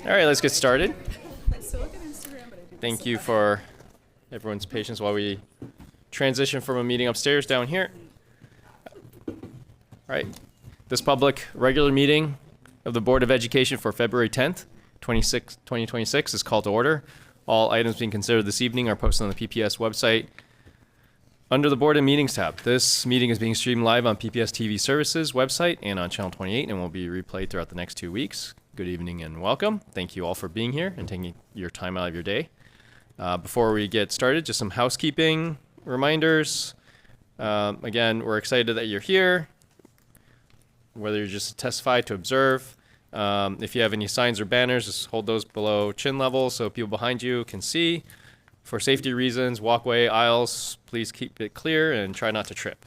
All right, let's get started. Thank you for everyone's patience while we transition from a meeting upstairs down here. All right, this public regular meeting of the Board of Education for February 10th, 2026 is called to order. All items being considered this evening are posted on the PPS website under the Board and Meetings tab. This meeting is being streamed live on PPS TV Services website and on Channel 28 and will be replayed throughout the next 2 weeks. Good evening and welcome. Thank you all for being here and taking your time out of your day. Before we get started, just some housekeeping reminders. Again, we're excited that you're here, whether you're just to testify, to observe. If you have any signs or banners, just hold those below chin level so people behind you can see. For safety reasons, walkway, aisles, please keep it clear and try not to trip.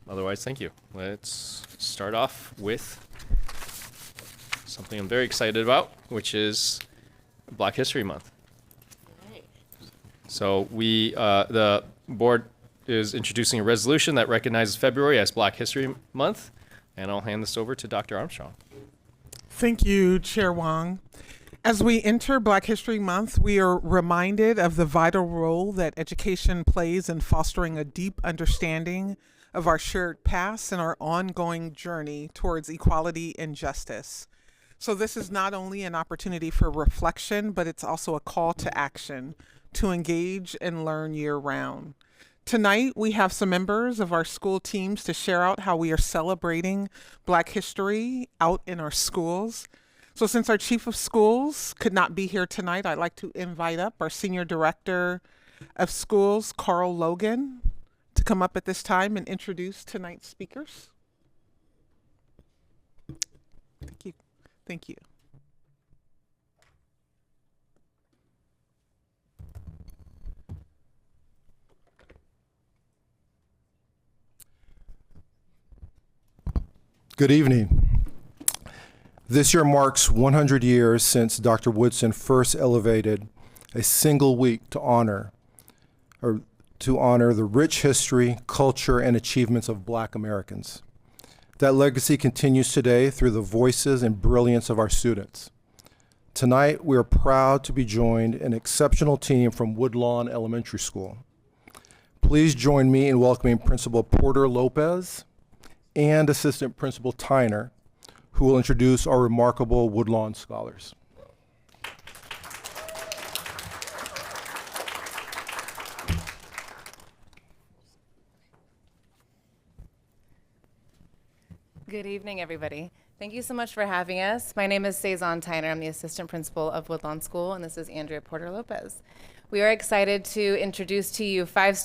Otherwise, thank you. Let's start off with something I'm very excited about, which is Black History Month. So the board is introducing a resolution that recognizes February as Black History Month, and I'll hand this over to Dr. Armstrong. Thank you, Chair Wong. As we enter Black History Month, we are reminded of the vital role that education plays in fostering a deep understanding of our shared past and our ongoing journey towards equality and justice. So this is not only an opportunity for reflection, but it's also a call to action to engage and learn year-round. Tonight, we have some members of our school teams to share out how we are celebrating Black history out in our schools. So since our chief of schools could not be here tonight, I'd like to invite up our senior director of schools, Carl Logan, to come up at this time and introduce tonight's speakers. Thank you. Thank you. Good evening. This year marks 100 years since Dr. Woodson first elevated a single week to honor the rich history, culture, and achievements of Black Americans. That legacy continues today through the voices and brilliance of our students. Tonight, we are proud to be joined an exceptional team from Woodlawn Elementary School. Please join me in welcoming Principal Porter Lopez and Assistant Principal Tyner, who will introduce our remarkable Woodlawn scholars. Good evening, everybody. Thank you so much for having us. My name is Cezanne Tyner. I'm the assistant principal of Woodlawn School, and this is Andrea Porter Lopez. We are excited to introduce to you five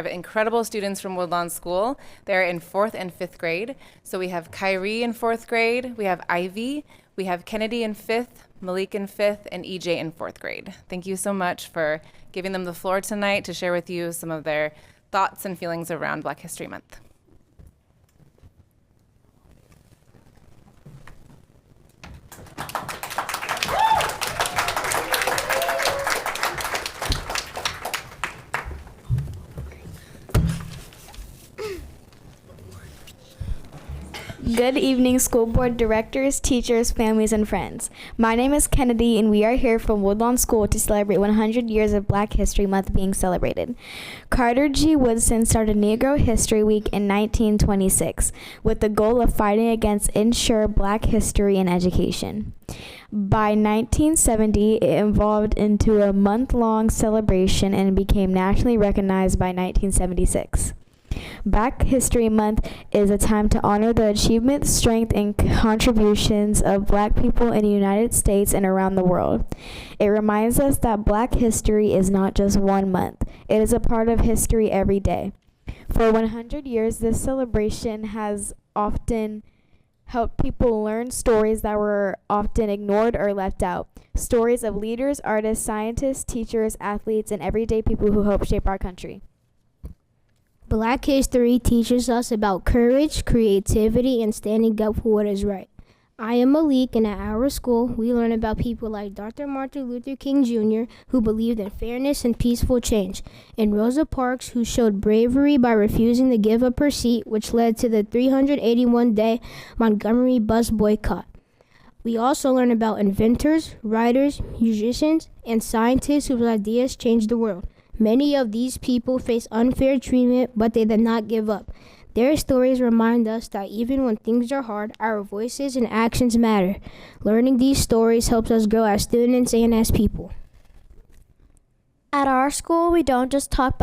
incredible students from Woodlawn School. They're in 4th and 5th grade. So we have Kyrie in 4th grade, we have Ivy, we have Kennedy in 5th, Malik in 5th, and EJ in 4th grade. Thank you so much for giving them the floor tonight to share with you some of their thoughts and feelings around Black History Month. Good evening, school board directors, teachers, families, and friends. My name is Kennedy, and we are here from Woodlawn School to celebrate 100 years of Black History Month being celebrated. Carter G. Woodson started Negro History Week in 1926 with the goal of fighting against ensure Black history in education. By 1970, it evolved into a month-long celebration and became nationally recognized by 1976. Black History Month is a time to honor the achievement, strength, and contributions of Black people in the United States and around the world. It reminds us that Black history is not just one month. It is a part of history every day. For 100 years, this celebration has often helped people learn stories that were often ignored or left out. Stories of leaders, artists, scientists, teachers, athletes, and everyday people who helped shape our country. Black history teaches us about courage, creativity, and standing up for what is right. I am Malik, and at our school, we learn about people like Dr. Martin Luther King Jr., who believed in fairness and peaceful change, and Rosa Parks, who showed bravery by refusing to give up her seat, which led to the 381-day Montgomery bus boycott. We also learn about inventors, writers, musicians, and scientists whose ideas changed the world. Many of these people face unfair treatment, but they did not give up. Their stories remind us that even when things are hard, our voices and actions matter. Learning these stories helps us grow as students and as people. At our school, we don't just talk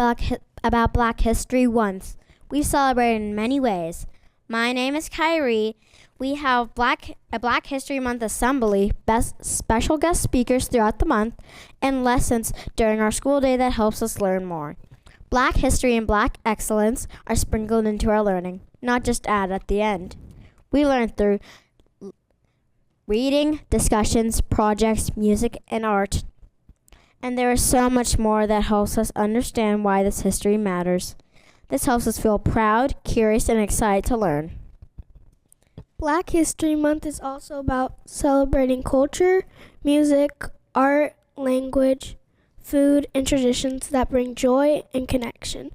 about Black History once. We celebrate in many ways. My name is Kyrie. We have a Black History Month assembly, special guest speakers throughout the month, and lessons during our school day that helps us learn more. Black history and Black excellence are sprinkled into our learning, not just added at the end. We learn through reading, discussions, projects, music, and art. And there is so much more that helps us understand why this history matters. This helps us feel proud, curious, and excited to learn. Black History Month is also about celebrating culture, music, art, language, food, and traditions that bring joy and connection.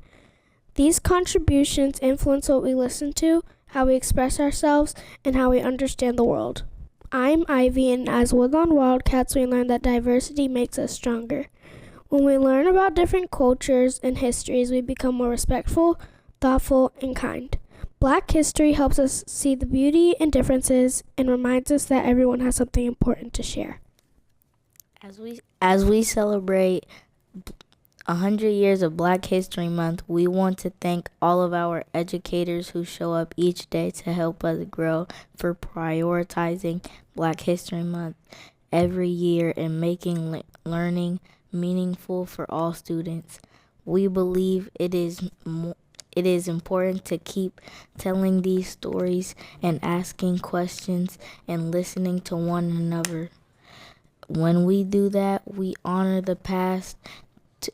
These contributions influence what we listen to, how we express ourselves, and how we understand the world. I'm Ivy, and as Woodlawn Wildcats, we learn that diversity makes us stronger. When we learn about different cultures and histories, we become more respectful, thoughtful, and kind. Black history helps us see the beauty and differences and reminds us that everyone has something important to share. As we celebrate 100 years of Black History Month, we want to thank all of our educators who show up each day to help us grow, for prioritizing Black History Month every year and making learning meaningful for all students. We believe it is important to keep telling these stories and asking questions and listening to one another. When we do that, we honor the past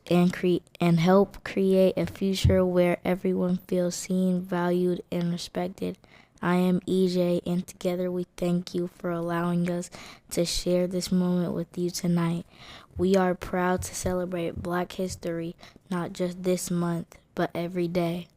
and help create a future where everyone feels seen, valued, and respected. I am EJ, and together we thank you for allowing us to share this moment with you tonight. We are proud to celebrate Black history, not just this month, but every day.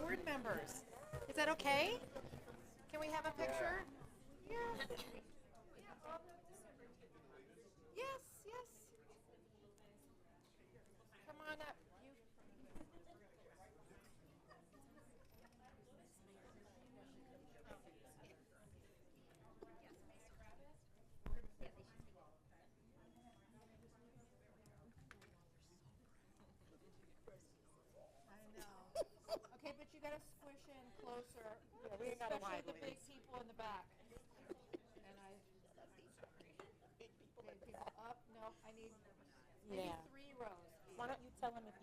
Board members. Is that okay? Can we have a picture? Yeah. Yes, yes. Come on up. Okay, but you gotta squish in closer. Yeah, we got especially the big people in the back. And I. Okay, people up. No, I need. Maybe 3 rows. Why don't you tell them if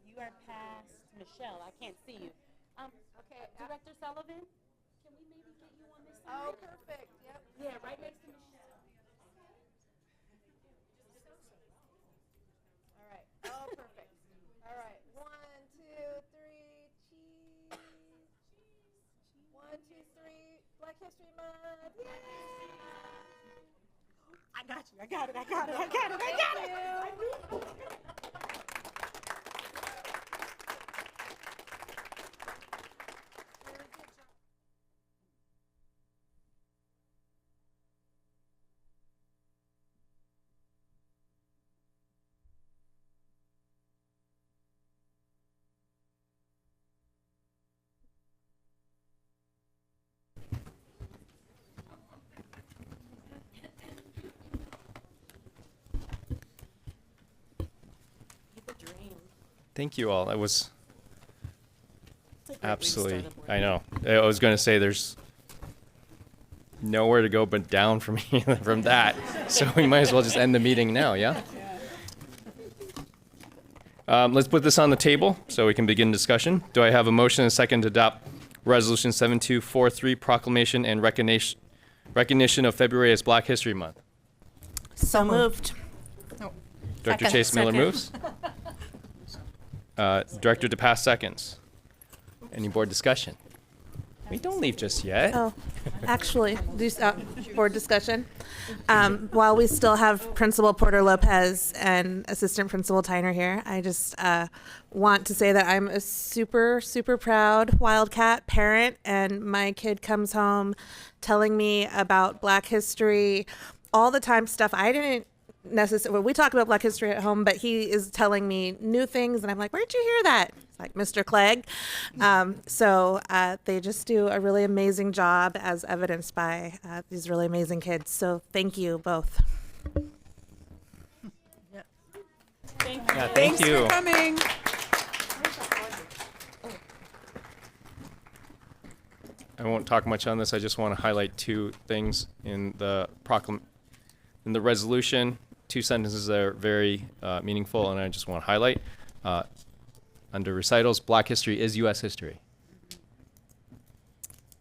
you are past Michelle, I can't see you. Okay. Director Sullivan, can we maybe get you on this side? Oh, perfect. Yep. Yeah, right next to Michelle. All right. Oh, perfect. All right. 1, 2, 3. Cheese. 1, 2, 3. Black History Month. Yay! I got you. I got it. Thank you all. That was absolutely, I know. I was going to say there's nowhere to go but down from here, from that. So we might as well just end the meeting now, yeah? Let's put this on the table so we can begin discussion. Do I have a motion and a second to adopt Resolution 7243, Proclamation and Recognition of February as Black History Month? So moved. Director Second. Chase Miller Second. moves. Director DePass seconds. Any board discussion? We don't leave just yet. Oh, actually, board discussion. While we still have Principal Porter Lopez and Assistant Principal Tyner here, I just want to say that I'm a super, super proud Wildcat parent, and my kid comes home telling me about Black history all the time, stuff I didn't necessarily, we talk about Black history at home, but he is telling me new things, and I'm like, where'd you hear that? It's like, Mr. Clegg. So they just do a really amazing job, as evidenced by these really amazing kids. So thank you both. Yeah, thank you. For coming. I won't talk much on this. I just want to highlight two things in the resolution. Two sentences that are very meaningful, and I just want to highlight. Under recitals, Black history is U.S. history.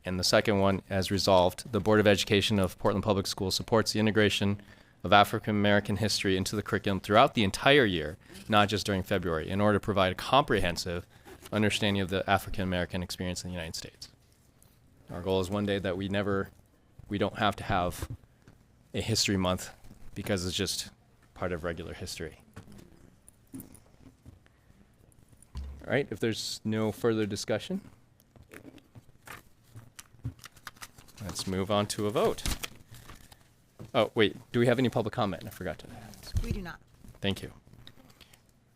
And the second one, as resolved, the Board of Education of Portland Public Schools supports the integration of African American history into the curriculum throughout the entire year, not just during February, in order to provide a comprehensive understanding of the African American experience in the United States. Our goal is one day that we don't have to have a history month because it's just part of regular history. All right, if there's no further discussion, let's move on to a vote. Oh, wait, do we have any public comment? I forgot to. We do not. Thank you.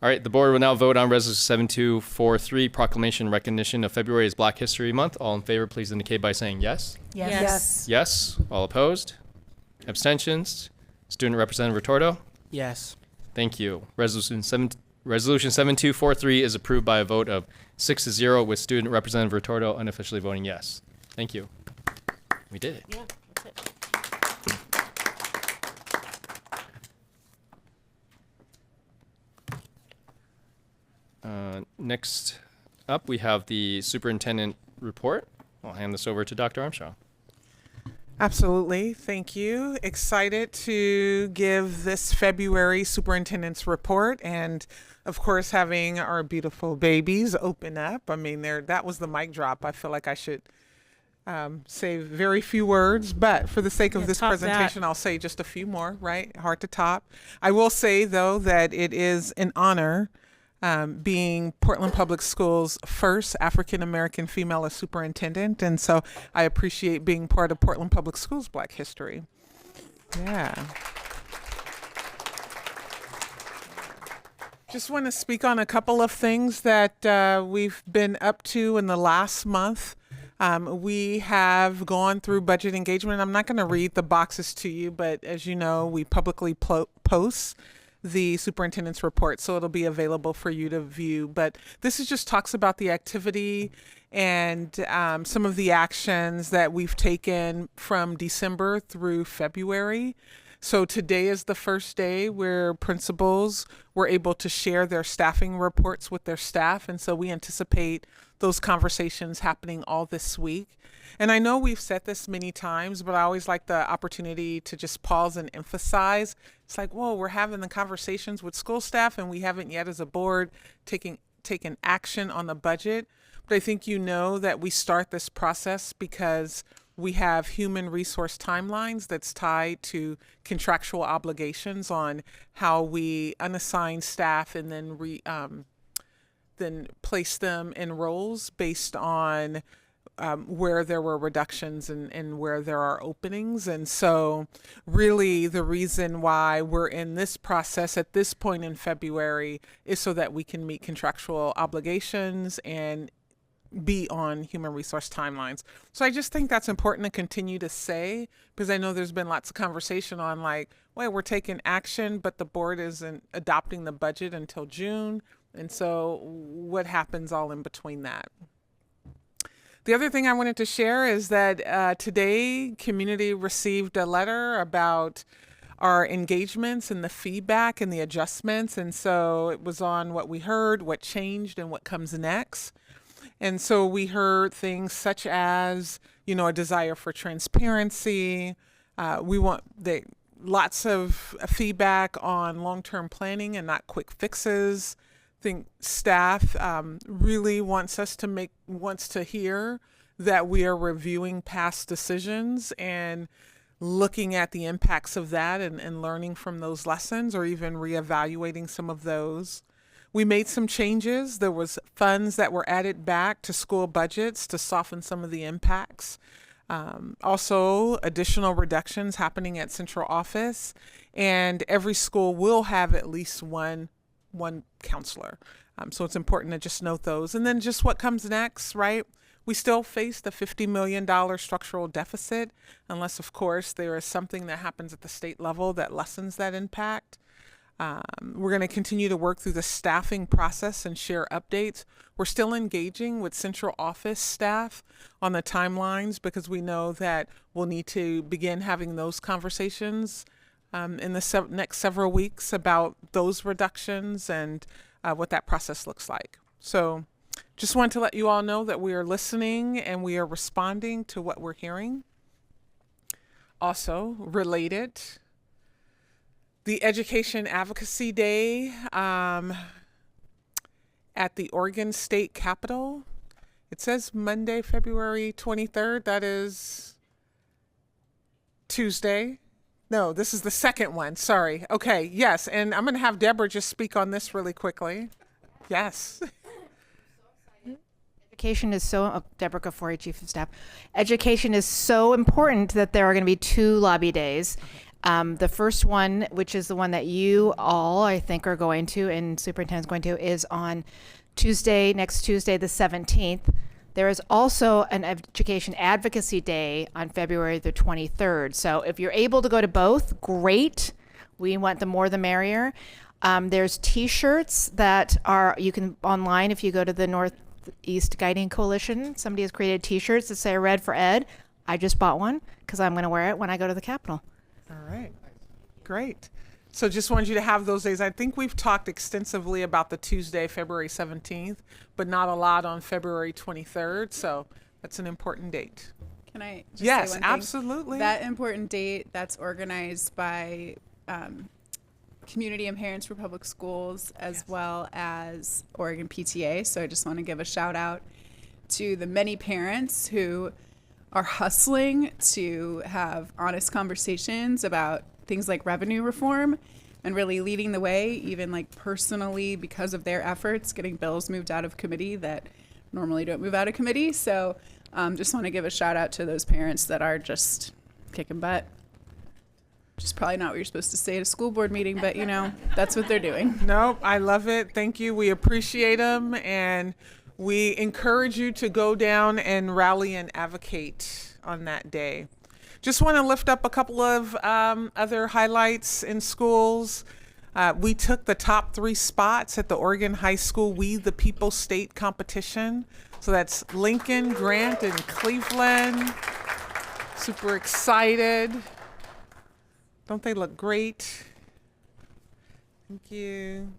All right, the board will now vote on Resolution 7243, Proclamation Recognition of February as Black History Month. All in favor, please indicate by saying yes. Yes. Yes. All opposed? Abstentions? Student Representative Retorto? Yes. Thank you. Resolution 7243 is approved by a vote of 6-0 with Student Representative Retorto unofficially voting yes. Thank you. We did it. Yeah, that's it. Next up, we have the superintendent report. I'll hand this over to Dr. Armstrong. Absolutely. Thank you. Excited to give this February superintendent's report, and of course having our beautiful babies open up. I mean, that was the mic drop. I feel like I should say very few words, but for the sake of this presentation, I'll say just a few more, right? Hard to top. I will say, though, that it is an honor being Portland Public Schools' first African-American female superintendent. And so I appreciate being part of Portland Public Schools Black History. Yeah. Just want to speak on a couple of things that we've been up to in the last month. We have gone through budget engagement. I'm not going to read the boxes to you, but as you know, we publicly post the superintendent's report, so it'll be available for you to view. But this is just talks about the activity and some of the actions that we've taken from December through February. So today is the first day where principals were able to share their staffing reports with their staff, and so we anticipate those conversations happening all this week. And I know we've said this many times, but I always like the opportunity to just pause and emphasize. It's like, whoa, we're having the conversations with school staff and we haven't yet as a board taken action on the budget. But I think you know that we start this process because we have human resource timelines that's tied to contractual obligations on how we unassign staff and then place them in roles based on where there were reductions and where there are openings. And so really the reason why we're in this process at this point in February is so that we can meet contractual obligations and be on human resource timelines. So I just think that's important to continue to say, because I know there's been lots of conversation on like, well, we're taking action, but the board isn't adopting the budget until June. And so what happens all in between that? The other thing I wanted to share is that today, community received a letter about our engagements and the feedback and the adjustments. And so it was on what we heard, what changed, and what comes next. And so we heard things such as, a desire for transparency. We want lots of feedback on long-term planning and not quick fixes. I think staff really wants to hear that we are reviewing past decisions and looking at the impacts of that and learning from those lessons, or even reevaluating some of those. We made some changes. There was funds that were added back to school budgets to soften some of the impacts. Also, additional reductions happening at central office, and every school will have at least one counselor. So it's important to just note those. And then just what comes next, right? We still face the $50 million structural deficit, unless, of course, there is something that happens at the state level that lessens that impact. We're going to continue to work through the staffing process and share updates. We're still engaging with central office staff on the timelines, because we know that we'll need to begin having those conversations in the next several weeks about those reductions and what that process looks like. So just want to let you all know that we are listening and we are responding to what we're hearing. Also related, the Education Advocacy Day at the Oregon State Capitol. It says Monday, February 23rd. That is Tuesday. No, this is the second one. Sorry. Okay, yes. And I'm going to have Deborah just speak on this really quickly. Yes. Education is so, Deborah Kafori, Chief of Staff. Education is so important that there are going to be 2 lobby days. The first one, which is the one that you all, I think, are going to, and Superintendent's going to, is on next Tuesday, the 17th. There is also an Education Advocacy Day on February the 23rd. So if you're able to go to both, great. We want the more the merrier. There's T-shirts that you can online if you go to the Northeast Guiding Coalition. Somebody has created T-shirts that say "Red for Ed." I just bought one because I'm going to wear it when I go to the Capitol. All right. Great. So just wanted you to have those days. I think we've talked extensively about the Tuesday, February 17th, but not a lot on February 23rd. So that's an important date. Can I just yes, say one thing? Absolutely. That important date that's organized by Community and Parents for Public Schools, as well as Oregon PTA. So I just want to give a shout out to the many parents who are hustling to have honest conversations about things like revenue reform and really leading the way, even like personally, because of their efforts, getting bills moved out of committee that normally don't move out of committee. So just want to give a shout out to those parents that are just kicking butt. Which is probably not what you're supposed to say at a school board meeting, but that's what they're doing. Nope, I love it. Thank you. We appreciate them, and we encourage you to go down and rally and advocate on that day. Just want to lift up a couple of other highlights in schools. We took the top 3 spots at the Oregon High School We the People State competition. So that's Lincoln, Grant, and Cleveland. Super excited. Don't they look great? Thank you.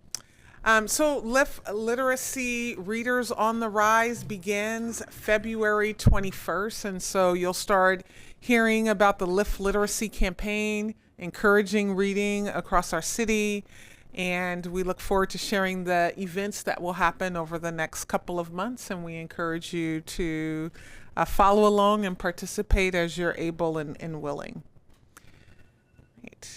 So Literacy Readers on the Rise begins February 21st. And so you'll start hearing about the Lift Literacy campaign, encouraging reading across our city. And we look forward to sharing the events that will happen over the next couple of months. And we encourage you to follow along and participate as you're able and willing. Right.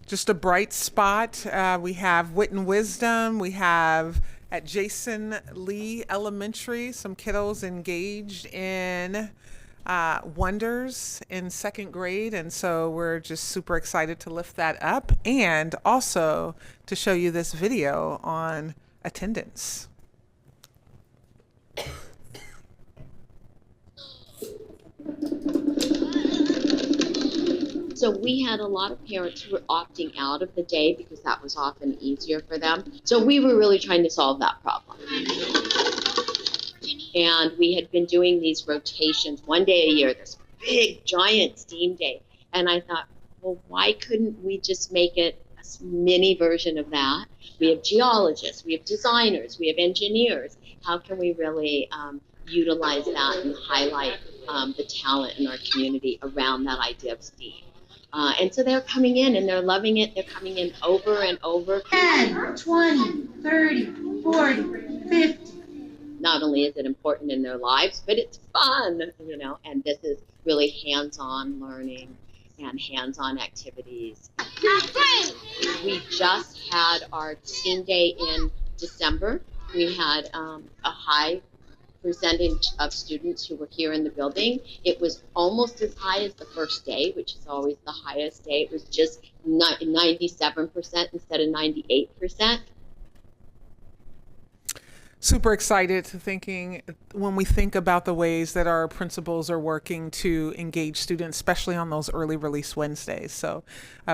Just a bright spot. We have Wit and Wisdom. We have at Jason Lee Elementary, some kiddos engaged in Wonders in 2nd grade. And so we're just super excited to lift that up and also to show you this video on attendance. So we had a lot of parents who were opting out of the day because that was often easier for them. So we were really trying to solve that problem. And we had been doing these rotations 1 day a year, this big giant STEAM day. And I thought, well, why couldn't we just make it a mini version of that? We have geologists, we have designers, we have engineers. How can we really utilize that and highlight the talent in our community around that idea of STEAM? And so they're coming in and they're loving it. They're coming in over and over. 10, 20, 30, 40, 50. Not only is it important in their lives, but it's fun, you know, and this is really hands-on learning and hands-on activities. We just had our STEAM Day in December. We had a high percentage of students who were here in the building. It was almost as high as the first day, which is always the highest day. It was just 97% instead of 98%. Super excited when we think about the ways that our principals are working to engage students, especially on those early release Wednesdays. So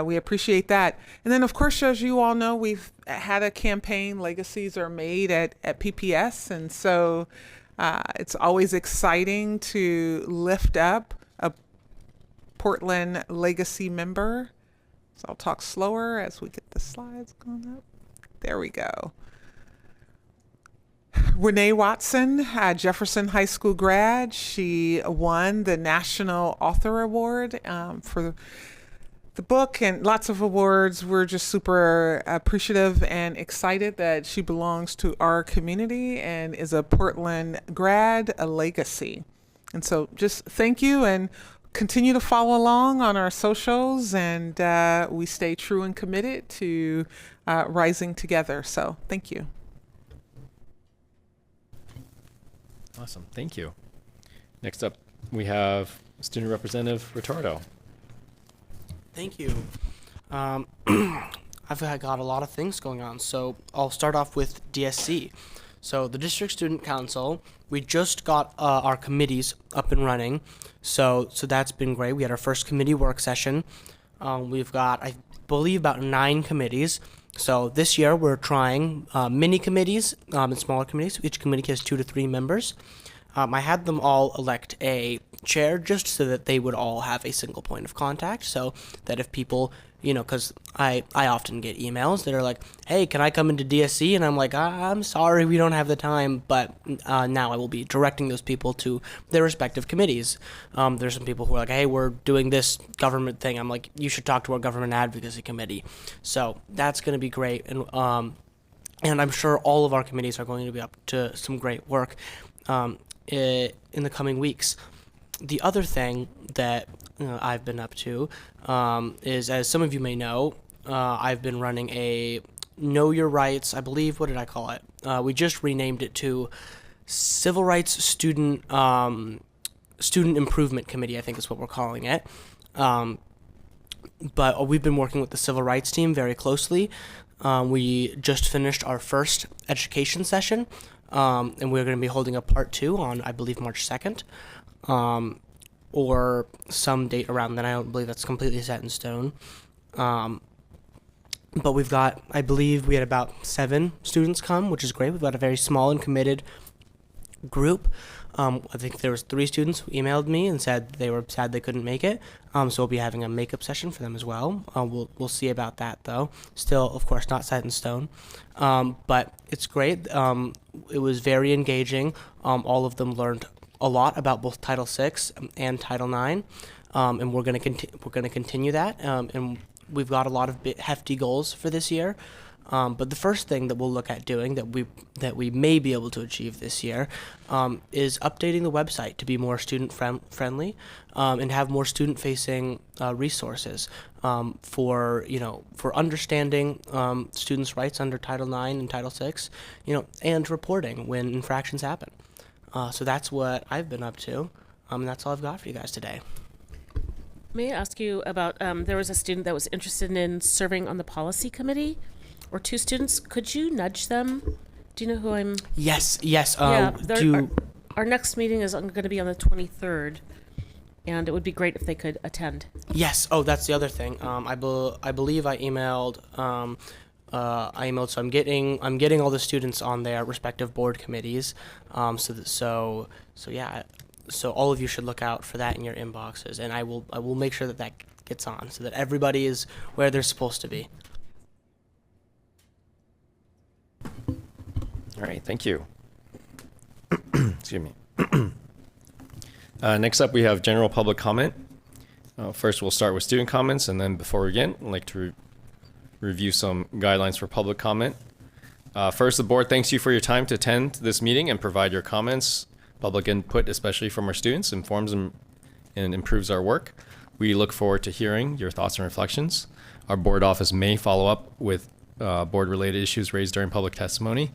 we appreciate that. And then, of course, as you all know, we've had a campaign, Legacies Are Made at PPS. And so it's always exciting to lift up a Portland Legacy member. So I'll talk slower as we get the slides going up. There we go. Renee Watson, Jefferson High School grad. She won the National Author Award for the book and lots of awards. We're just super appreciative and excited that she belongs to our community and is a Portland grad, a legacy. And so just thank you and continue to follow along on our socials, and we stay true and committed to rising together. So thank you. Awesome, thank you. Next up, we have Student Representative Retardo. Thank you. I've got a lot of things going on, so I'll start off with DSC. So the District Student Council, we just got our committees up and running, so that's been great. We had our first committee work session. We've got, I believe, about 9 committees. So this year we're trying mini committees and smaller committees. Each committee has 2 to 3 members. I had them all elect a chair just so that they would all have a single point of contact, so that if people, you know, because I often get emails that are like, hey, can I come into DSC? And I'm like, I'm sorry, we don't have the time, but now I will be directing those people to their respective committees. There's some people who are like, hey, we're doing this government thing. I'm like, you should talk to our government advocacy committee. So that's going to be great, and I'm sure all of our committees are going to be up to some great work in the coming weeks. The other thing that I've been up to is, as some of you may know, I've been running a Know Your Rights, I believe, what did I call it? We just renamed it to Civil Rights Student Improvement Committee, I think is what we're calling it. But we've been working with the Civil Rights team very closely. We just finished our first education session, and we're going to be holding a part 2 on, I believe, March 2nd. Or some date around then. I don't believe that's completely set in stone. But we've got, I believe we had about 7 students come, which is great. We've got a very small and committed group. I think there was 3 students who emailed me and said they were sad they couldn't make it. So we'll be having a makeup session for them as well. We'll see about that though. Still, of course, not set in stone. But it's great. It was very engaging. All of them learned a lot about both Title VI and Title IX, and we're going to continue that. And we've got a lot of hefty goals for this year. But the first thing that we'll look at doing that we may be able to achieve this year is updating the website to be more student friendly and have more student facing resources for understanding students' rights under Title IX and Title VI, and reporting when infractions happen. So that's what I've been up to, and that's all I've got for you guys today. May I ask you about, there was a student that was interested in serving on the policy committee, or 2 students. Could you nudge them? Do you know who I'm? Yes. Our next meeting is going to be on the 23rd, and it would be great if they could attend. Yes. Oh, that's the other thing. I believe I emailed. So I'm getting all the students on their respective board committees. So all of you should look out for that in your inboxes, and I will make sure that gets on so that everybody is where they're supposed to be. All right, thank you. Excuse me. Next up, we have general public comment. First, we'll start with student comments, and then before we begin, I'd like to review some guidelines for public comment. First, the board thanks you for your time to attend this meeting and provide your comments. Public input, especially from our students, informs and improves our work. We look forward to hearing your thoughts and reflections. Our board office may follow up with board-related issues raised during public testimony.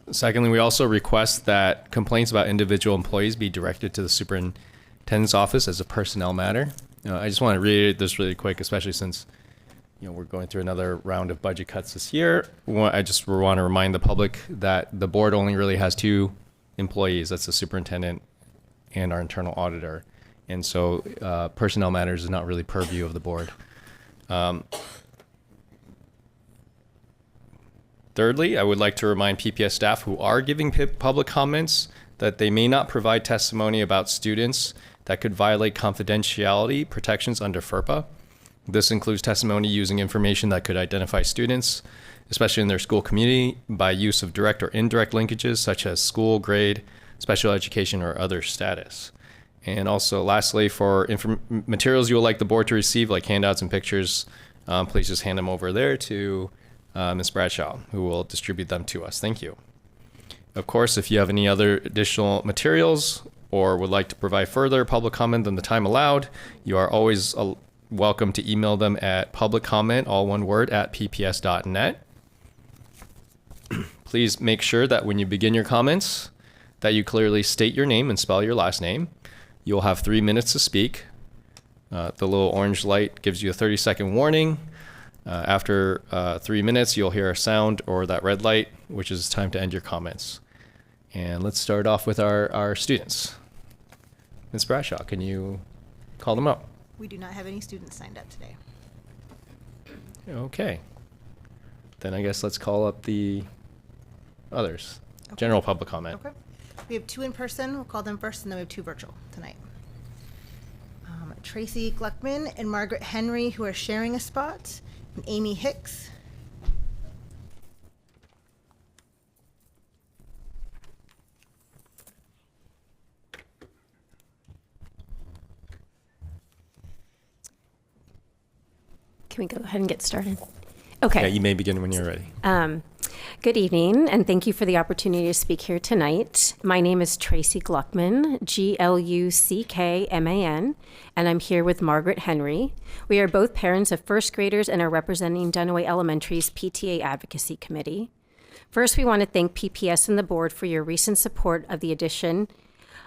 Secondly, we also request that complaints about individual employees be directed to the superintendent's office as a personnel matter. I just want to reiterate this really quick, especially since we're going through another round of budget cuts this year. I just want to remind the public that the board only really has 2 employees. That's the superintendent and our internal auditor. And so personnel matters is not really purview of the board. Thirdly, I would like to remind PPS staff who are giving public comments that they may not provide testimony about students that could violate confidentiality protections under FERPA. This includes testimony using information that could identify students, especially in their school community, by use of direct or indirect linkages such as school, grade, special education, or other status. And also, lastly, for materials you would like the board to receive, like handouts and pictures, please just hand them over there to Ms. Bradshaw, who will distribute them to us. Thank you. Of course, if you have any other additional materials or would like to provide further public comment than the time allowed, you are always welcome to email them at publiccomment, all one word, at pps.net. Please make sure that when you begin your comments, that you clearly state your name and spell your last name. You'll have 3 minutes to speak. The little orange light gives you a 30-second warning. After 3 minutes, you'll hear a sound or that red light, which is time to end your comments. And let's start off with our students. Ms. Bradshaw, can you call them up? We do not have any students signed up today. Okay. Then I guess let's call up the others. Okay. General public comment. Okay. We have 2 in person. We'll call them first, and then we have 2 virtual tonight. Tracy Gluckman and Margaret Henry, who are sharing a spot, and Amy Hicks. Can we go ahead and get started? Okay. Yeah, you may begin when you're ready. Good evening, and thank you for the opportunity to speak here tonight. My name is Tracy Gluckman, Gluckman, and I'm here with Margaret Henry. We are both parents of first graders and are representing Dunaway Elementary's PTA Advocacy Committee. First, we want to thank PPS and the board for your recent support of the addition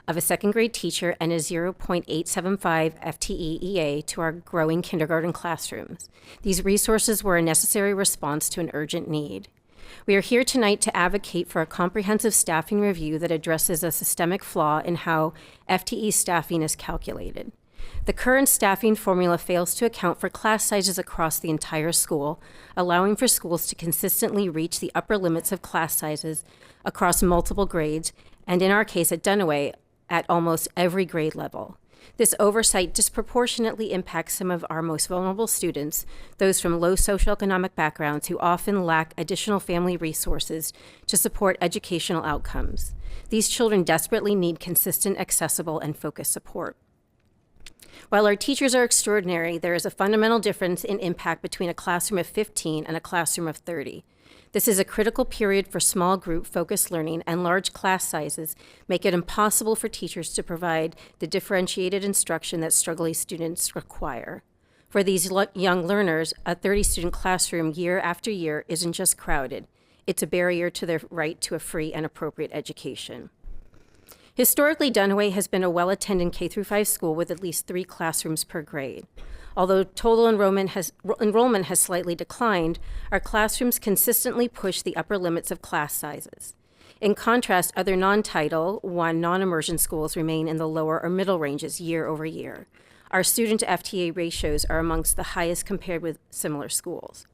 of a second grade teacher and a 0.875 FTE EA to our growing kindergarten classrooms. These resources were a necessary response to an urgent need. We are here tonight to advocate for a comprehensive staffing review that addresses a systemic flaw in how FTE staffing is calculated. The current staffing formula fails to account for class sizes across the entire school, allowing for schools to consistently reach the upper limits of class sizes across multiple grades, and in our case at Dunaway, at almost every grade level. This oversight disproportionately impacts some of our most vulnerable students, those from low socioeconomic backgrounds who often lack additional family resources to support educational outcomes. These children desperately need consistent, accessible, and focused support. While our teachers are extraordinary, there is a fundamental difference in impact between a classroom of 15 and a classroom of 30. This is a critical period for small group focused learning, and large class sizes make it impossible for teachers to provide the differentiated instruction that struggling students require. For these young learners, a 30-student classroom year after year isn't just crowded, it's a barrier to their right to a free and appropriate education. Historically, Dunaway has been a well-attended K-5 school with at least 3 classrooms per grade. Although total enrollment has slightly declined, our classrooms consistently push the upper limits of class sizes. In contrast, other non-Title I non-immersion schools remain in the lower or middle ranges year over year. Our student to FTA ratios are amongst the highest compared with similar schools.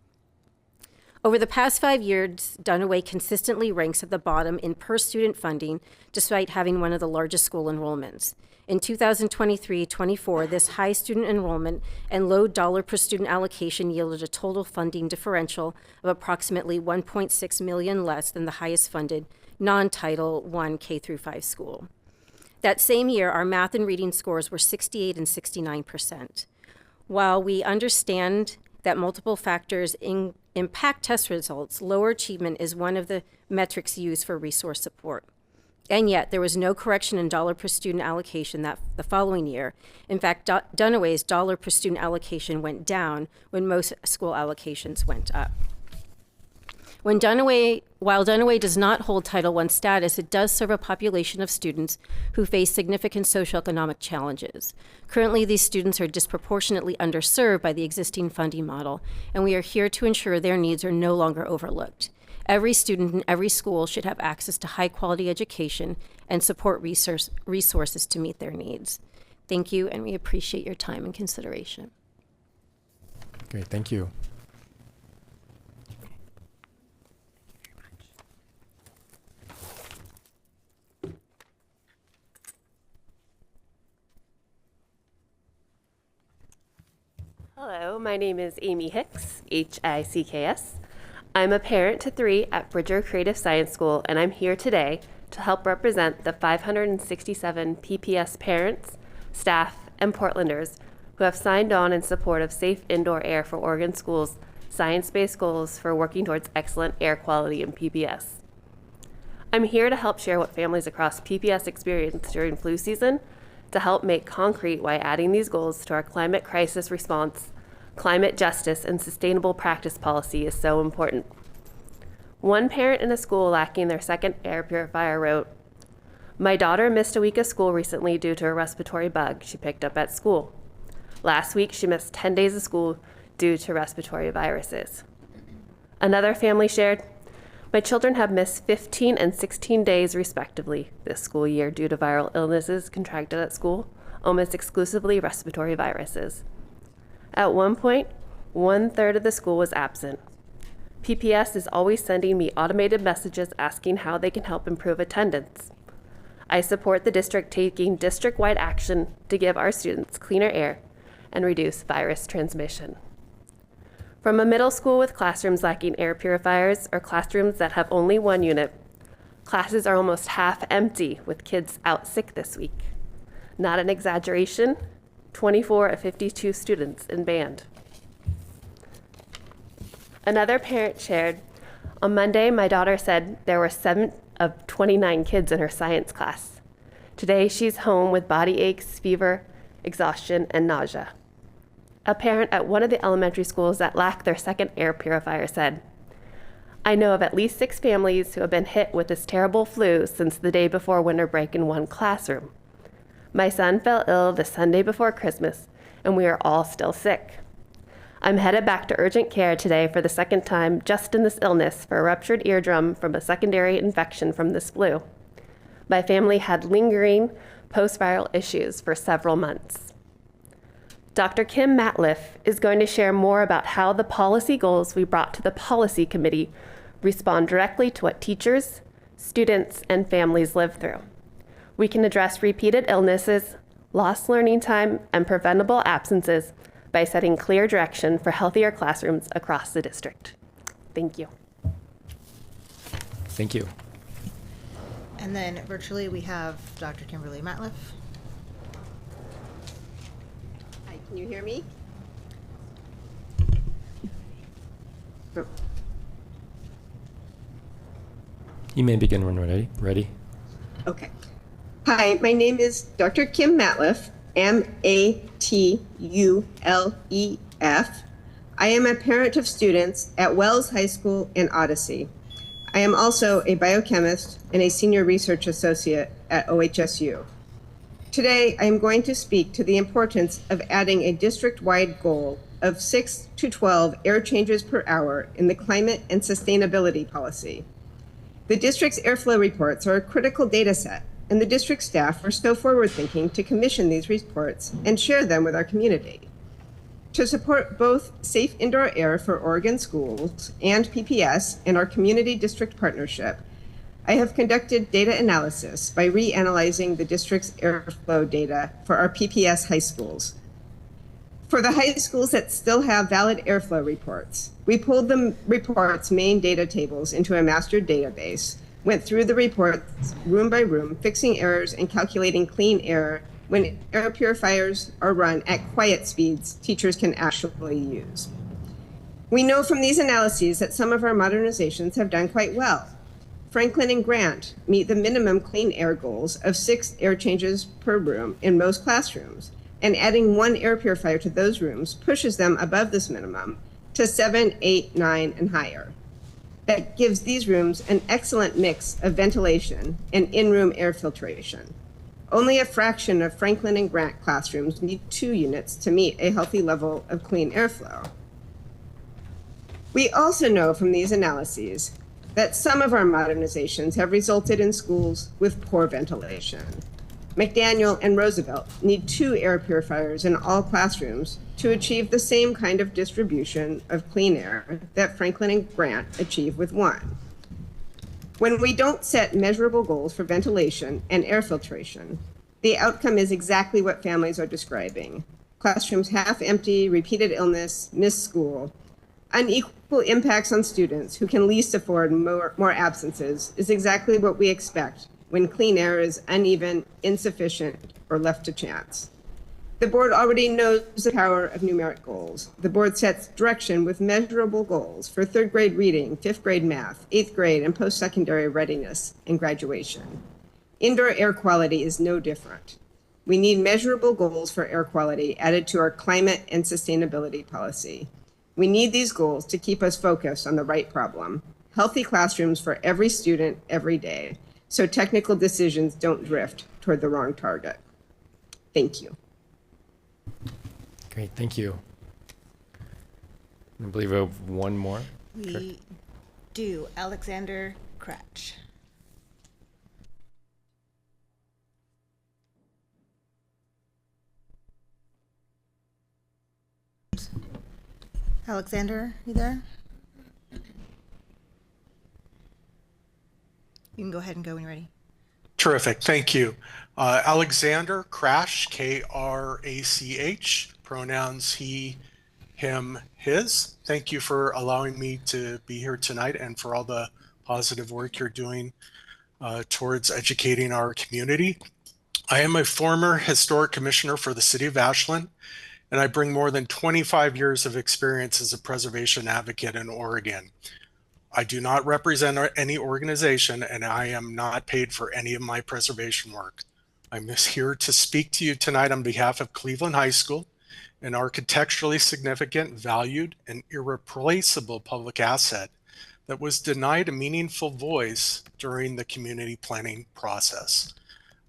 Over the past 5 years, Dunaway consistently ranks at the bottom in per-student funding, despite having one of the largest school enrollments. In 2023-24, this high student enrollment and low dollar per student allocation yielded a total funding differential of approximately $1.6 million less than the highest funded non-Title I K-5 school. That same year, our math and reading scores were 68 and 69%. While we understand that multiple factors impact test results, lower achievement is one of the metrics used for resource support. And yet, there was no correction in dollar per student allocation that the following year. In fact, Dunaway's dollar per student allocation went down when most school allocations went up. While Dunaway does not hold Title I status, it does serve a population of students who face significant socioeconomic challenges. Currently, these students are disproportionately underserved by the existing funding model, and we are here to ensure their needs are no longer overlooked. Every student in every school should have access to high-quality education and support resources to meet their needs. Thank you, and we appreciate your time and consideration. Great, thank you. Hello, my name is Amy Hicks, H-I-C-K-S. I'm a parent to 3 at Bridger Creative Science School, and I'm here today to help represent the 567 PPS parents, staff, and Portlanders who have signed on in support of safe indoor air for Oregon schools' science-based goals for working towards excellent air quality in PPS. I'm here to help share what families across PPS experience during flu season to help make concrete why adding these goals to our climate crisis response, climate justice, and sustainable practice policy is so important. One parent in a school lacking their second air purifier wrote, "My daughter missed a week of school recently due to a respiratory bug she picked up at school. Last week she missed 10 days of school due to respiratory viruses." Another family shared, "My children have missed 15 and 16 days respectively this school year due to viral illnesses contracted at school, almost exclusively respiratory viruses. At one point, 1/3 of the school was absent. PPS is always sending me automated messages asking how they can help improve attendance. I support the district taking district-wide action to give our students cleaner air and reduce virus transmission." From a middle school with classrooms lacking air purifiers or classrooms that have only one unit, classes are almost half empty with kids out sick this week. Not an exaggeration, 24 of 52 students in band. Another parent shared, "On Monday, my daughter said there were 7 of 29 kids in her science class. Today, she's home with body aches, fever, exhaustion, and nausea." A parent at one of the elementary schools that lack their second air purifier said, "I know of at least 6 families who have been hit with this terrible flu since the day before winter break in one classroom. My son fell ill the Sunday before Christmas, and we are all still sick. I'm headed back to urgent care today for the second time just in this illness for a ruptured eardrum from a secondary infection from this flu. My family had lingering post-viral issues for several months." Dr. Kim Matliff is going to share more about how the policy goals we brought to the policy committee respond directly to what teachers, students, and families live through. We can address repeated illnesses, lost learning time, and preventable absences by setting clear direction for healthier classrooms across the district. Thank you. Thank you. And then virtually we have Dr. Kimberly Matliff. Hi, can you hear me? You may begin when ready. Okay. Hi, my name is Dr. Kim Matliff, M-A-T-U-L-E-F. I am a parent of students at Wells High School in Odyssey. I am also a biochemist and a senior research associate at OHSU. Today, I am going to speak to the importance of adding a district-wide goal of 6 to 12 air changes per hour in the climate and sustainability policy. The district's airflow reports are a critical data set, and the district staff were so forward-thinking to commission these reports and share them with our community. To support both safe indoor air for Oregon schools and PPS and our community district partnership, I have conducted data analysis by reanalyzing the district's airflow data for our PPS high schools. For the high schools that still have valid airflow reports, we pulled the report's main data tables into a master database, went through the reports room by room, fixing errors and calculating clean air when air purifiers are run at quiet speeds teachers can actually use. We know from these analyses that some of our modernizations have done quite well. Franklin and Grant meet the minimum clean air goals of 6 air changes per room in most classrooms, and adding 1 air purifier to those rooms pushes them above this minimum to 7, 8, 9, and higher. That gives these rooms an excellent mix of ventilation and in-room air filtration. Only a fraction of Franklin and Grant classrooms need 2 units to meet a healthy level of clean airflow. We also know from these analyses that some of our modernizations have resulted in schools with poor ventilation. McDaniel and Roosevelt need 2 air purifiers in all classrooms to achieve the same kind of distribution of clean air that Franklin and Grant achieve with 1. When we don't set measurable goals for ventilation and air filtration, the outcome is exactly what families are describing. Classrooms half empty, repeated illness, missed school. Unequal impacts on students who can least afford more absences is exactly what we expect when clean air is uneven, insufficient, or left to chance. The board already knows the power of numeric goals. The board sets direction with measurable goals for 3rd grade reading, 5th grade math, 8th grade, and post-secondary readiness and graduation. Indoor air quality is no different. We need measurable goals for air quality added to our climate and sustainability policy. We need these goals to keep us focused on the right problem, healthy classrooms for every student every day, so technical decisions don't drift toward the wrong target. Thank you. Great, thank you. I believe we have one more. We do. Alexander Kratch. Alexander, you there? You can go ahead and go when you're ready. Terrific, thank you. Alexander Kratch, K-R-A-C-H, pronouns he, him, his. Thank you for allowing me to be here tonight and for all the positive work you're doing towards educating our community. I am a former historic commissioner for the city of Ashland, and I bring more than 25 years of experience as a preservation advocate in Oregon. I do not represent any organization, and I am not paid for any of my preservation work. I'm here to speak to you tonight on behalf of Cleveland High School, an architecturally significant, valued, and irreplaceable public asset that was denied a meaningful voice during the community planning process.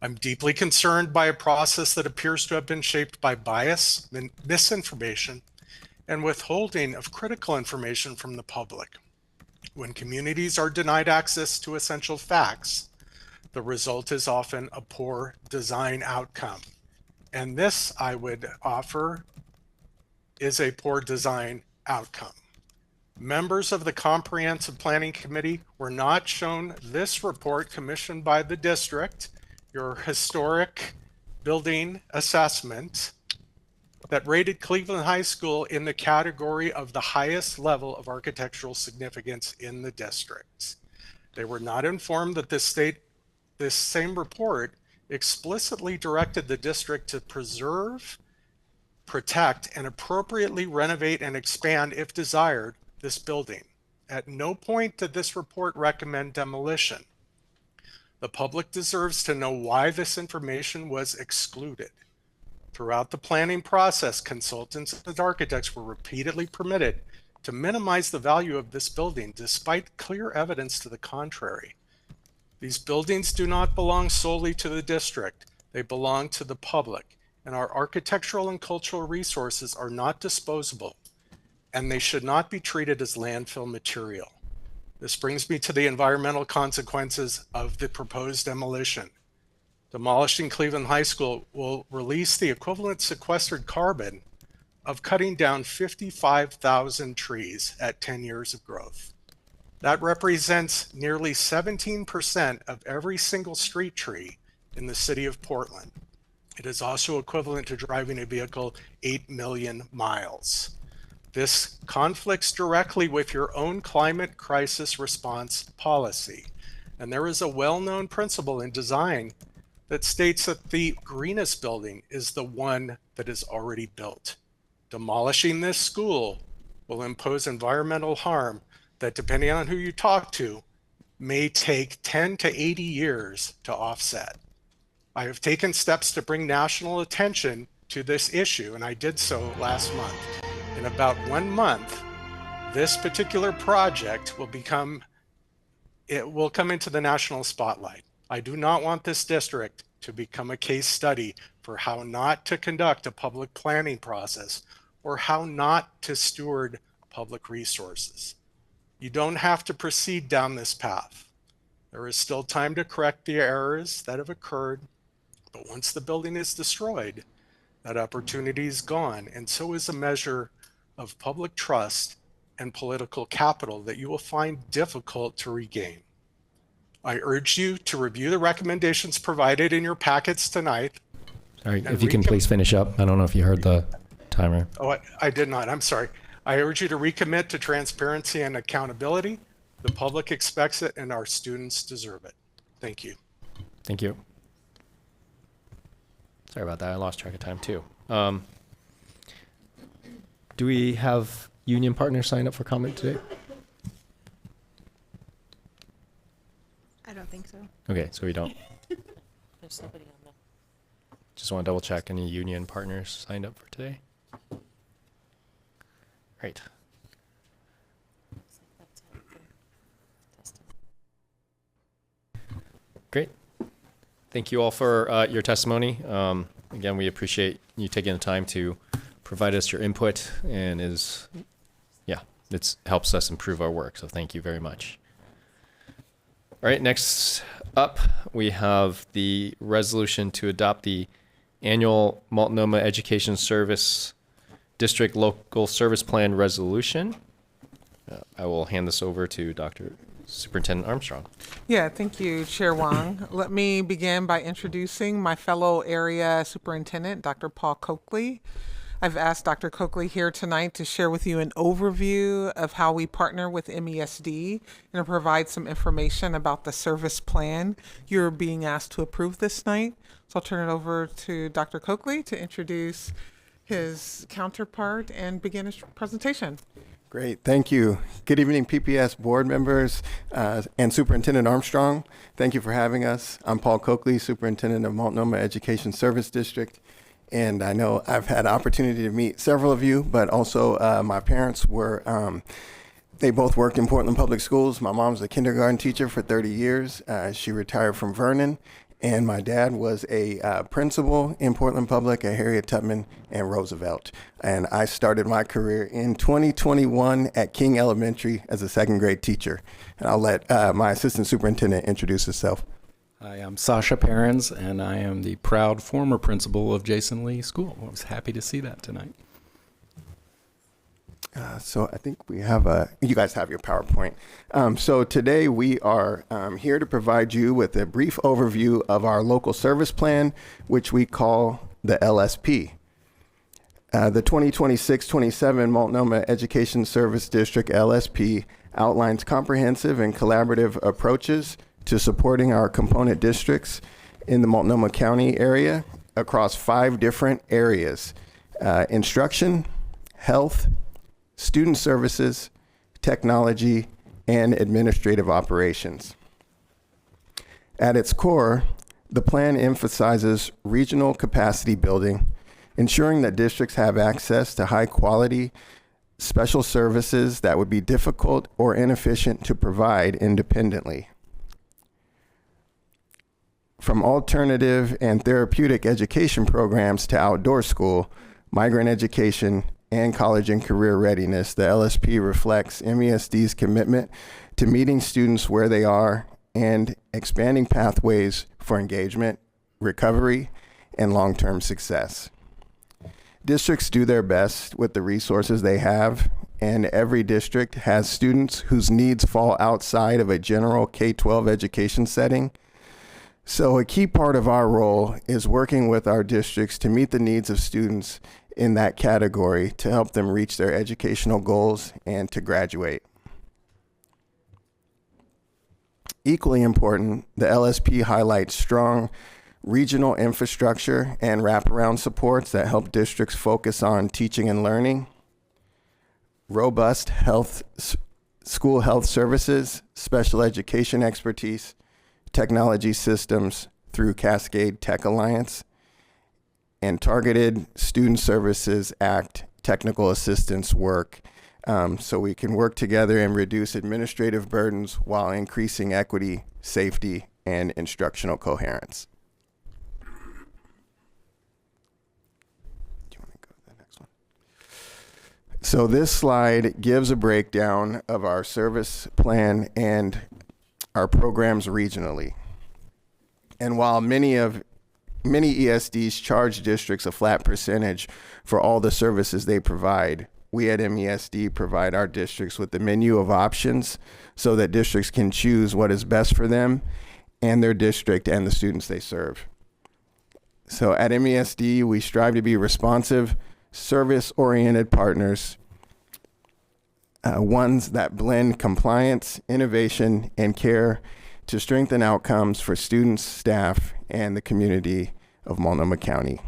I'm deeply concerned by a process that appears to have been shaped by bias, misinformation, and withholding of critical information from the public. When communities are denied access to essential facts, the result is often a poor design outcome. And this, I would offer, is a poor design outcome. Members of the Comprehensive Planning Committee were not shown this report commissioned by the district, your historic building assessment, that rated Cleveland High School in the category of the highest level of architectural significance in the district. They were not informed that this same report explicitly directed the district to preserve, protect, and appropriately renovate and expand, if desired, this building. At no point did this report recommend demolition. The public deserves to know why this information was excluded. Throughout the planning process, consultants and architects were repeatedly permitted to minimize the value of this building despite clear evidence to the contrary. These buildings do not belong solely to the district. They belong to the public, and our architectural and cultural resources are not disposable, and they should not be treated as landfill material. This brings me to the environmental consequences of the proposed demolition. Demolishing Cleveland High School will release the equivalent sequestered carbon of cutting down 55,000 trees at 10 years of growth. That represents nearly 17% of every single street tree in the city of Portland. It is also equivalent to driving a vehicle 8 million miles. This conflicts directly with your own climate crisis response policy. And there is a well-known principle in design that states that the greenest building is the one that is already built. Demolishing this school will impose environmental harm that, depending on who you talk to, may take 10 to 80 years to offset. I have taken steps to bring national attention to this issue, and I did so last month. In about 1 month, this particular project will come into the national spotlight. I do not want this district to become a case study for how not to conduct a public planning process or how not to steward public resources. You don't have to proceed down this path. There is still time to correct the errors that have occurred, but once the building is destroyed, that opportunity is gone, and so is a measure of public trust and political capital that you will find difficult to regain. I urge you to review the recommendations provided in your packets tonight. Sorry, if you can please finish up. I don't know if you heard the timer. Oh, I did not. I'm sorry. I urge you to recommit to transparency and accountability. The public expects it and our students deserve it. Thank you. Thank you. Sorry about that. I lost track of time too. Do we have union partners signed up for comment today? I don't think so. Okay, so we don't. There's nobody on the. Just want to double check any union partners signed up for today. Great. Great. Thank you all for your testimony. Again, we appreciate you taking the time to provide us your input, and it helps us improve our work. So thank you very much. All right, next up, we have the resolution to adopt the annual Multnomah Education Service District Local Service Plan Resolution. I will hand this over to Dr. Superintendent Armstrong. Yeah, thank you, Chair Wong. Let me begin by introducing my fellow area superintendent, Dr. Paul Coakley. I've asked Dr. Coakley here tonight to share with you an overview of how we partner with MESD and to provide some information about the service plan you're being asked to approve this night. So I'll turn it over to Dr. Coakley to introduce his counterpart and begin his presentation. Great, thank you. Good evening, PPS board members and Superintendent Armstrong. Thank you for having us. I'm Paul Coakley, Superintendent of Multnomah Education Service District. And I know I've had an opportunity to meet several of you, but also my parents were, they both worked in Portland Public Schools. My mom's a kindergarten teacher for 30 years. She retired from Vernon. And my dad was a principal in Portland Public at Harriet Tubman and Roosevelt. And I started my career in 2021 at King Elementary as a second grade teacher. And I'll let my assistant superintendent introduce himself. Hi, I'm Sasha Perrins, and I am the proud former principal of Jason Lee School. I was happy to see that tonight. So I think we have you guys have your PowerPoint. So today we are here to provide you with a brief overview of our local service plan, which we call the LSP. The 2026-27 Multnomah Education Service District LSP outlines comprehensive and collaborative approaches to supporting our component districts in the Multnomah County area across 5 different areas: instruction, health, student services, technology, and administrative operations. At its core, the plan emphasizes regional capacity building, ensuring that districts have access to high-quality special services that would be difficult or inefficient to provide independently. From alternative and therapeutic education programs to outdoor school, migrant education, and college and career readiness, the LSP reflects MESD's commitment to meeting students where they are and expanding pathways for engagement, recovery, and long-term success. Districts do their best with the resources they have, and every district has students whose needs fall outside of a general K-12 education setting. So a key part of our role is working with our districts to meet the needs of students in that category to help them reach their educational goals and to graduate. Equally important, the LSP highlights strong regional infrastructure and wraparound supports that help districts focus on teaching and learning, robust school health services, special education expertise, technology systems through Cascade Tech Alliance, and targeted Student Services Act technical assistance work, so we can work together and reduce administrative burdens while increasing equity, safety, and instructional coherence. So this slide gives a breakdown of our service plan and our programs regionally. And while many ESDs charge districts a flat percentage for all the services they provide, we at MESD provide our districts with the menu of options so that districts can choose what is best for them and their district and the students they serve. So at MESD, we strive to be responsive, service-oriented partners, ones that blend compliance, innovation, and care to strengthen outcomes for students, staff, and the community of Multnomah County.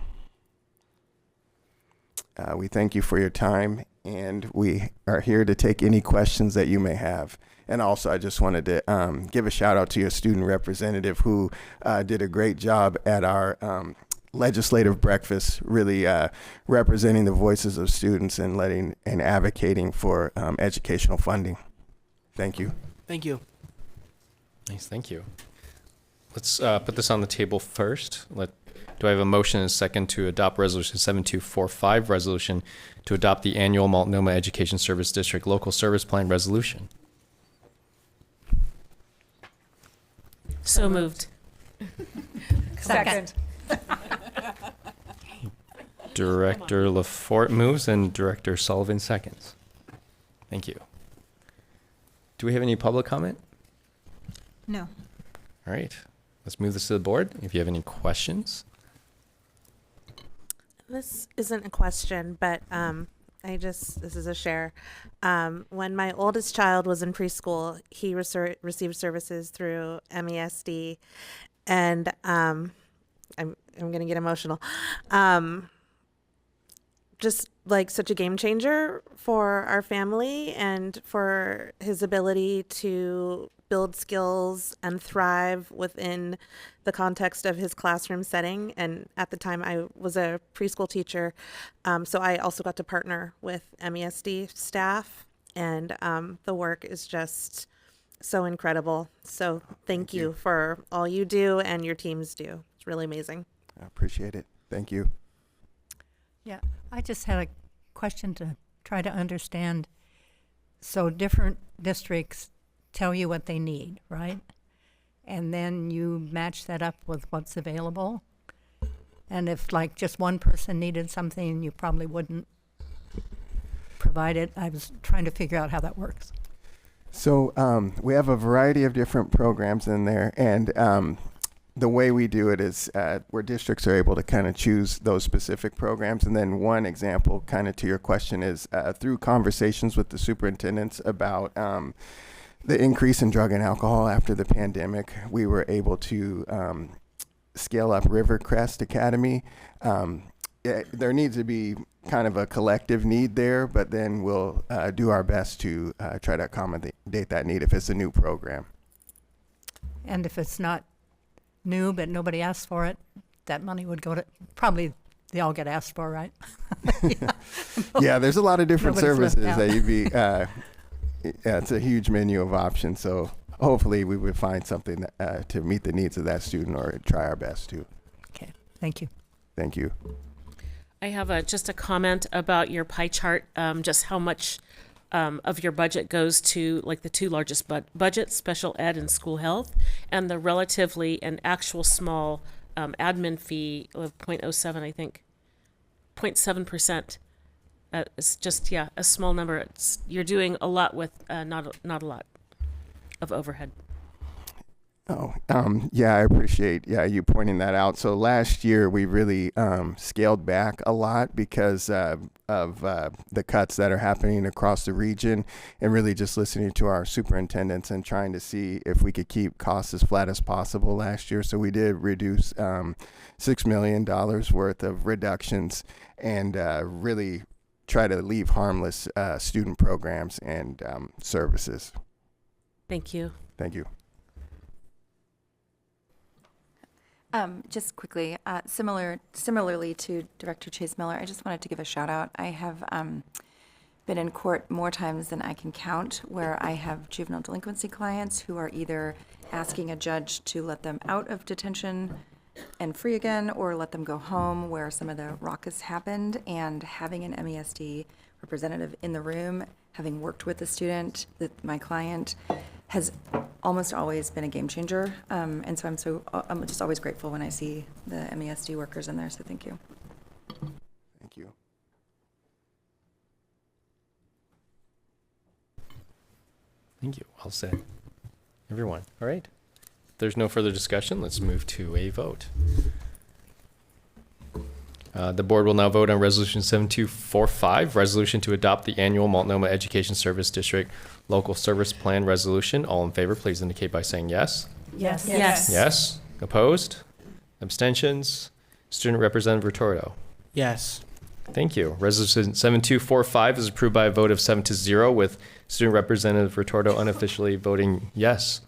We thank you for your time, and we are here to take any questions that you may have. And also, I just wanted to give a shout out to your student representative who did a great job at our legislative breakfast, really representing the voices of students and advocating for educational funding. Thank you. Thank you. Nice, thank you. Let's put this on the table first. Do I have a motion and a second to adopt Resolution 7245, resolution to adopt the annual Multnomah Education Service District Local Service Plan resolution? So moved. Second. Director LaForte moves and Director Sullivan seconds. Thank you. Do we have any public comment? No. All right, let's move this to the board. If you have any questions. This isn't a question, but this is a share. When my oldest child was in preschool, he received services through MESD, and I'm gonna get emotional. Just like such a game changer for our family and for his ability to build skills and thrive within the context of his classroom setting. And at the time I was a preschool teacher, so I also got to partner with MESD staff, and the work is just so incredible. So thank you for all you do and your teams do. It's really amazing. I appreciate it. Thank you. Yeah, I just had a question to try to understand. So different districts tell you what they need, right? And then you match that up with what's available. And if like just one person needed something, you probably wouldn't provide it. I was trying to figure out how that works. So we have a variety of different programs in there, and the way we do it is where districts are able to kind of choose those specific programs. And then one example kind of to your question is through conversations with the superintendents about the increase in drug and alcohol after the pandemic, we were able to scale up Rivercrest Academy. There needs to be kind of a collective need there, but then we'll do our best to try to accommodate that need if it's a new program. And if it's not new but nobody asked for it, that money would go to, probably they all get asked for, right? Yeah, there's a lot of different Nobody's services left that out. you'd be, it's a huge menu of options. So hopefully we would find something to meet the needs of that student or try our best to. Okay, thank you. Thank you. I have just a comment about your pie chart, just how much of your budget goes to like the two largest budgets, special ed and school health, and the relatively and actual small admin fee of 0.07, I think, 0.7%. It's just, yeah, a small number. You're doing a lot with not a lot of overhead. Oh, yeah, I appreciate you pointing that out. So last year we really scaled back a lot because of the cuts that are happening across the region, and really just listening to our superintendents and trying to see if we could keep costs as flat as possible last year. So we did reduce $6 million worth of reductions and really try to leave harmless student programs and services. Thank you. Thank you. Just quickly, similarly to Director Chase Miller, I just wanted to give a shout out. I have been in court more times than I can count where I have juvenile delinquency clients who are either asking a judge to let them out of detention and free again, or let them go home where some of the ruckus happened, and having an MESD representative in the room, having worked with the student, my client, has almost always been a game changer. And so I'm just always grateful when I see the MESD workers in there, so thank you. Thank you. Thank you. Well said. Everyone. All right. If there's no further discussion, let's move to a vote. The board will now vote on Resolution 7245, resolution to adopt the annual Multnomah Education Service District Local Service Plan Resolution. All in favor, please indicate by saying yes. Yes. Yes. Yes. Opposed? Abstentions? Student Representative Retorto. Yes. Thank you. Resolution 7245 is approved by a vote of 7-0, with Student Representative Retorto unofficially voting yes.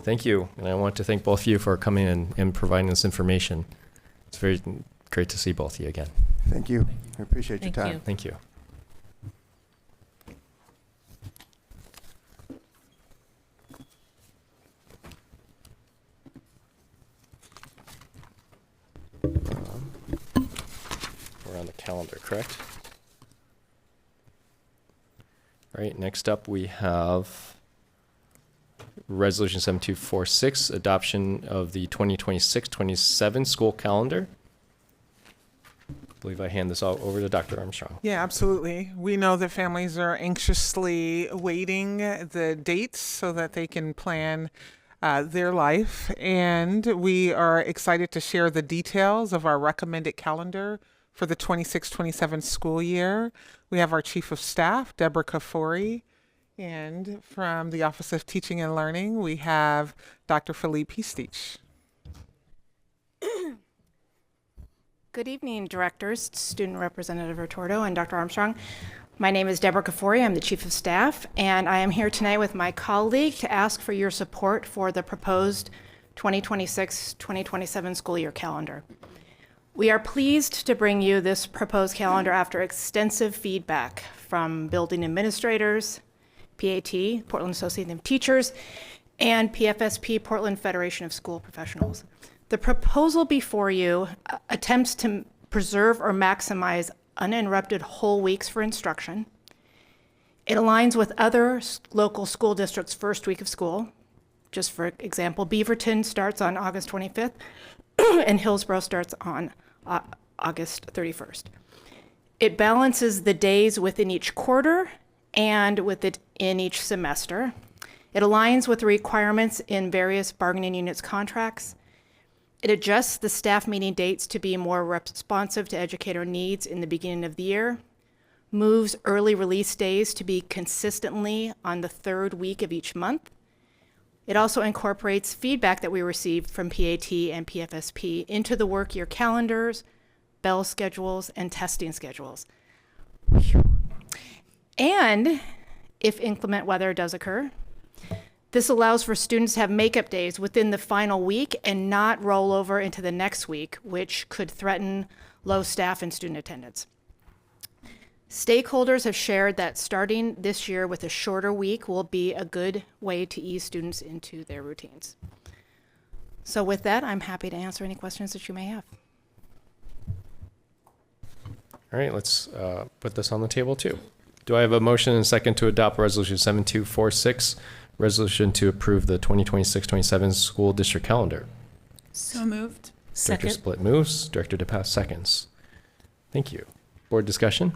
Thank you. And I want to thank both of you for coming in and providing this information. It's very great to see both of you again. Thank you. I appreciate your time. Thank you. We're on the calendar, correct? All right, next up we have Resolution 7246, adoption of the 2026-27 school calendar. I believe I hand this all over to Dr. Armstrong. Yeah, absolutely. We know that families are anxiously waiting the dates so that they can plan their life. And we are excited to share the details of our recommended calendar for the 26-27 school year. We have our Chief of Staff, Deborah Kafori. And from the Office of Teaching and Learning, we have Dr. Philippe Histich. Good evening, directors, Student Representative Retorto, and Dr. Armstrong. My name is Deborah Kafori. I'm the Chief of Staff, and I am here tonight with my colleague to ask for your support for the proposed 2026-2027 school year calendar. We are pleased to bring you this proposed calendar after extensive feedback from building administrators, PAT, Portland Association of Teachers, and PFSP, Portland Federation of School Professionals. The proposal before you attempts to preserve or maximize uninterrupted whole weeks for instruction. It aligns with other local school districts' first week of school. Just for example, Beaverton starts on August 25th, and Hillsborough starts on August 31st. It balances the days within each quarter and within each semester. It aligns with the requirements in various bargaining units contracts. It adjusts the staff meeting dates to be more responsive to educator needs in the beginning of the year, moves early release days to be consistently on the third week of each month. It also incorporates feedback that we received from PAT and PFSP into the work year calendars, bell schedules, and testing schedules. And if inclement weather does occur, this allows for students to have makeup days within the final week and not roll over into the next week, which could threaten low staff and student attendance. Stakeholders have shared that starting this year with a shorter week will be a good way to ease students into their routines. So with that, I'm happy to answer any questions that you may have. All right, let's put this on the table too. Do I have a motion and a second to adopt Resolution 7246, resolution to approve the 2026-27 school district calendar? So moved. Director Split moves, Director DePass seconds. Thank you. Board discussion?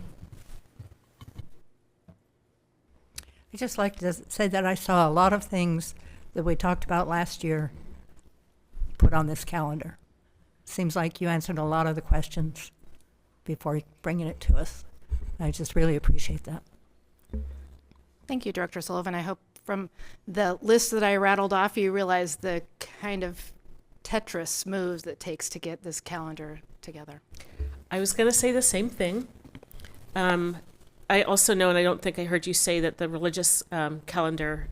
I'd just like to say that I saw a lot of things that we talked about last year put on this calendar. Seems like you answered a lot of the questions before bringing it to us. I just really appreciate that. Thank you, Director Sullivan. I hope from the list that I rattled off, you realize the kind of Tetris moves that takes to get this calendar together. I was going to say the same thing. I also know, and I don't think I heard you say, that the religious calendar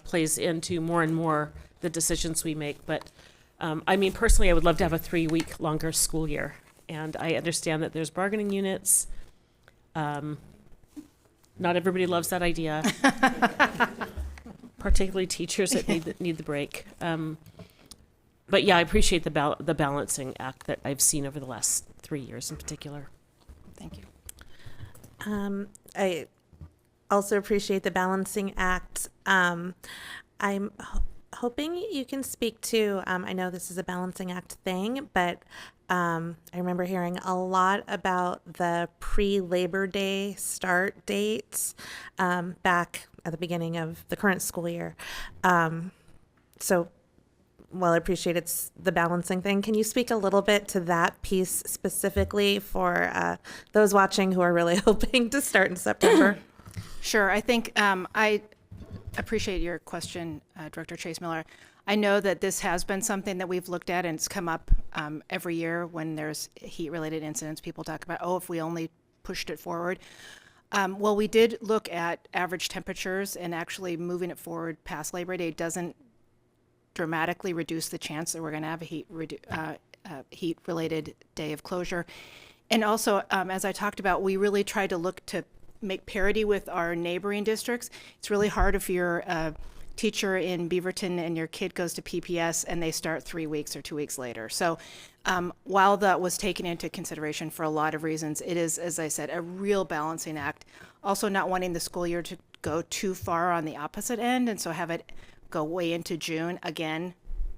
plays into more and more the decisions we make. But I mean, personally, I would love to have a 3-week longer school year. And I understand that there's bargaining units. Not everybody loves that idea, particularly teachers that need the break. But yeah, I appreciate the balancing act that I've seen over the last 3 years in particular. Thank you. I also appreciate the balancing act. I'm hoping you can speak to, I know this is a balancing act thing, but I remember hearing a lot about the pre-Labor Day start dates back at the beginning of the current school year. So while I appreciate it's the balancing thing, can you speak a little bit to that piece specifically for those watching who are really hoping to start in September? Sure. I think I appreciate your question, Director Chase Miller. I know that this has been something that we've looked at, and it's come up every year when there's heat-related incidents. People talk about, oh, if we only pushed it forward. Well, we did look at average temperatures, and actually moving it forward past Labor Day doesn't dramatically reduce the chance that we're going to have a heat-related day of closure. And also, as I talked about, we really tried to look to make parity with our neighboring districts. It's really hard if you're a teacher in Beaverton and your kid goes to PPS and they start 3 weeks or 2 weeks later. So while that was taken into consideration for a lot of reasons, it is, as I said, a real balancing act. Also not wanting the school year to go too far on the opposite end, and so have it go way into June, again,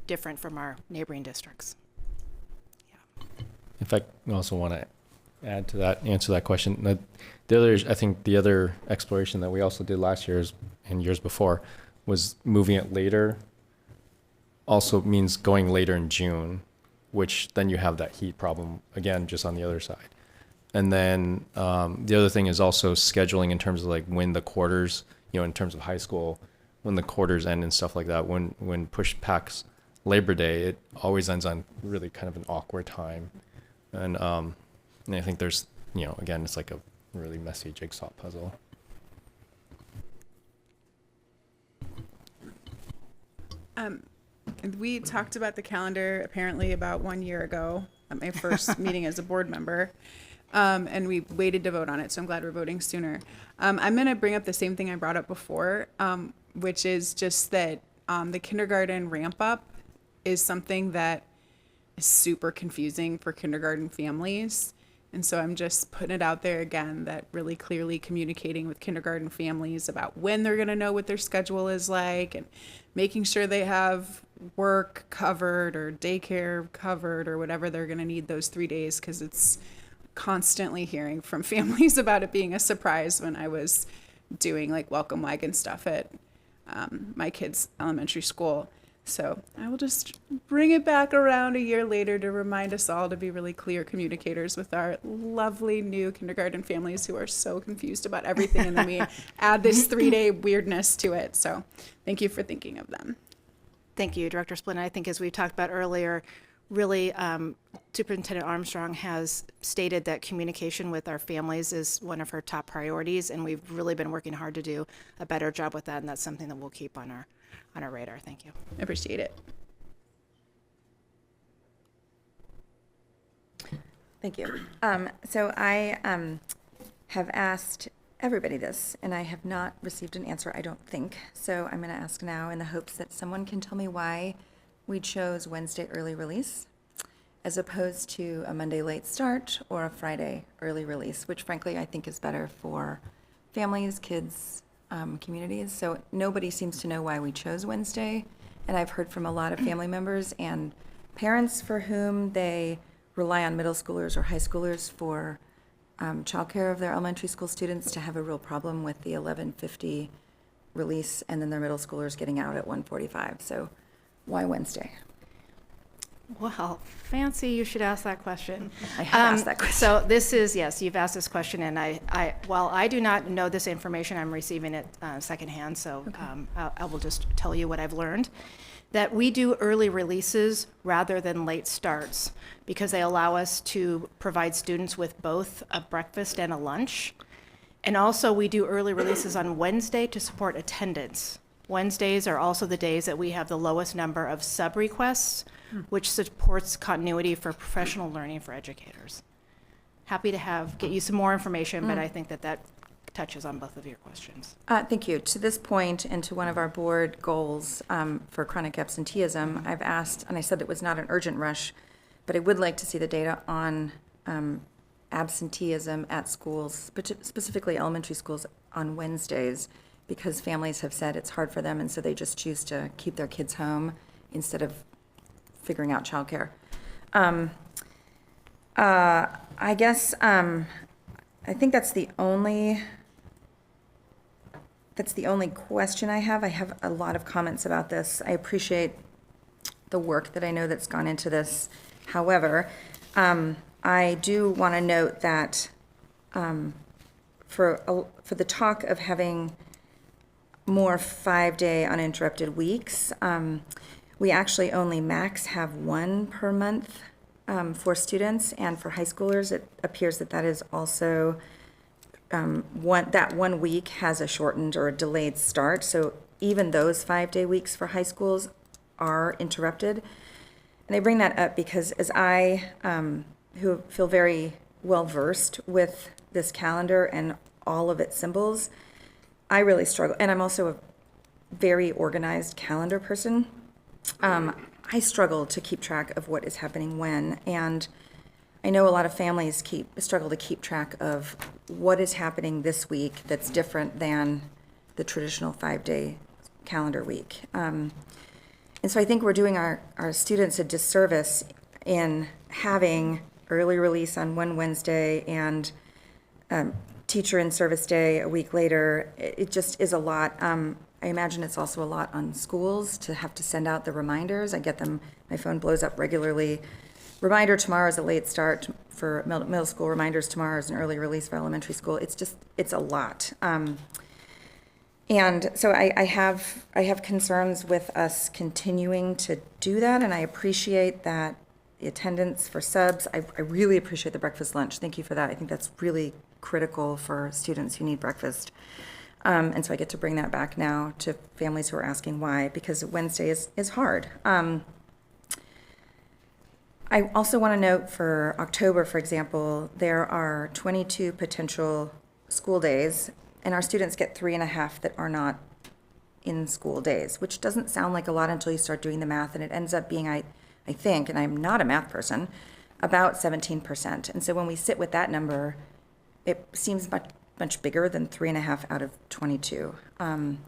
different from our neighboring districts. In fact, I also want to add to that, answer that question. I think the other exploration that we also did last year and years before was moving it later also means going later in June, which then you have that heat problem again, just on the other side. And then the other thing is also scheduling in terms of like when the quarters, in terms of high school, when the quarters end and stuff like that. When push packs Labor Day, it always ends on really kind of an awkward time. And I think there's, again, it's like a really messy jigsaw puzzle. We talked about the calendar apparently about 1 year ago at my first meeting as a board member. And we waited to vote on it, so I'm glad we're voting sooner. I'm going to bring up the same thing I brought up before, which is just that the kindergarten ramp up is something that is super confusing for kindergarten families. And so I'm just putting it out there again, that really clearly communicating with kindergarten families about when they're going to know what their schedule is like, and making sure they have work covered or daycare covered or whatever they're going to need those 3 days, because it's constantly hearing from families about it being a surprise when I was doing like welcome wagon stuff at my kids' elementary school. So I will just bring it back around a year later to remind us all to be really clear communicators with our lovely new kindergarten families who are so confused about everything, and then we add this 3-day weirdness to it. So thank you for thinking of them. Thank you, Director Splin. I think as we talked about earlier, really Superintendent Armstrong has stated that communication with our families is one of her top priorities, and we've really been working hard to do a better job with that, and that's something that we'll keep on our radar. Thank you. I appreciate it. Thank you. So I have asked everybody this, and I have not received an answer, I don't think. So I'm going to ask now in the hopes that someone can tell me why we chose Wednesday early release. as opposed to a Monday late start or a Friday early release, which frankly I think is better for families, kids, communities. So nobody seems to know why we chose Wednesday. And I've heard from a lot of family members and parents for whom they rely on middle schoolers or high schoolers for childcare of their elementary school students to have a real problem with the 11:50 release and then their middle schoolers getting out at 1:45. So why Wednesday? Well, fancy you should ask that question. I have asked that question. So this is, yes, you've asked this question, and while I do not know this information, I'm receiving it secondhand, so I will just tell you what I've learned. That we do early releases rather than late starts because they allow us to provide students with both a breakfast and a lunch. And also we do early releases on Wednesday to support attendance. Wednesdays are also the days that we have the lowest number of sub-requests, which supports continuity for professional learning for educators. Happy to get you some more information, but I think that touches on both of your questions. Thank you. To this point, and to one of our board goals for chronic absenteeism, I've asked, and I said it was not an urgent rush, but I would like to see the data on absenteeism at schools, specifically elementary schools, on Wednesdays, because families have said it's hard for them, and so they just choose to keep their kids home instead of figuring out childcare. I guess I think that's the only question I have. I have a lot of comments about this. I appreciate the work that I know that's gone into this. However, I do want to note that for the talk of having more 5-day uninterrupted weeks, we actually only max have one per month for students, and for high schoolers, it appears that is also that 1 week has a shortened or a delayed start. So even those 5-day weeks for high schools are interrupted. And I bring that up because as I, who feel very well versed with this calendar and all of its symbols, I really struggle. And I'm also a very organized calendar person. I struggle to keep track of what is happening when, and I know a lot of families struggle to keep track of what is happening this week that's different than the traditional 5-day calendar week. And so I think we're doing our students a disservice in having early release on one Wednesday and teacher in service day a week later. It just is a lot. I imagine it's also a lot on schools to have to send out the reminders. I get them, my phone blows up regularly. Reminder tomorrow is a late start for middle school, reminders tomorrow is an early release for elementary school. It's a lot. And so I have concerns with us continuing to do that, and I appreciate that the attendance for subs. I really appreciate the breakfast lunch. Thank you for that. I think that's really critical for students who need breakfast. And so I get to bring that back now to families who are asking why, because Wednesday is hard. I also want to note for October, for example, there are 22 potential school days, and our students get 3.5 that are not in school days, which doesn't sound like a lot until you start doing the math, and it ends up being, I think, and I'm not a math person, about 17%. And so when we sit with that number, it seems much bigger than 3.5 out of 22. And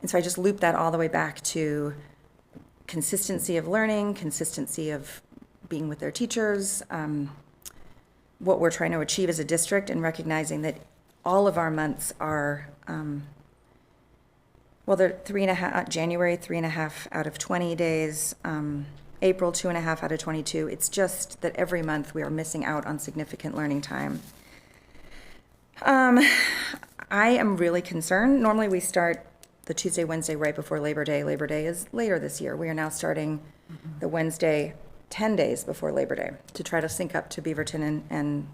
so I just loop that all the way back to consistency of learning, consistency of being with their teachers, what we're trying to achieve as a district, and recognizing that all of our months are, they're 3.5, January 3.5 out of 20 days, April 2.5 out of 22. It's just that every month we are missing out on significant learning time. I am really concerned. Normally we start the Tuesday, Wednesday right before Labor Day. Labor Day is later this year. We are now starting the Wednesday 10 days before Labor Day to try to sync up to Beaverton and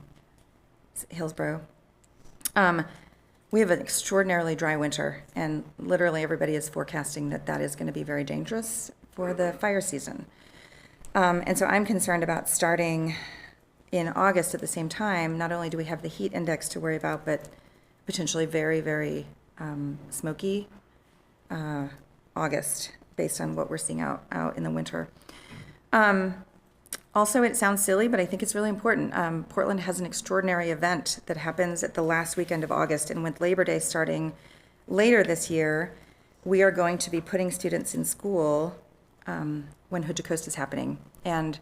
Hillsborough. We have an extraordinarily dry winter, and literally everybody is forecasting that is going to be very dangerous for the fire season. And so I'm concerned about starting in August at the same time. Not only do we have the heat index to worry about, but potentially very, very smoky August based on what we're seeing out in the winter. Also, it sounds silly, but I think it's really important. Portland has an extraordinary event that happens at the last weekend of August, and with Labor Day starting later this year, we are going to be putting students in school when Hood to Coast is happening. And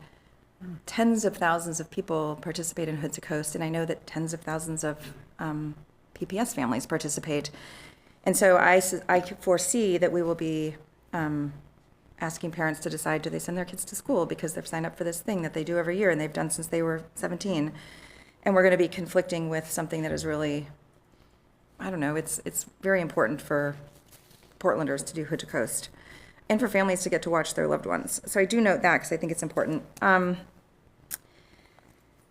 tens of thousands of people participate in Hood to Coast, and I know that tens of thousands of PPS families participate. And so I foresee that we will be asking parents to decide, do they send their kids to school because they've signed up for this thing that they do every year and they've done since they were 17. And we're going to be conflicting with something that is really, I don't know, it's very important for Portlanders to do Hood to Coast and for families to get to watch their loved ones. So I do note that because I think it's important.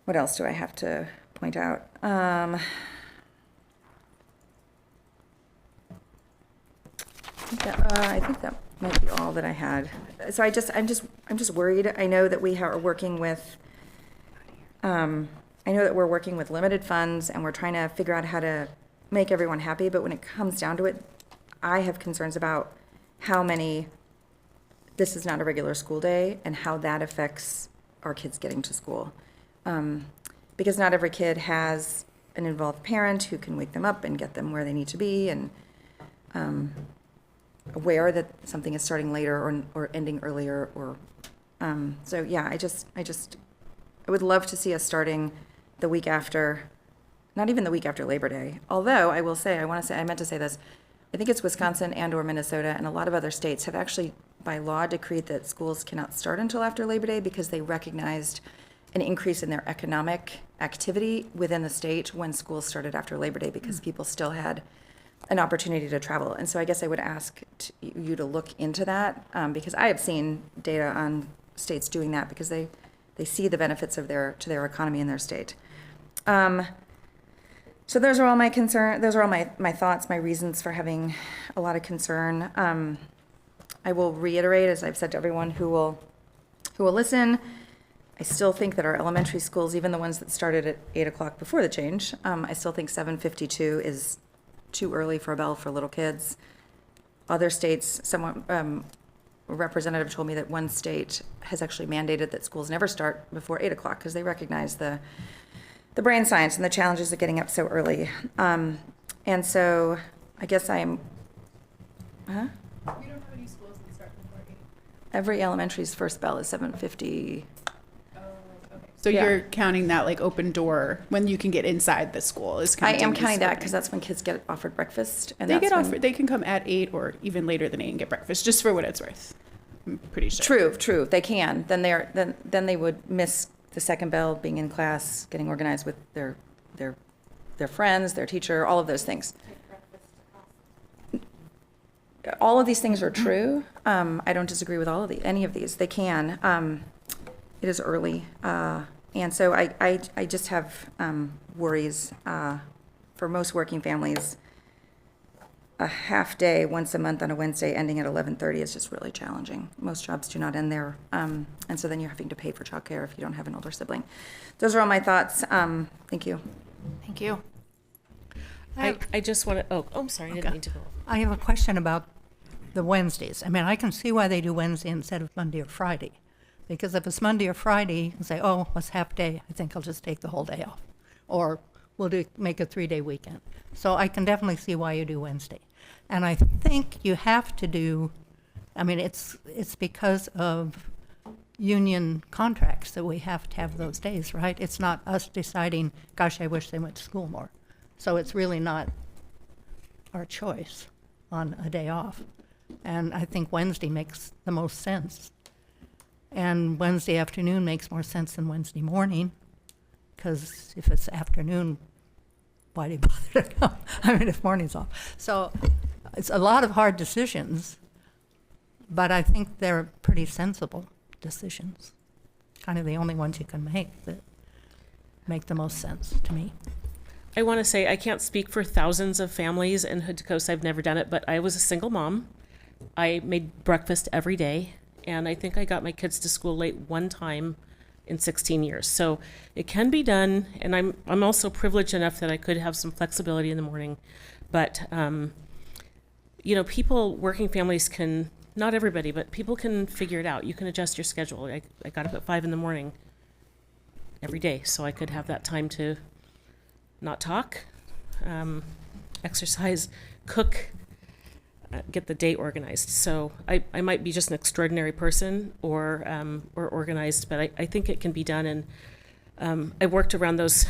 What else do I have to point out? I think that might be all that I had. So I'm just worried. I know that we are working with, I know that we're working with limited funds and we're trying to figure out how to make everyone happy. But when it comes down to it, I have concerns about how many, this is not a regular school day and how that affects our kids getting to school. Because not every kid has an involved parent who can wake them up and get them where they need to be, and aware that something is starting later or ending earlier, or so yeah, I would love to see us starting the week after, not even the week after Labor Day. Although I will say, I meant to say this, I think it's Wisconsin and or Minnesota and a lot of other states have actually by law decreed that schools cannot start until after Labor Day because they recognized an increase in their economic activity within the state when schools started after Labor Day because people still had an opportunity to travel. And so I guess I would ask you to look into that because I have seen data on states doing that because they see the benefits of to their economy in their state. So those are all my those are all my thoughts, my reasons for having a lot of concern. I will reiterate, as I've said to everyone who will listen, I still think that our elementary schools, even the ones that started at 8 o'clock before the change, I still think 7:52 is too early for a bell for little kids. Other states, a representative told me that one state has actually mandated that schools never start before 8 o'clock because they recognize the brain science and the challenges of getting up so early. And so I guess I'm, We don't have any schools that start before 8. Every elementary's first bell is 7:50. So Yeah. you're counting that like open door when you can get inside the school is I counting. am as counting that starting. because that's when kids get offered breakfast. And They that's get when- offered. They can come at 8 or even later than 8 and get breakfast, just for what it's worth. I'm pretty sure. True. They can. Then they would miss the second bell, being in class, getting organized with their friends, their teacher, all of those things. All of these things are true. I don't disagree with any of these. They can. It is early, and so I just have worries for most working families. A half day once a month on a Wednesday ending at 11:30 is just really challenging. Most jobs do not end there. And so then you're having to pay for childcare if you don't have an older sibling. Those are all my thoughts. Thank you. Thank you. I just want to, I'm sorry, I didn't mean to go. I have a question about the Wednesdays. I mean, I can see why they do Wednesday instead of Monday or Friday. Because if it's Monday or Friday, you can say, oh, it's half day. I think I'll just take the whole day off. Or we'll make a 3-day weekend. So I can definitely see why you do Wednesday. And I think you have to do, I mean, it's because of union contracts that we have to have those days, right? It's not us deciding, gosh, I wish they went to school more. So it's really not our choice on a day off. And I think Wednesday makes the most sense. And Wednesday afternoon makes more sense than Wednesday morning, because if it's afternoon, why do you bother to come? I mean, if morning's off. So it's a lot of hard decisions, but I think they're pretty sensible decisions. Kind of the only ones you can make that make the most sense to me. I want to say I can't speak for thousands of families in Hood to Coast. I've never done it, but I was a single mom. I made breakfast every day, and I think I got my kids to school late one time in 16 years. So it can be done, and I'm also privileged enough that I could have some flexibility in the morning. But people, working families can, not everybody, but people can figure it out. You can adjust your schedule. I got up at 5 in the morning every day, so I could have that time to not talk, exercise, cook, get the day organized. So I might be just an extraordinary person or organized, but I think it can be done. And I worked around those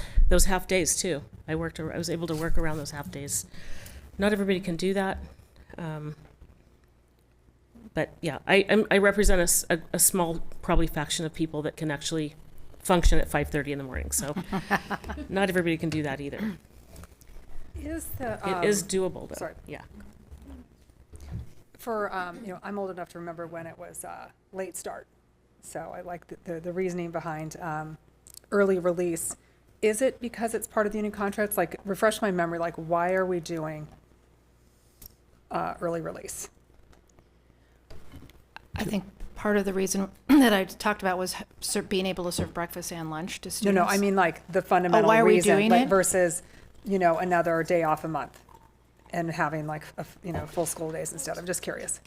half days too. I was able to work around those half days. Not everybody can do that. But yeah, I represent a small, probably faction of people that can actually function at 5:30 in the morning. So not everybody can do that either. It is doable though. Sorry. Yeah. For, I'm old enough to remember when it was late start. So I like the reasoning behind early release. Is it because it's part of the union contracts? Like, refresh my memory, like, why are we doing early release? I think part of the reason that I talked about was being able to serve breakfast and lunch to students. No, I mean like the fundamental why are we reason, doing like, it? versus, another day off a month and having like, full school days instead. I'm just curious.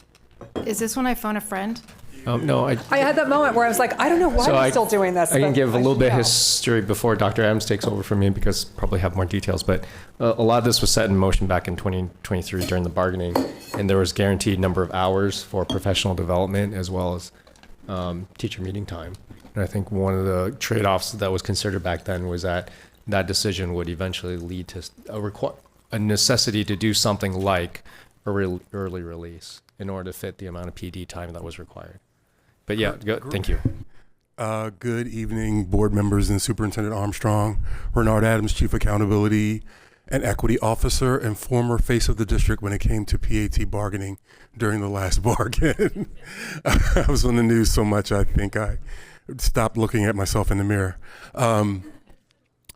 Is this when I phone a friend? No, I had that moment where I was like, I don't know why we're still doing this. I can but give a little bit know. history before Dr. Adams takes over from me because probably have more details. But a lot of this was set in motion back in 2023 during the bargaining, and there was guaranteed number of hours for professional development as well as teacher meeting time. And I think one of the trade-offs that was considered back then was that decision would eventually lead to a necessity to do something like a early release in order to fit the amount of PD time that was required. But yeah, thank you. Good evening, board members and Superintendent Armstrong. Renard Adams, Chief Accountability and Equity Officer and former face of the district when it came to PAT bargaining during the last bargain. I was on the news so much I think I stopped looking at myself in the mirror.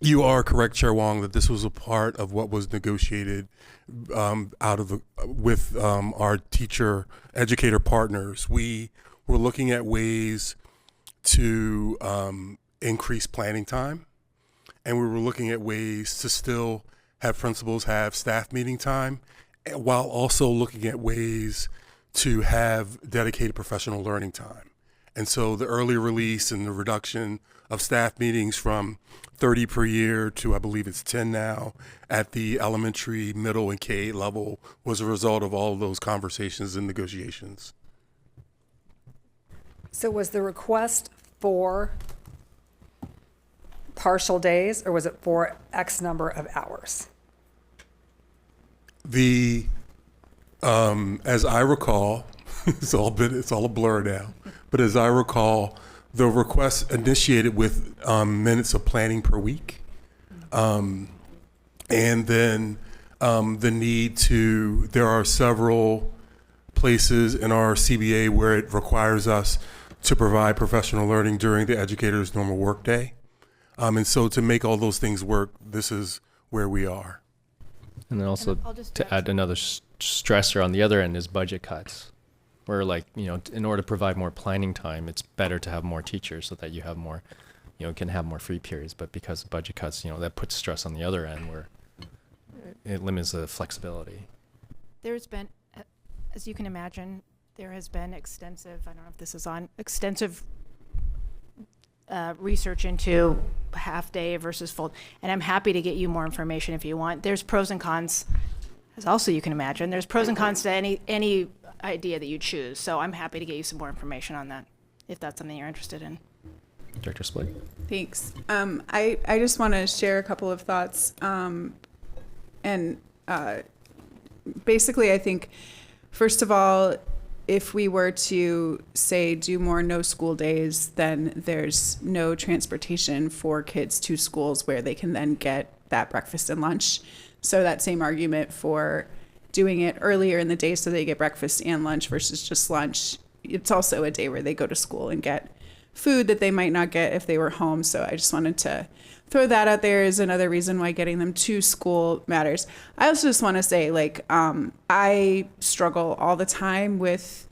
You are correct, Chair Wong, that this was a part of what was negotiated with our teacher educator partners. We were looking at ways to increase planning time, and we were looking at ways to still have principals have staff meeting time, while also looking at ways to have dedicated professional learning time. And so the early release and the reduction of staff meetings from 30 per year to, I believe it's 10 now, at the elementary, middle, and K-8 level was a result of all of those conversations and negotiations. So was the request for partial days, or was it for X number of hours? As I recall, it's all a blur now, but as I recall, the request initiated with minutes of planning per week, and then the need to, there are several places in our CBA where it requires us to provide professional learning during the educator's normal workday. And so to make all those things work, this is where we are. And then also to add another stressor on the other end is budget cuts. Where in order to provide more planning time, it's better to have more teachers so that you have more, can have more free periods. But because of budget cuts, that puts stress on the other end where it limits the flexibility. There's been, as you can imagine, there has been extensive, I don't know if this is on, extensive research into half day versus full. And I'm happy to get you more information if you want. There's pros and cons, as also you can imagine. There's pros and cons to any idea that you choose. So I'm happy to get you some more information on that, if that's something you're interested in. Director Split. Thanks. I just want to share a couple of thoughts. Basically, I think, first of all, if we were to say do more no school days, then there's no transportation for kids to schools where they can then get that breakfast and lunch. So that same argument for doing it earlier in the day so they get breakfast and lunch versus just lunch, it's also a day where they go to school and get food that they might not get if they were home. So I just wanted to throw that out there as another reason why getting them to school matters. I also just want to say, I struggle all the time with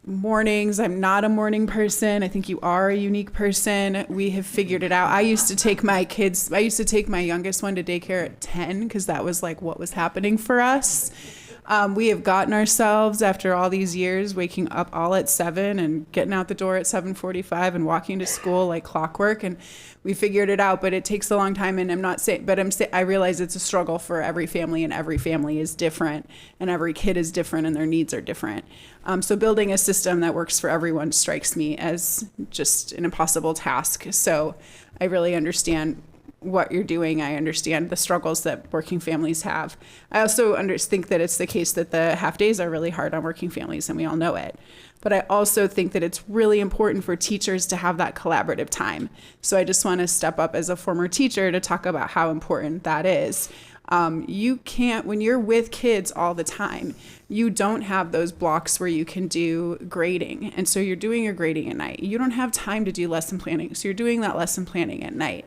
mornings. I'm not a morning person. I think you are a unique person. We have figured it out. I used to take my youngest one to daycare at 10 because that was what was happening for us. We have gotten ourselves, after all these years, waking up all at 7 and getting out the door at 7:45 and walking to school like clockwork, and we figured it out. But it takes a long time, and I'm not saying, but I realize it's a struggle for every family, and every family is different, and every kid is different, and their needs are different. So building a system that works for everyone strikes me as just an impossible task. So I really understand what you're doing. I understand the struggles that working families have. I also think that it's the case that the half days are really hard on working families, and we all know it. But I also think that it's really important for teachers to have that collaborative time. So I just want to step up as a former teacher to talk about how important that is. You can't, when you're with kids all the time, you don't have those blocks where you can do grading. And so you're doing your grading at night. You don't have time to do lesson planning. So you're doing that lesson planning at night.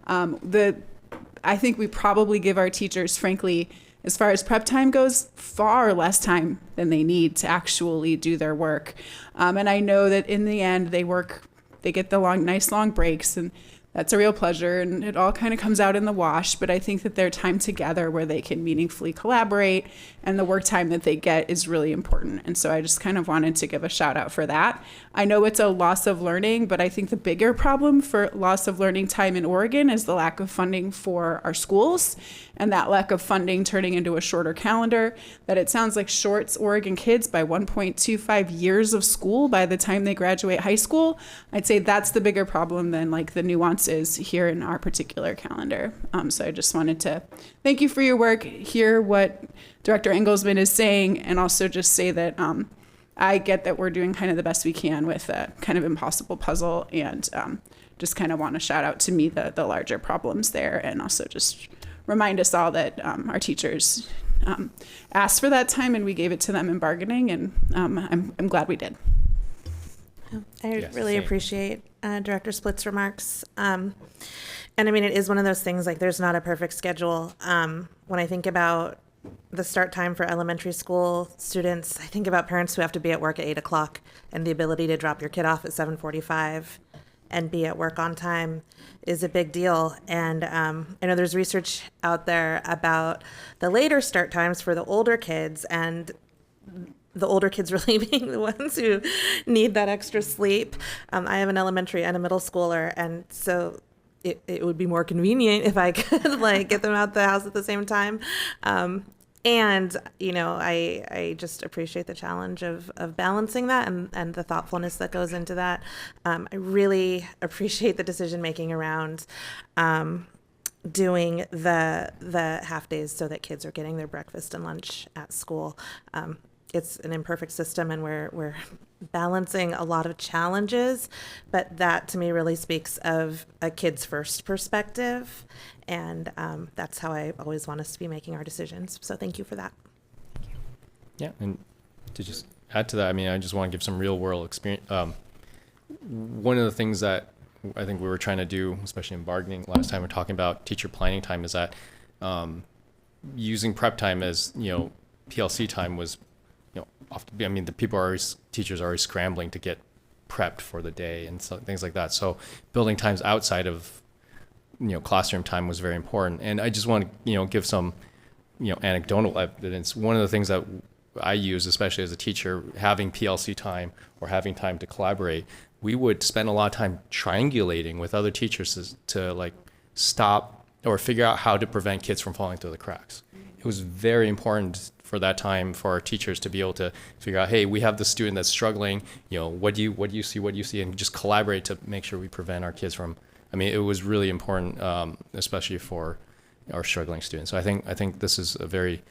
I think we probably give our teachers, frankly, as far as prep time goes, far less time than they need to actually do their work. And I know that in the end, they get the nice long breaks, and that's a real pleasure, and it all kind of comes out in the wash. But I think that their time together where they can meaningfully collaborate and the work time that they get is really important. And so I just kind of wanted to give a shout out for that. I know it's a loss of learning, but I think the bigger problem for loss of learning time in Oregon is the lack of funding for our schools, and that lack of funding turning into a shorter calendar, that it sounds like shorts Oregon kids by 1.25 years of school by the time they graduate high school. I'd say that's the bigger problem than like the nuances here in our particular calendar. So I just wanted to thank you for your work, hear what Director Engelsman is saying, and also just say that I get that we're doing kind of the best we can with a kind of impossible puzzle, and just kind of want to shout out to me the larger problems there, and also just remind us all that our teachers asked for that time, and we gave it to them in bargaining, and I'm glad we did. I really appreciate Director Splitt's remarks. And I mean, it is one of those things, like there's not a perfect schedule. When I think about the start time for elementary school students, I think about parents who have to be at work at 8 o'clock, and the ability to drop your kid off at 7:45 and be at work on time is a big deal. And I know there's research out there about the later start times for the older kids, and the older kids really being the ones who need that extra sleep. I have an elementary and a middle schooler, and so it would be more convenient if I could like get them out the house at the same time. And, you know, I just appreciate the challenge of balancing that and the thoughtfulness that goes into that. I really appreciate the decision making around doing the half days so that kids are getting their breakfast and lunch at school. It's an imperfect system, and we're balancing a lot of challenges, but that to me really speaks of a kids first perspective, and that's how I always want us to be making our decisions. So thank you for that. Yeah, and to just add to that, I mean, I just want to give some real world experience. One of the things that I think we were trying to do, especially in bargaining last time, we're talking about teacher planning time, is that using prep time as, you know, PLC time was, you know, often, I mean, teachers are always scrambling to get prepped for the day and so, things like that. So building times outside of, you know, classroom time was very important. And I just want to, you know, give some, you know, anecdotal evidence. One of the things that I use, especially as a teacher, having PLC time or having time to collaborate, we would spend a lot of time triangulating with other teachers to like stop or figure out how to prevent kids from falling through the cracks. It was very important for that time for our teachers to be able to figure out, hey, we have this student that's struggling, you know, what do you see, and just collaborate to make sure we prevent our kids from, I mean, it was really important, especially for our struggling students. So I think this is a very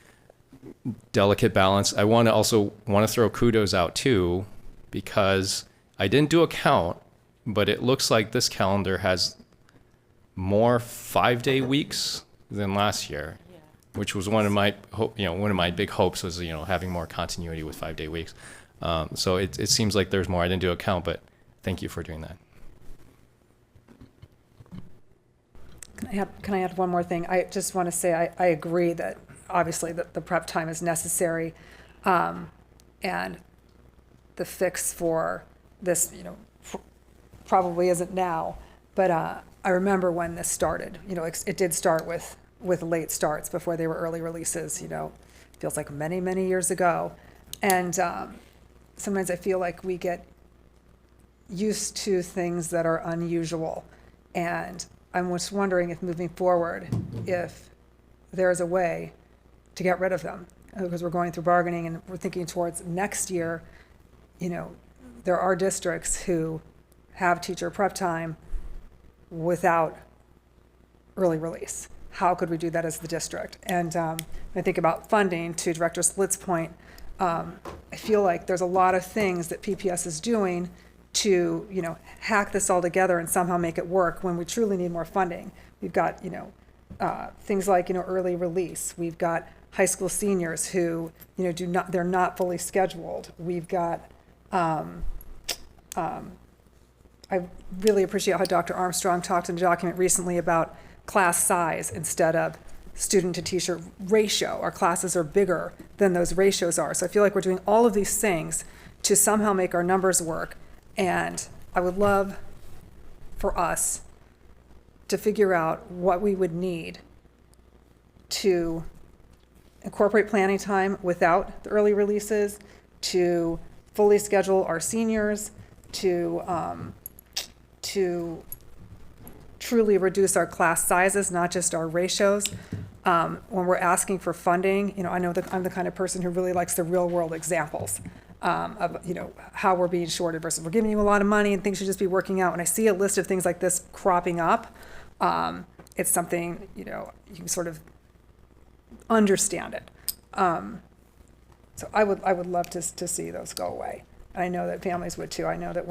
delicate balance. I want to throw kudos out too, because I didn't do a count, but it looks like this calendar has more 5-day weeks than last year, which was one of my big hopes was, you know, having more continuity with 5-day weeks. So it seems like there's more. I didn't do a count, but thank you for doing that. Can I add one more thing? I just want to say I agree that obviously the prep time is necessary, and the fix for this, you know, probably isn't now. But I remember when this started. You know, it did start with with late starts before they were early releases, feels like many, many years ago. And sometimes I feel like we get used to things that are unusual. And I'm just wondering if moving forward, if there's a way to get rid of them, because we're going through bargaining and we're thinking towards next year. There are districts who have teacher prep time without early release. How could we do that as the district? And when I think about funding, to Director Slitt's point, I feel like there's a lot of things that PPS is doing to, hack this all together and somehow make it work when we truly need more funding. We've got, things like, early release. We've got high school seniors who, they're not fully scheduled. We've got, I really appreciate how Dr. Armstrong talked in the document recently about class size instead of student to teacher ratio. Our classes are bigger than those ratios are. So I feel like we're doing all of these things to somehow make our numbers work. And I would love for us to figure out what we would need to incorporate planning time without the early releases, to fully schedule our seniors, to truly reduce our class sizes, not just our ratios. When we're asking for funding, I know that I'm the kind of person who really likes the real world examples of, how we're being shorted versus we're giving you a lot of money and things should just be working out. When I see a list of things like this cropping up, it's something, you can sort of understand it. So I would love to see those go away. And I know that families would too. I know that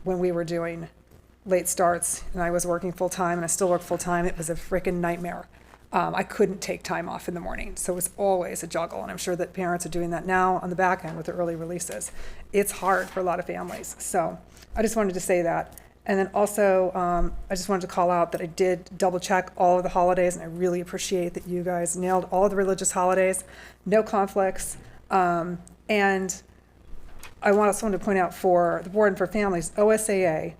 when we were doing late starts and I was working full time and I still work full time, it was a freaking nightmare. I couldn't take time off in the morning. So it was always a juggle. And I'm sure that parents are doing that now on the back end with the early releases. It's hard for a lot of families. So I just wanted to say that. And then also, I just wanted to call out that I did double check all of the holidays, and I really appreciate that you guys nailed all of the religious holidays, no conflicts. And I also want to point out for the board and for families, OSAA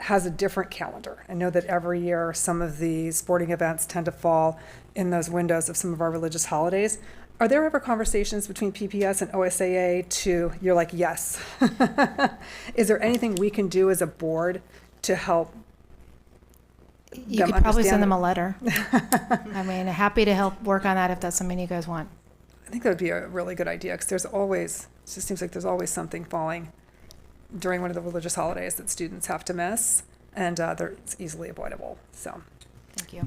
has a different calendar. I know that every year some of the sporting events tend to fall in those windows of some of our religious holidays. Are there ever conversations between PPS and OSAA you're like, yes. Is there anything we can do as a board to help You could probably send them a letter. I mean, happy to help work on that if that's something you guys want. I think that would be a really good idea, because it just seems like there's always something falling during one of the religious holidays that students have to miss, and it's easily avoidable. So, thank you.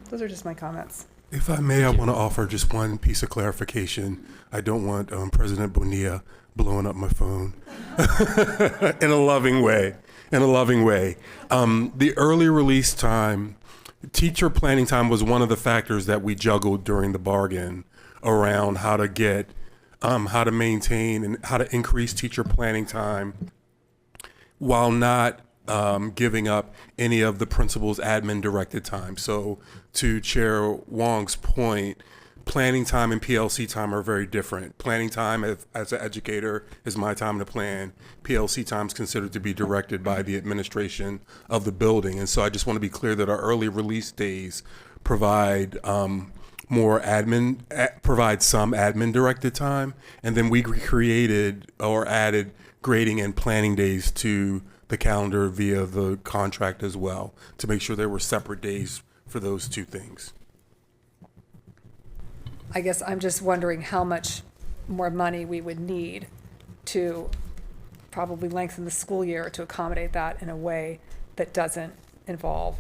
Those are just my comments. If I may, I want to offer just one piece of clarification. I don't want President Bonilla blowing up my phone in a loving way. The early release time, teacher planning time was one of the factors that we juggled during the bargain around how to maintain and how to increase teacher planning time while not giving up any of the principal's admin directed time. So to Chair Wong's point, planning time and PLC time are very different. Planning time as an educator is my time to plan. PLC time is considered to be directed by the administration of the building. And so I just want to be clear that our early release days provide more provide some admin directed time. And then we created or added grading and planning days to the calendar via the contract as well, to make sure there were separate days for those two things. I guess I'm just wondering how much more money we would need to probably lengthen the school year to accommodate that in a way that doesn't involve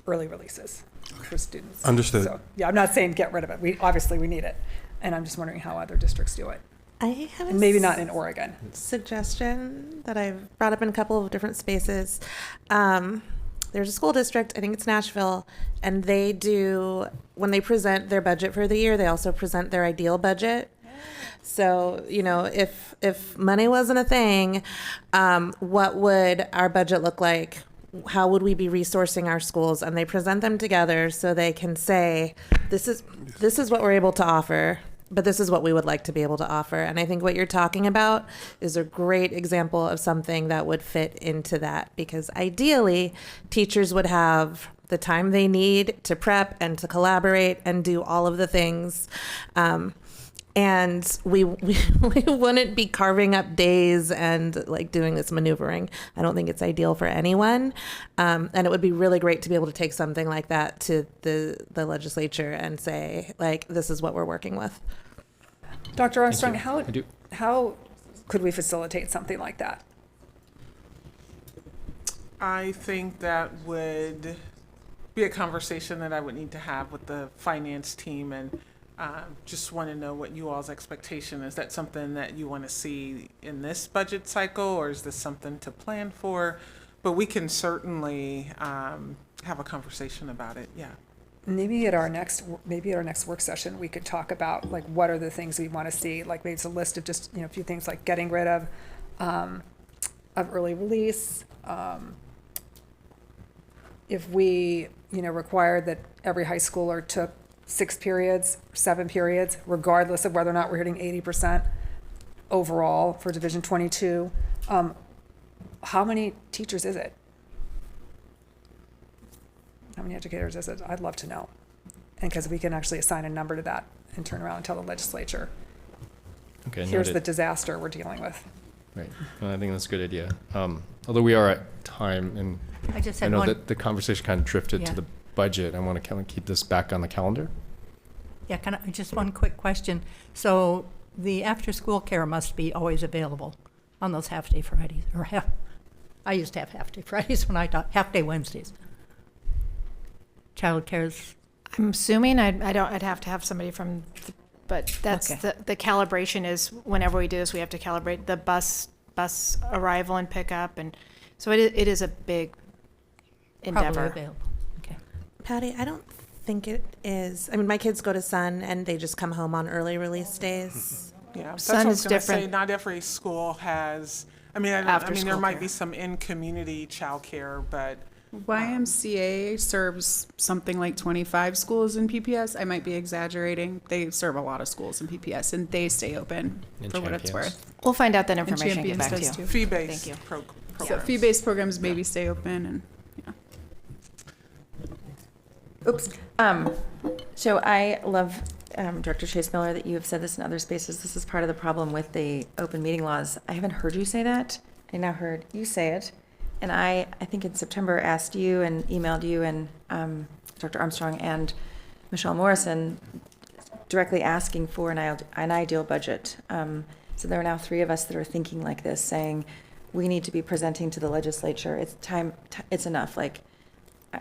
early releases for students. Understood. So, yeah, I'm not saying get rid of it. We obviously need it. And I'm just wondering how other districts do it. I have and maybe not in Oregon. Suggestion that I've brought up in a couple of different spaces. There's a school district, I think it's Nashville, and they do, when they present their budget for the year, they also present their ideal budget. So, if money wasn't a thing, what would our budget look like? How would we be resourcing our schools? And they present them together so they can say, this is what we're able to offer, but this is what we would like to be able to offer. And I think what you're talking about is a great example of something that would fit into that, because ideally teachers would have the time they need to prep and to collaborate and do all of the things. And we wouldn't be carving up days and like doing this maneuvering. I don't think it's ideal for anyone. And it would be really great to be able to take something like that to the legislature and say, like, this is what we're working with. Dr. Armstrong, you. how could we facilitate something like that? I think that would be a conversation that I would need to have with the finance team, and just want to know what you all's expectation is. That something that you want to see in this budget cycle, or is this something to plan for? But we can certainly have a conversation about it. Yeah. Maybe at our next work session, we could talk about like what are the things we want to see. Like maybe it's a list of just a few things like getting rid of early release. If we required that every high schooler took 6 periods, 7 periods, regardless of whether or not we're hitting 80% overall for Division 22, how many teachers is it? How many educators is it? I'd love to know. And because we can actually assign a number to that and turn around and tell the legislature, Okay, here's noted. the disaster we're dealing with. Right. Well, I think that's a good idea. Although we are at time, and I just had know one- that the conversation kind of drifted Yeah. to the budget. I want to kind of keep this back on the calendar. Yeah, just one quick question. So the after-school care must be always available on those half-day Fridays, or I used to have half-day Fridays when I taught, half-day Wednesdays. Child care's, I'm assuming I'd have to have somebody from, but that's Okay. the calibration is whenever we do this, we have to calibrate the bus arrival and pickup, and so it is a big probably endeavor. available. Okay. Patty, I don't think it is. I mean, my kids go to Sun and they just come home on early release days. Yeah, that's Sun what I was is gonna say. different. Not every school has. I mean, there After-school might care. be some in-community childcare, but YMCA serves something like 25 schools in PPS. I might be exaggerating. They serve a lot of schools in PPS, and they stay open And for what it's Champions. worth. We'll find out that And information and get Champions back to does you. too. fee-based Thank you. So programs. fee-based programs maybe stay open, and Oops. So I love, Director Chase Miller, that you have said this in other spaces. This is part of the problem with the open meeting laws. I haven't heard you say that. I now heard you say it. And I think in September asked you and emailed you and Dr. Armstrong and Michelle Morrison directly asking for an ideal budget. So there are now 3 of us that are thinking like this, saying we need to be presenting to the legislature. It's time. It's enough. Like,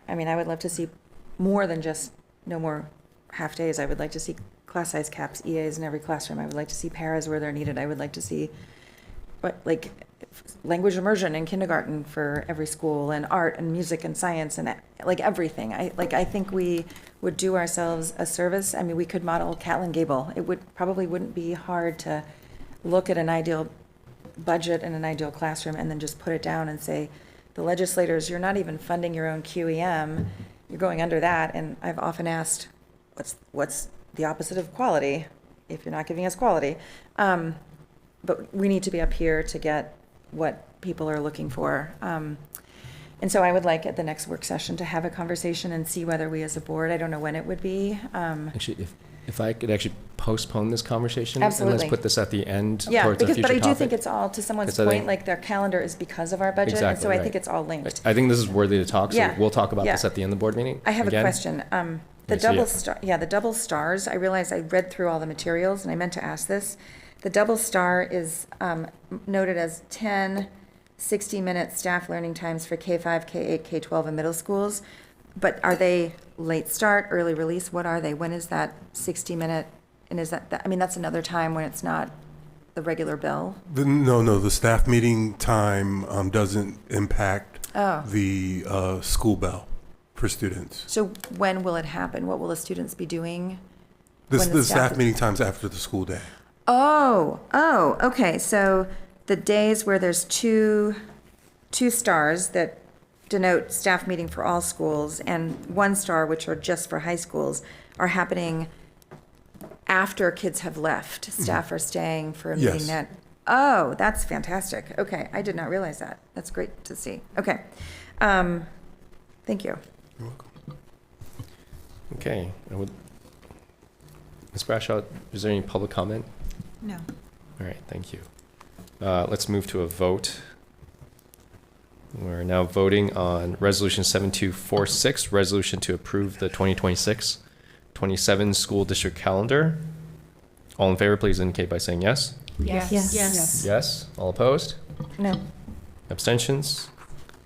I mean, I would love to see more than just no more half days. I would like to see class size caps, EAs in every classroom. I would like to see paras where they're needed. I would like to see, like, language immersion in kindergarten for every school, and art and music and science and like everything. I think we would do ourselves a service. I mean, we could model Catlin Gable. It wouldn't be hard to look at an ideal budget and an ideal classroom and then just put it down and say, the legislators, you're not even funding your own QEM. You're going under that. And I've often asked, what's the opposite of quality if you're not giving us quality? But we need to be up here to get what people are looking for. And so I would like at the next work session to have a conversation and see whether we as a board, I don't know when it would be. Actually, if I could actually postpone this conversation Absolutely. and let's put this at the end Yeah, towards a because, future but I do topic. think it's all, to someone's Because I point, think- like their calendar is because of our budget. And Exactly, so I right. think it's all linked. I think this is worthy to talk, so Yeah, we'll talk about yeah. this at the end of the board meeting. I have again. a question. The I see double it. star, the double stars, I realized I read through all the materials and I meant to ask this. The double star is noted as 10 60-minute staff learning times for K-5, K-8, K-12, and middle schools. But are they late start, early release? What are they? When is that 60-minute? And is that, I mean, that's another time when it's not the regular bill? No, the staff meeting time doesn't impact Oh. the school bell for students. So when will it happen? What will the students be doing? The when staff is- meeting times after the school day. Oh, okay. So the days where there's two stars that denote staff meeting for all schools and 1 star, which are just for high schools, are happening after kids have left. Staff are staying for a meeting Yes. that. Oh, that's fantastic. Okay, I did not realize that. That's great to see. Okay, thank you. You're welcome. Okay. Ms. Brashaw, is there any public comment? No. All right, thank you. Let's move to a vote. We're now voting on Resolution 7246, resolution to approve the 2026-27 school district calendar. All in favor, please indicate by saying yes. Yes. Yes. Yes. All opposed? No. Abstentions?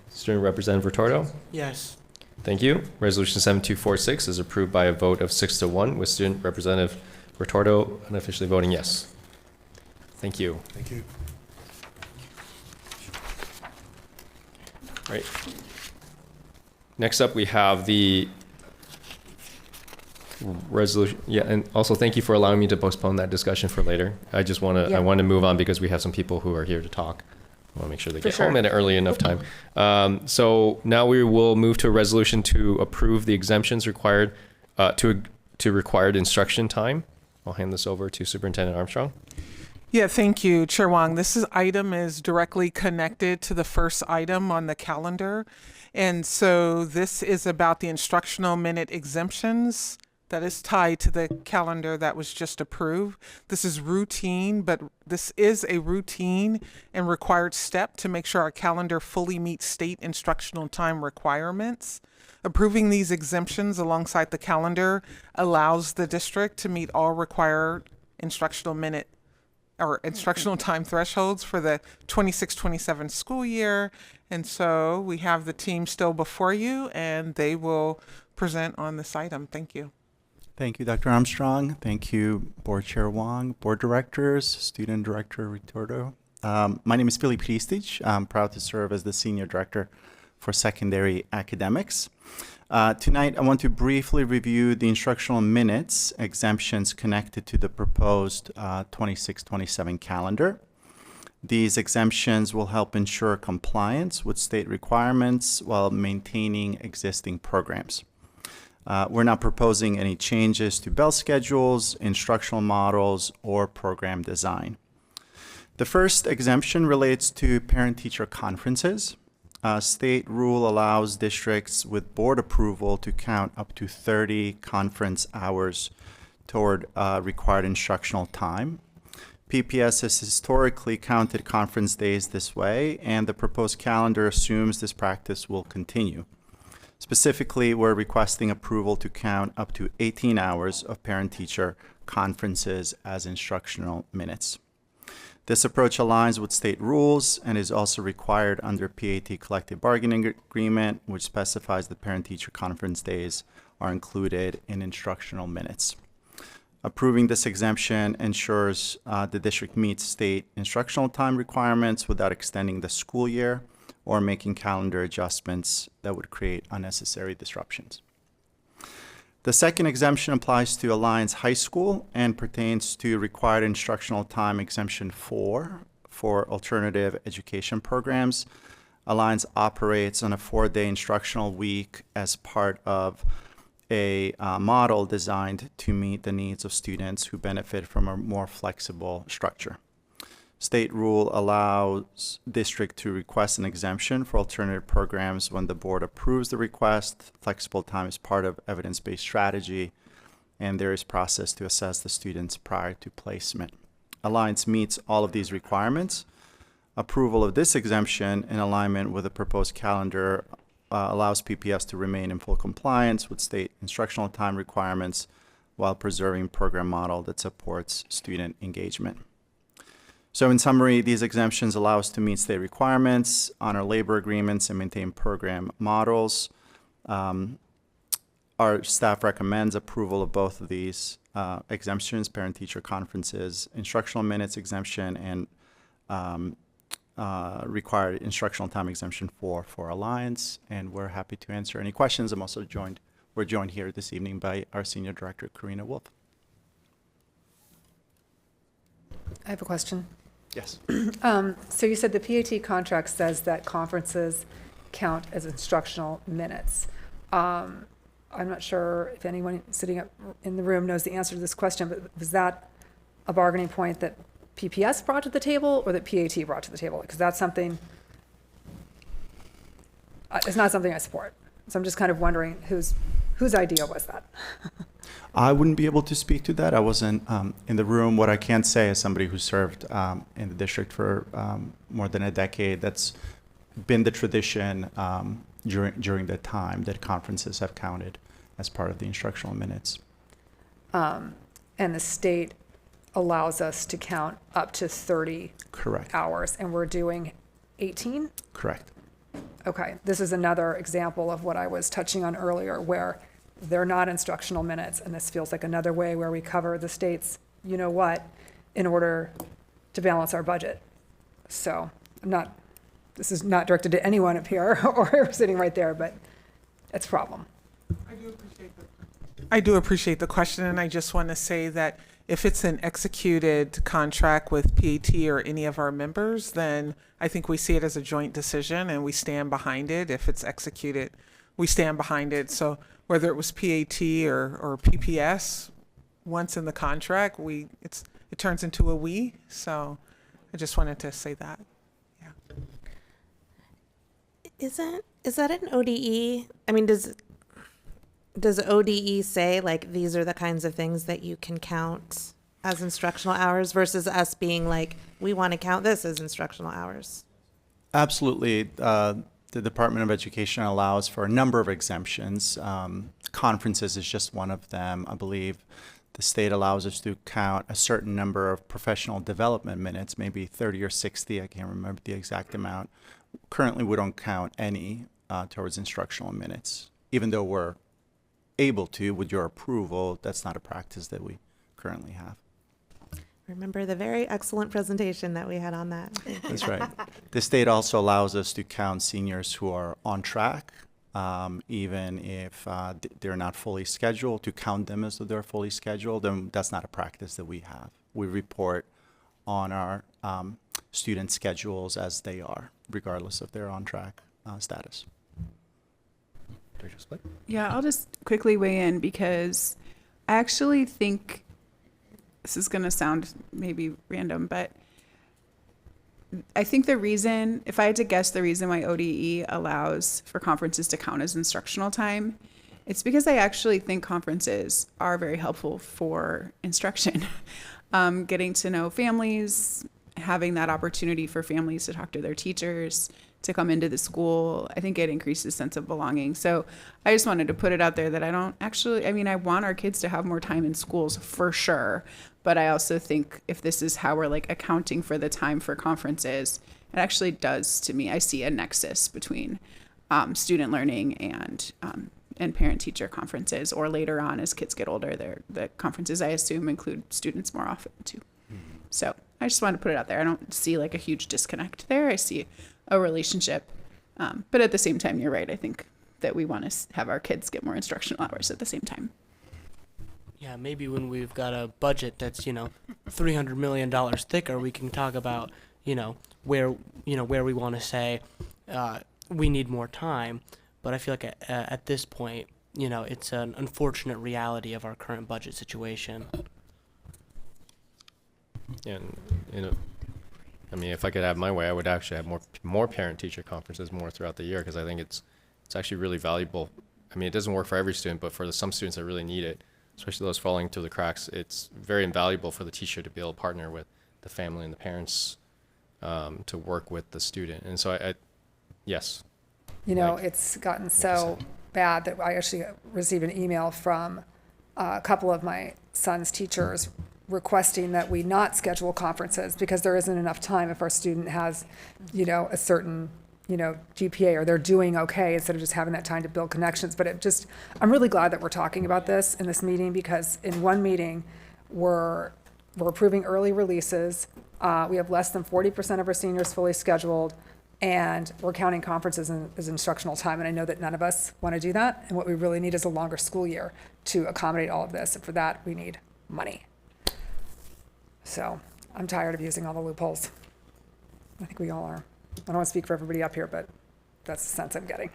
Student Representative Retorto? Yes. Thank you. Resolution 7246 is approved by a vote of 6-1, with Student Representative Retorto unofficially voting yes. Thank you. Thank you. Right. Next up, we have the resolution. Yeah, and also thank you for allowing me to postpone that discussion for later. I just want to, I want to move on because we have some people who are here to talk. I want to make sure they get home at an early enough time. So now we will move to a resolution to approve the exemptions required to required instruction time. I'll hand this over to Superintendent Armstrong. Yeah, thank you, Chair Wong. This item is directly connected to the first item on the calendar. And so this is about the instructional minute exemptions that is tied to the calendar that was just approved. This is routine, but this is a routine and required step to make sure our calendar fully meets state instructional time requirements. Approving these exemptions alongside the calendar allows the district to meet all required instructional minute or instructional time thresholds for the 26-27 school year. And so we have the team still before you, and they will present on this item. Thank you. Thank you, Dr. Armstrong. Thank you, Board Chair Wong, Board Directors, Student Director Retorto. My name is Filip Hristic. I'm proud to serve as the Senior Director for Secondary Academics. Tonight, I want to briefly review the instructional minutes exemptions connected to the proposed 26-27 calendar. These exemptions will help ensure compliance with state requirements while maintaining existing programs. We're not proposing any changes to bell schedules, instructional models, or program design. The first exemption relates to parent-teacher conferences. State rule allows districts with board approval to count up to 30 conference hours toward required instructional time. PPS has historically counted conference days this way, and the proposed calendar assumes this practice will continue. Specifically, we're requesting approval to count up to 18 hours of parent-teacher conferences as instructional minutes. This approach aligns with state rules and is also required under PAT collective bargaining agreement, which specifies that parent-teacher conference days are included in instructional minutes. Approving this exemption ensures the district meets state instructional time requirements without extending the school year or making calendar adjustments that would create unnecessary disruptions. The second exemption applies to Alliance High School and pertains to required instructional time exemption 4 for alternative education programs. Alliance operates on a 4-day instructional week as part of a model designed to meet the needs of students who benefit from a more flexible structure. State rule allows district to request an exemption for alternative programs when the board approves the request. Flexible time is part of evidence-based strategy, and there is process to assess the students prior to placement. Alliance meets all of these requirements. Approval of this exemption in alignment with the proposed calendar allows PPS to remain in full compliance with state instructional time requirements while preserving program model that supports student engagement. So in summary, these exemptions allow us to meet state requirements, honor labor agreements, and maintain program models. Our staff recommends approval of both of these exemptions, parent-teacher conferences, instructional minutes exemption, and required instructional time exemption for Alliance. And we're happy to answer any questions. We're joined here this evening by our Senior Director, Karina Wolf. I have a question. Yes. So you said the PAT contract says that conferences count as instructional minutes. I'm not sure if anyone sitting up in the room knows the answer to this question, but was that a bargaining point that PPS brought to the table or that PAT brought to the table? Because that's something, it's not something I support. So I'm just kind of wondering whose Whose idea was that? I wouldn't be able to speak to that. I wasn't in the room. What I can say as somebody who served in the district for more than a decade, that's been the tradition during the time that conferences have counted as part of the instructional minutes. And the state allows us to count up to 30 Correct. hours, and we're doing 18? Correct. Okay, this is another example of what I was touching on earlier, where they're not instructional minutes, and this feels like another way where we cover the state's you-know-what in order to balance our budget. So this is not directed to anyone up here or sitting right there, but it's a problem. I do appreciate the question, and I just want to say that if it's an executed contract with PAT or any of our members, then I think we see it as a joint decision and we stand behind it. If it's executed, we stand behind it. So whether it was PAT or PPS, once in the contract, it turns into a we. So I just wanted to say that. Is that an ODE? I mean, does ODE say like these are the kinds of things that you can count as instructional hours versus us being like, we want to count this as instructional hours? Absolutely. The Department of Education allows for a number of exemptions. Conferences is just one of them. I believe the state allows us to count a certain number of professional development minutes, maybe 30 or 60. I can't remember the exact amount. Currently, we don't count any towards instructional minutes, even though we're able to, with your approval. That's not a practice that we currently have. Remember the very excellent presentation that we had on that. That's right. The state also allows us to count seniors who are on track, even if they're not fully scheduled, to count them as though they're fully scheduled. And that's not a practice that we have. We report on our student schedules as they are, regardless of their on-track status. Yeah, I'll just quickly weigh in because I actually think this is going to sound maybe random, but I think the reason, if I had to guess the reason why ODE allows for conferences to count as instructional time, it's because I actually think conferences are very helpful for instruction. Getting to know families, having that opportunity for families to talk to their teachers, to come into the school, I think it increases sense of belonging. So I just wanted to put it out there that I want our kids to have more time in schools for sure. But I also think if this is how we're like accounting for the time for conferences, it actually does, to me, I see a nexus between student learning and parent-teacher conferences, or later on as kids get older, the conferences I assume include students more often too. So I just wanted to put it out there. I don't see like a huge disconnect there. I see a relationship. But at the same time, you're right. I think that we want to have our kids get more instructional hours at the same time. Yeah, maybe when we've got a budget that's, $300 million thicker, we can talk about, where we want to say we need more time. But I feel like at this point, it's an unfortunate reality of our current budget situation. And if I could have my way, I would actually have more parent-teacher conferences more throughout the year, because I think it's actually really valuable. It doesn't work for every student, but for some students that really need it, especially those falling through the cracks, it's very invaluable for the teacher to be able to partner with the family and the parents to work with the student. And so yes. It's gotten so bad that I actually received an email from a couple of my son's teachers requesting that we not schedule conferences because there isn't enough time if our student has, a certain, GPA, or they're doing okay, instead of just having that time to build connections. But I'm really glad that we're talking about this in this meeting, because in one meeting, we're approving early releases. We have less than 40% of our seniors fully scheduled, and we're counting conferences as instructional time. And I know that none of us want to do that. And what we really need is a longer school year to accommodate all of this. And for that, we need money. So I'm tired of using all the loopholes. I think we all are. I don't want to speak for everybody up here, but that's the sense I'm getting.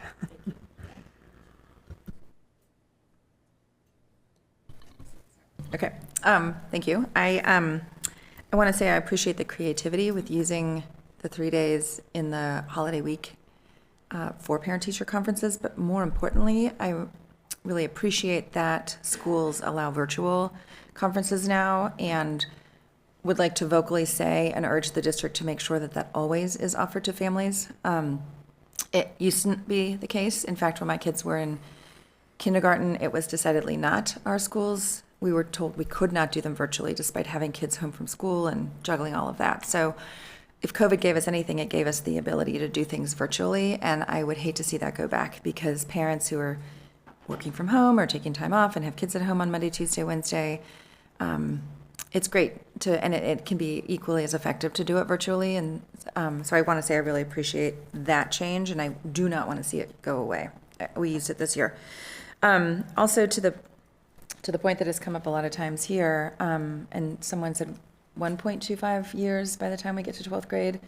Okay, thank you. I want to say I appreciate the creativity with using the 3 days in the holiday week for parent-teacher conferences, but more importantly, I really appreciate that schools allow virtual conferences now, and would like to vocally say and urge the district to make sure that that always is offered to families. It used to be the case. In fact, when my kids were in kindergarten, it was decidedly not our schools. We were told we could not do them virtually despite having kids home from school and juggling all of that. So if COVID gave us anything, it gave us the ability to do things virtually, and I would hate to see that go back, because parents who are working from home or taking time off and have kids at home on Monday, Tuesday, Wednesday, it's great to, and it can be equally as effective to do it virtually. And so I want to say I really appreciate that change, and I do not want to see it go away. We used it this year. Also, to the point that has come up a lot of times here, and someone said 1.25 years by the time we get to 12th grade.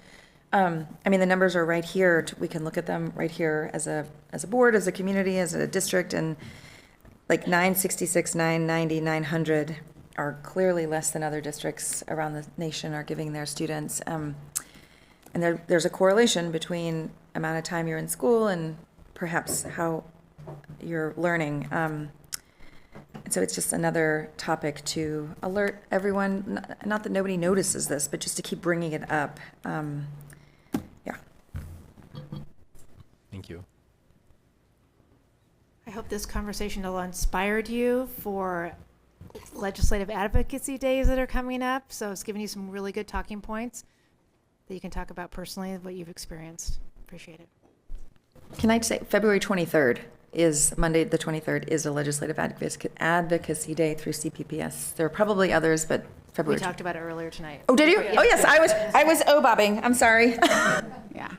I mean, the numbers are right here. We can look at them right here as a board, as a community, as a district, and like 966, 990, 900 are clearly less than other districts around the nation are giving their students. And there's a correlation between amount of time you're in school and perhaps how you're learning. And so it's just another topic to alert everyone, not that nobody notices this, but just to keep bringing it up. Yeah. Thank you. I hope this conversation will inspired you for legislative advocacy days that are coming up. So it's giving you some really good talking points that you can talk about personally, what you've experienced. Appreciate it. Can I say February 23rd is Monday, the 23rd is a legislative advocacy day through CPPS. There are probably others, but February. We talked about it earlier tonight. Oh, did you? Oh, yes. I was bobbing. I'm sorry. Yeah.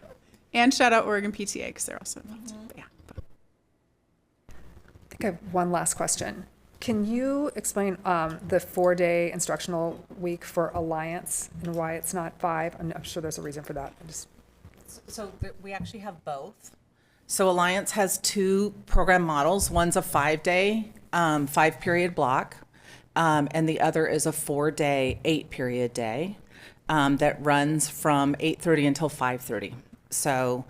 And shout out Oregon PTA because they're also involved. But yeah. I think I have one last question. Can you explain the 4-day instructional week for Alliance and why it's not 5? I'm sure there's a reason for that. So we actually have both. So Alliance has 2 program models. One's a 5-day, 5-period block, and the other is a 4-day, 8-period day that runs from 8:30 until 5:30. So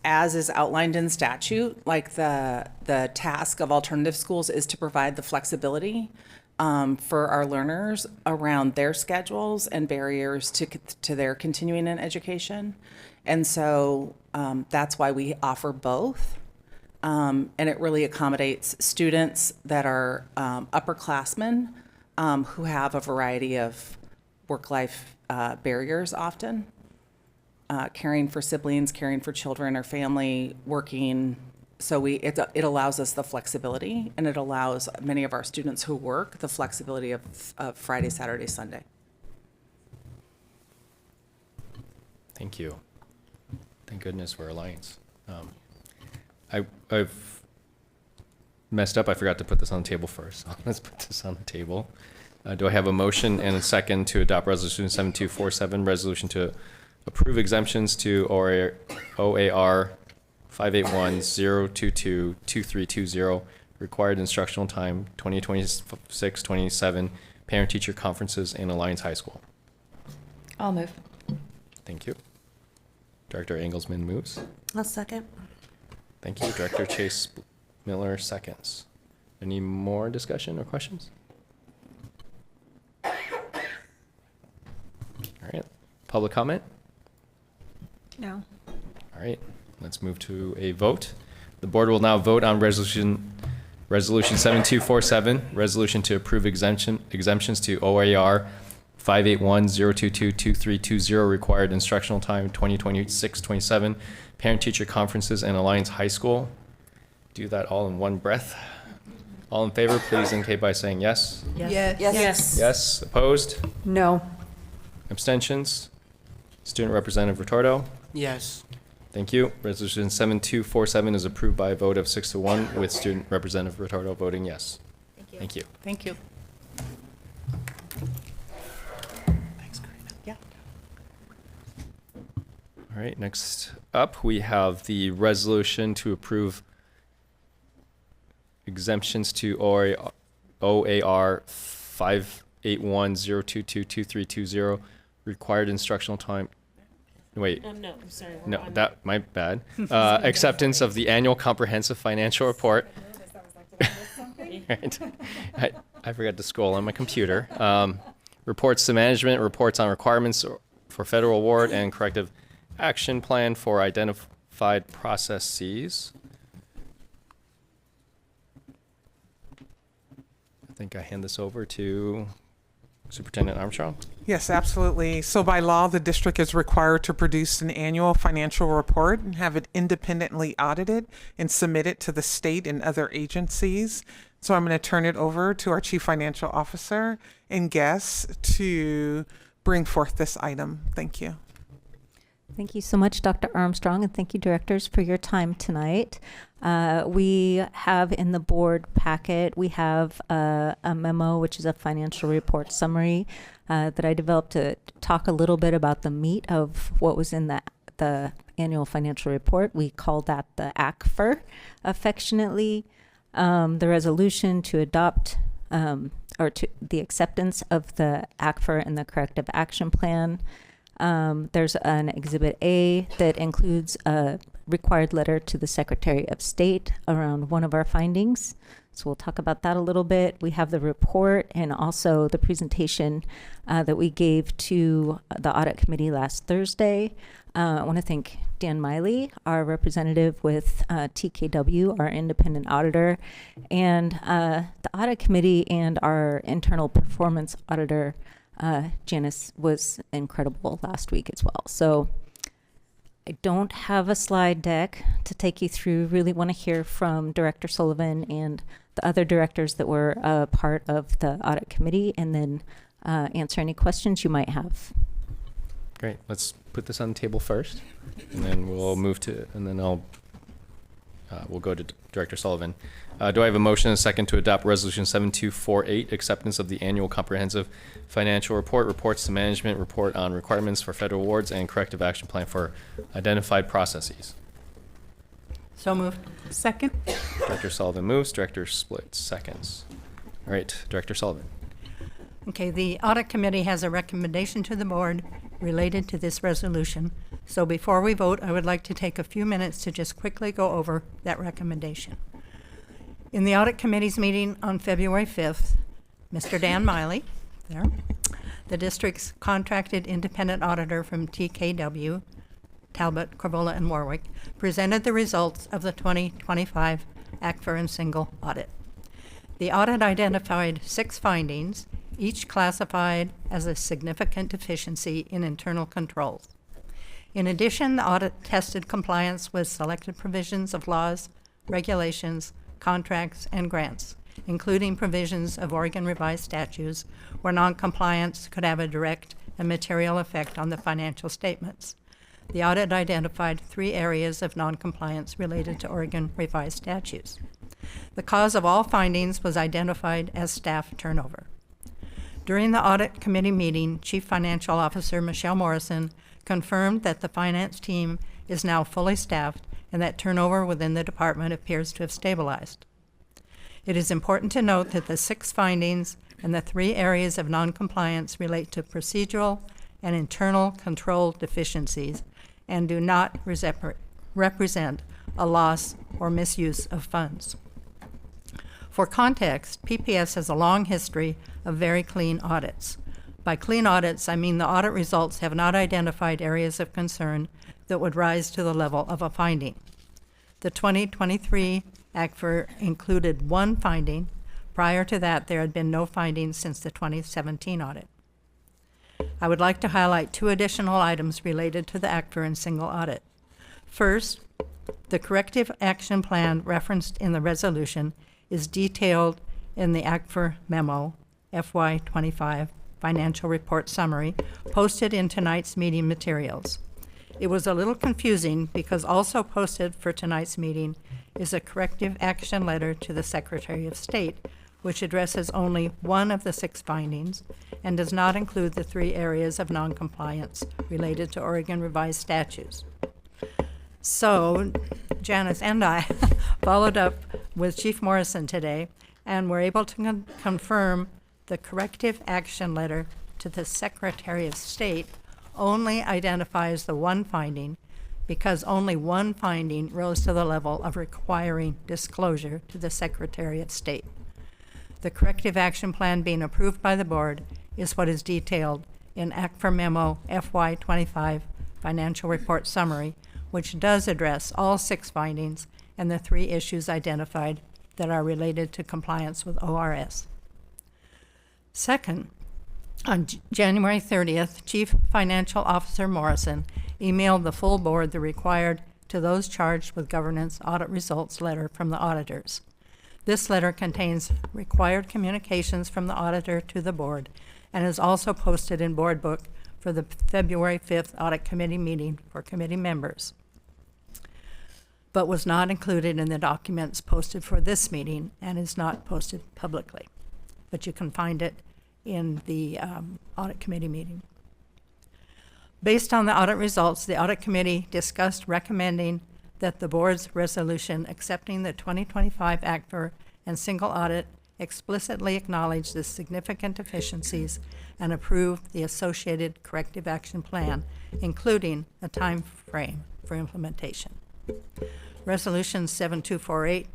as is outlined in statute, like the task of alternative schools is to provide the flexibility for our learners around their schedules and barriers to their continuing in education. And so that's why we offer both. And it really accommodates students that are upperclassmen who have a variety of work-life barriers often. Caring for siblings, caring for children or family, working. So it allows us the flexibility, and it allows many of our students who work the flexibility of Friday, Saturday, Sunday. Thank you. Thank goodness for Alliance. I've messed up. I forgot to put this on the table first. So let's put this on the table. Do I have a motion and a second to adopt Resolution 7247, resolution to approve exemptions to OAR 581-022-2320, required instructional time 2026-27, parent-teacher conferences in Alliance High School? I'll move. Thank you. Director Engelsman moves. I'll second. Thank you. Director Chase Miller seconds. Any more discussion or questions? All right. Public comment? No. All right. Let's move to a vote. The board will now vote on resolution 7247, resolution to approve exemptions to OAR 581-022-2320, required instructional time 2026-27, parent-teacher conferences in Alliance High School. Do that all in one breath. All in favor, please indicate by saying yes. Yes. Yes. Yes. Opposed? No. Abstentions? Student Representative Retorto? Yes. Thank you. Resolution 7247 is approved by a vote of 6-1, with Student Representative Retorto voting yes. Thank you. Thank you. Thank you. Yeah. All right, next up, we have the resolution to approve exemptions to OAR 581-022-2320, required instructional time. Wait. No, I'm sorry. No, my bad. Acceptance of the annual comprehensive financial report Right. I forgot to scroll on my computer. Reports to management, reports on requirements for federal award, and corrective action plan for identified processes. I think I hand this over to Superintendent Armstrong. Yes, absolutely. So by law, the district is required to produce an annual financial report and have it independently audited and submit it to the state and other agencies. So I'm going to turn it over to our Chief Financial Officer and guests to bring forth this item. Thank you. Thank you so much, Dr. Armstrong, and thank you, directors, for your time tonight. We have in the board packet, we have a memo, which is a financial report summary that I developed to talk a little bit about the meat of what was in the annual financial report. We call that the ACFR affectionately. The resolution to adopt or to the acceptance of the ACFR and the corrective action plan. There's an Exhibit A that includes a required letter to the Secretary of State around one of our findings. So we'll talk about that a little bit. We have the report and also the presentation that we gave to the Audit Committee last Thursday. I want to thank Dan Miley, our representative with TKW, our independent auditor, and the Audit Committee and our internal performance auditor, Janice, was incredible last week as well. So I don't have a slide deck to take you through. Really want to hear from Director Sullivan and the other directors that were part of the audit committee, and then answer any questions you might have. Great. Let's put this on the table first, and then we'll move to, and then we'll go to Director Sullivan. Do I have a motion and a second to adopt Resolution 7248, acceptance of the annual comprehensive financial report, reports to management, report on requirements for federal awards, and corrective action plan for identified processes? So moved. Second. Director Sullivan moves, Director Split seconds. All right, Director Sullivan. Okay, the audit committee has a recommendation to the board related to this resolution. So before we vote, I would like to take a few minutes to just quickly go over that recommendation. In the audit committee's meeting on February 5th, Mr. Dan Miley, there, the district's contracted independent auditor from TKW, Talbot, Corvola, and Warwick, presented the results of the 2025 ACFR and single audit. The audit identified 6 findings, each classified as a significant deficiency in internal controls. In addition, the audit tested compliance with selected provisions of laws, regulations, contracts, and grants, including provisions of Oregon revised statutes where noncompliance could have a direct and material effect on the financial statements. The audit identified 3 areas of noncompliance related to Oregon revised statutes. The cause of all findings was identified as staff turnover. During the audit committee meeting, Chief Financial Officer Michelle Morrison confirmed that the finance team is now fully staffed and that turnover within the department appears to have stabilized. It is important to note that the 6 findings and the 3 areas of noncompliance relate to procedural and internal control deficiencies and do not represent a loss or misuse of funds. For context, PPS has a long history of very clean audits. By clean audits, I mean the audit results have not identified areas of concern that would rise to the level of a finding. The 2023 ACFR included 1 finding. Prior to that, there had been no findings since the 2017 audit. I would like to highlight 2 additional items related to the ACFR and single audit. First, the corrective action plan referenced in the resolution is detailed in the ACFR memo, FY25 financial report summary, posted in tonight's meeting materials. It was a little confusing because also posted for tonight's meeting is a corrective action letter to the Secretary of State, which addresses only 1 of the 6 findings and does not include the 3 areas of noncompliance related to Oregon revised statutes. So Janice and I followed up with Chief Morrison today and were able to confirm the corrective action letter to the Secretary of State only identifies the 1 finding because only 1 finding rose to the level of requiring disclosure to the Secretary of State. The corrective action plan being approved by the board is what is detailed in Act for Memo FY25 Financial Report Summary, which does address all 6 findings and the 3 issues identified that are related to compliance with ORS. Second, on January 30th, Chief Financial Officer Morrison emailed the full board the required to those charged with governance audit results letter from the auditors. This letter contains required communications from the auditor to the board and is also posted in Board Book for the February 5th Audit Committee meeting for committee members, but was not included in the documents posted for this meeting and is not posted publicly. But you can find it in the Audit Committee meeting. Based on the audit results, the Audit Committee discussed recommending that the board's resolution accepting the 2025 ACFR and single audit explicitly acknowledge the significant deficiencies and approve the associated corrective action plan, including a time frame for implementation. Resolution 7248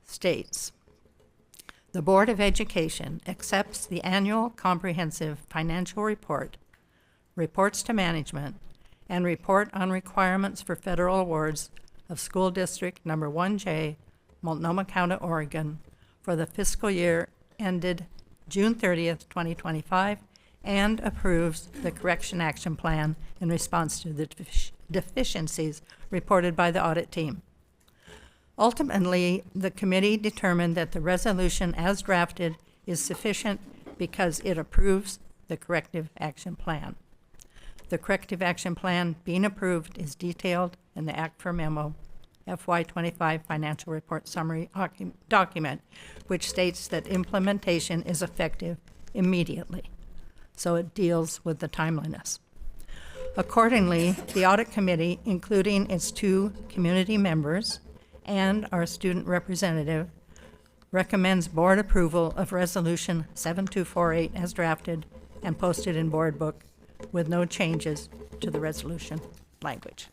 states, the Board of Education accepts the annual comprehensive financial report, reports to management, and report on requirements for federal awards of School District Number 1J, Multnomah County, Oregon, for the fiscal year ended June 30th, 2025, and approves the correction action plan in response to the deficiencies reported by the audit team. Ultimately, the committee determined that the resolution as drafted is sufficient because it approves the corrective action plan. The corrective action plan being approved is detailed in the Act for Memo FY25 Financial Report Summary document, which states that implementation is effective immediately. So it deals with the timeliness. Accordingly, the Audit Committee, including its 2 community members and our student representative, recommends board approval of Resolution 7248 as drafted and posted in Board Book with no changes to the resolution language.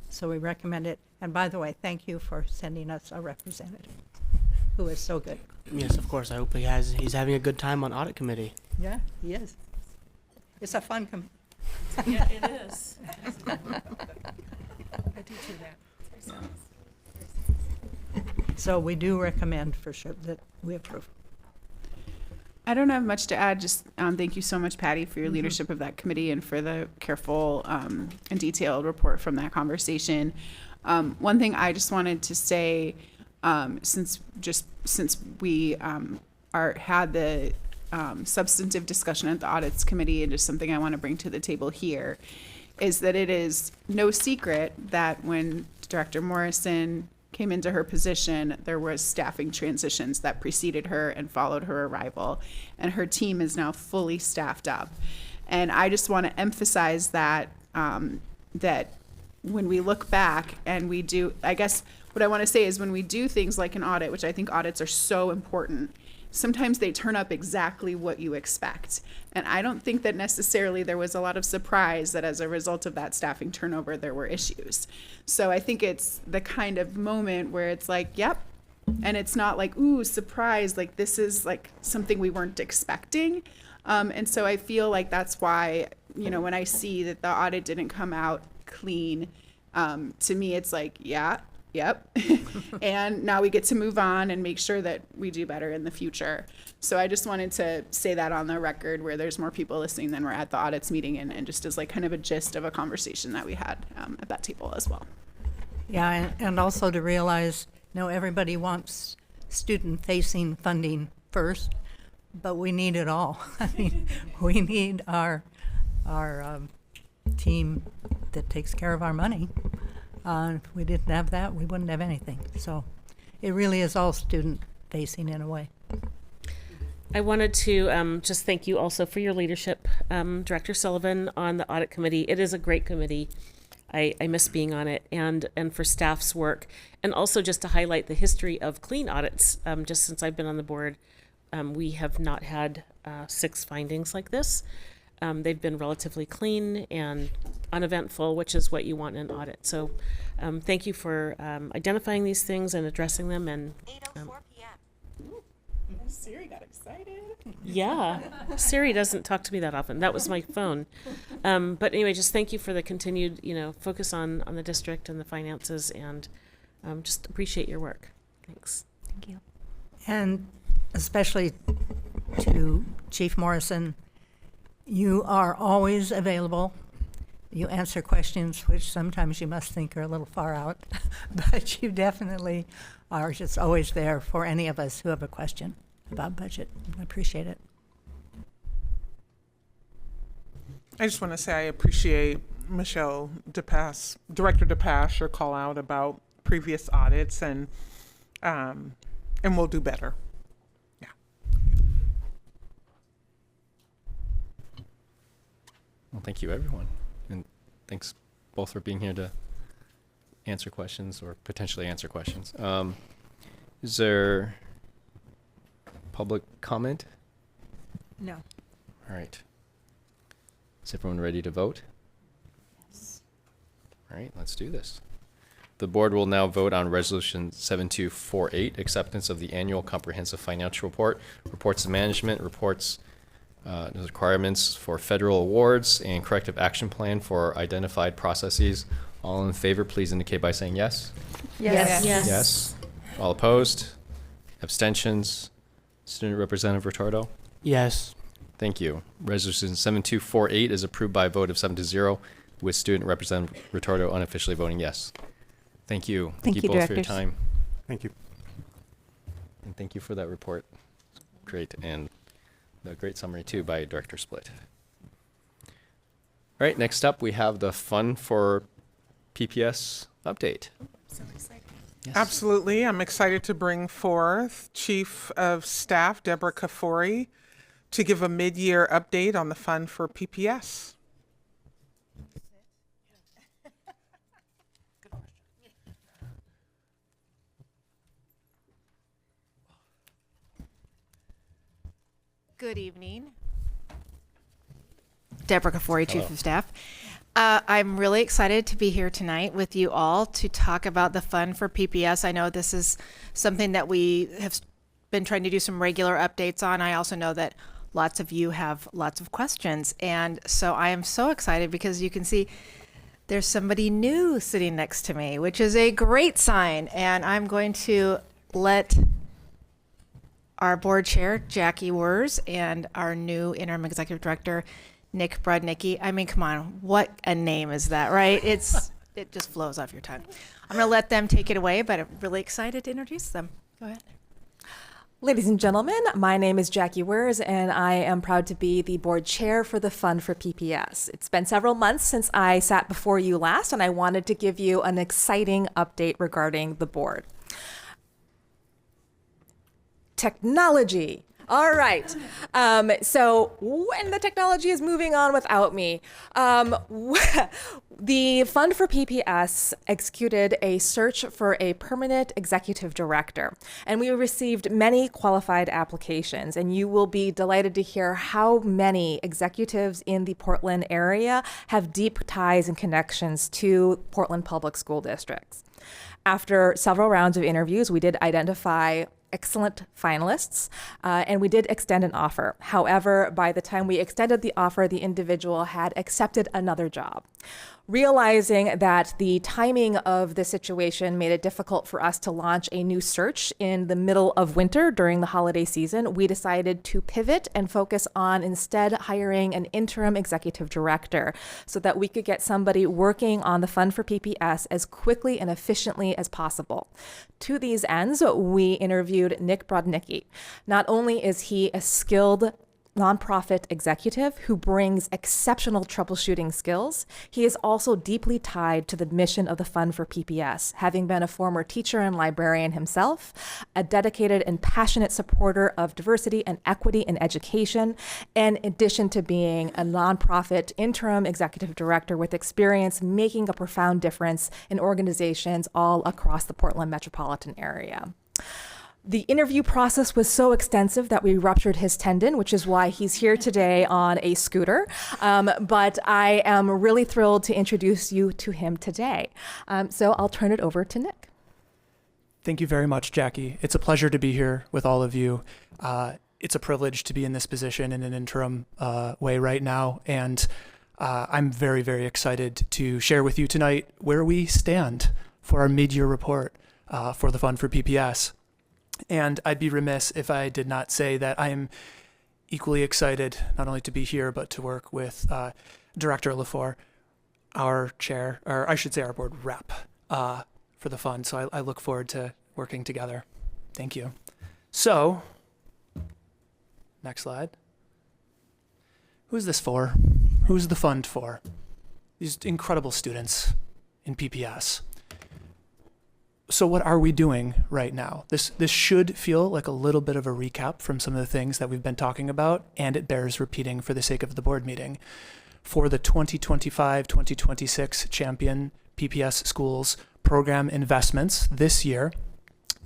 So we recommend it. And by the way, thank you for sending us a representative who is so good. Yes, of course. I hope he's having a good time on Audit Committee. Yeah, he is. It's a fun Yeah, it is. I do too that. So we do recommend for sure that we approve. I don't have much to add. Just thank you so much, Patty, for your leadership of that committee and for the careful and detailed report from that conversation. One thing I just wanted to say, since we had the substantive discussion at the audits committee, and just something I want to bring to the table here, is that it is no secret that when Director Morrison came into her position, there was staffing transitions that preceded her and followed her arrival, and her team is now fully staffed up. And I just want to emphasize that that when we look back and we do, I guess what I want to say is when we do things like an audit, which I think audits are so important, sometimes they turn up exactly what you expect. And I don't think that necessarily there was a lot of surprise that as a result of that staffing turnover, there were issues. So I think it's the kind of moment where it's like, yep. And it's not like, ooh, surprise, like this is like something we weren't expecting. And so I feel like that's why, when I see that the audit didn't come out clean, to me, it's like, yeah. Yep. And now we get to move on and make sure that we do better in the future. So I just wanted to say that on the record where there's more people listening than were at the audits meeting, and just as like kind of a gist of a conversation that we had at that table as well. Yeah, and also to realize, everybody wants student-facing funding first, but we need it all. I mean, we need our team that takes care of our money. If we didn't have that, we wouldn't have anything. So it really is all student-facing in a way. I wanted to just thank you also for your leadership, Director Sullivan, on the Audit Committee. It is a great committee. I miss being on it, and for staff's work. And also just to highlight the history of clean audits. Just since I've been on the board, we have not had 6 findings like this. They've been relatively clean and uneventful, which is what you want in an audit. So thank you for identifying these things and addressing them. And Siri got excited. Yeah, Siri doesn't talk to me that often. That was my phone. But anyway, just thank you for the continued, focus on the district and the finances, and just appreciate your work. Thanks. Thank you. And especially to Chief Morrison, you are always available. You answer questions which sometimes you must think are a little far out, but you definitely are just always there for any of us who have a question about budget. I appreciate it. I just want to say I appreciate Michelle DePass, Director DePass, your call out about previous audits, and we'll do better. Yeah. Well, thank you, everyone. And thanks both for being here to answer questions or potentially answer questions. Is there public comment? No. All right. Is everyone ready to vote? Yes. All right, let's do this. The board will now vote on Resolution 7248, acceptance of the annual comprehensive financial report, reports of management, reports requirements for federal awards, and corrective action plan for identified processes. All in favor, please indicate by saying yes. Yes. Yes. Yes. All opposed? Abstentions? Student Representative Retardo? Yes. Thank you. Resolution 7248 is approved by a vote of 7-0, with Student Representative Retardo unofficially voting yes. Thank you. Thank you, both for your directors. time. Thank you. And thank you for that report. Great. And the great summary, too, by Director Split. All right, next up, we have the Fund for PPS update. So exciting. Yes. Absolutely. I'm excited to bring forth Chief of Staff Deborah Kafori to give a mid-year update on the Fund for PPS. Good evening. Deborah Kafori, Chief of Staff. I'm really excited to be here tonight with you all to talk about the Fund for PPS. I know this is something that we have been trying to do some regular updates on. I also know that lots of you have lots of questions. And so I am so excited because you can see there's somebody new sitting next to me, which is a great sign. And I'm going to let our board chair, Jackie Wers, and our new interim executive director, Nick Brudnicki. I mean, come on, what a name is that, right? It just flows off your tongue. I'm going to let them take it away, but I'm really excited to introduce them. Go ahead. Ladies and gentlemen, my name is Jackie Wers, and I am proud to be the board chair for the Fund for PPS. It's been several months since I sat before you last, and I wanted to give you an exciting update regarding the board. Technology. All right. So when the technology is moving on without me, the Fund for PPS executed a search for a permanent executive director, and we received many qualified applications, and you will be delighted to hear how many executives in the Portland area have deep ties and connections to Portland Public School Districts. After several rounds of interviews, we did identify excellent finalists, and we did extend an offer. However, by the time we extended the offer, the individual had accepted another job. Realizing that the timing of the situation made it difficult for us to launch a new search in the middle of winter during the holiday season, we decided to pivot and focus on instead hiring an interim executive director so that we could get somebody working on the Fund for PPS as quickly and efficiently as possible. To these ends, we interviewed Nick Brudnicki. Not only is he a skilled nonprofit executive who brings exceptional troubleshooting skills, he is also deeply tied to the mission of the Fund for PPS, having been a former teacher and librarian himself, a dedicated and passionate supporter of diversity and equity in education, in addition to being a nonprofit interim executive director with experience making a profound difference in organizations all across the Portland metropolitan area. The interview process was so extensive that we ruptured his tendon, which is why he's here today on a scooter. But I am really thrilled to introduce you to him today. So I'll turn it over to Nick. Thank you very much, Jackie. It's a pleasure to be here with all of you. It's a privilege to be in this position in an interim way right now, and I'm very, very excited to share with you tonight where we stand for our mid-year report for the Fund for PPS. And I'd be remiss if I did not say that I am equally excited not only to be here, but to work with Director LaFour, our chair, or I should say our board rep for the fund. So I look forward to working together. Thank you. So, next slide. Who's this for? Who's the fund for? These incredible students in PPS. So what are we doing right now? This should feel like a little bit of a recap from some of the things that we've been talking about, and it bears repeating for the sake of the board meeting. For the 2025-2026 Champion PPS Schools program investments this year,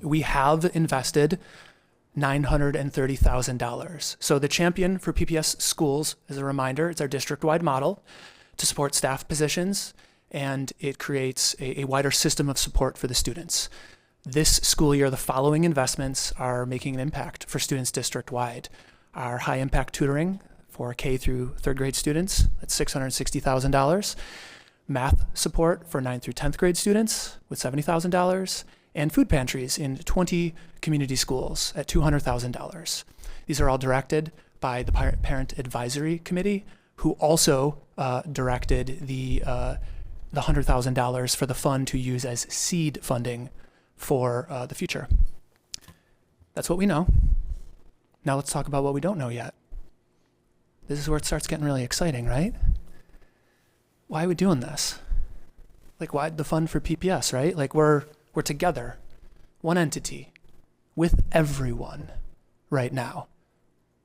we have invested $930,000. So the Champion for PPS Schools, as a reminder, it's our district-wide model to support staff positions, and it creates a wider system of support for the students. This school year, the following investments are making an impact for students district-wide. Our high-impact tutoring for K through third grade students, that's $660,000. Math support for 9th through 10th grade students with $70,000. And food pantries in 20 community schools at $200,000. These are all directed by the Parent Advisory Committee, who also directed the $100,000 for the fund to use as seed funding for the future. That's what we know. Now let's talk about what we don't know yet. This is where it starts getting really exciting, right? Why are we doing this? Like, why the fund for PPS, right? Like, we're together, one entity, with everyone right now.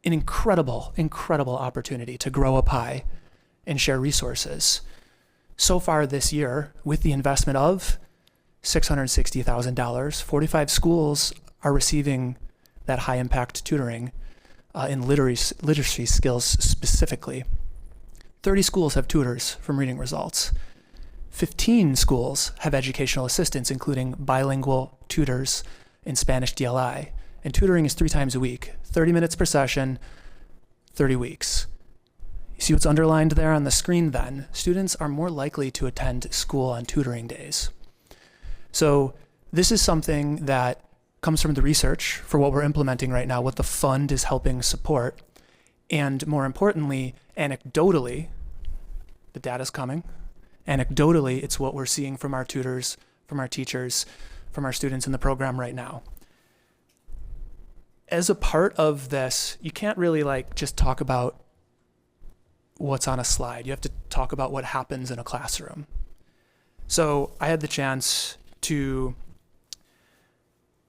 An incredible, incredible opportunity to grow up high and share resources. So far this year, with the investment of $660,000, 45 schools are receiving that high impact tutoring in literacy skills specifically. 30 schools have tutors from reading results. 15 schools have educational assistants, including bilingual tutors in Spanish DLI. And tutoring is 3 times a week, 30 minutes per session, 30 weeks. You see what's underlined there on the screen then? Students are more likely to attend school on tutoring days. So this is something that comes from the research for what we're implementing right now, what the fund is helping support. And more importantly, anecdotally, the data's coming. Anecdotally, it's what we're seeing from our tutors, from our teachers, from our students in the program right now. As a part of this, you can't really just talk about what's on a slide. You have to talk about what happens in a classroom. So I had the chance to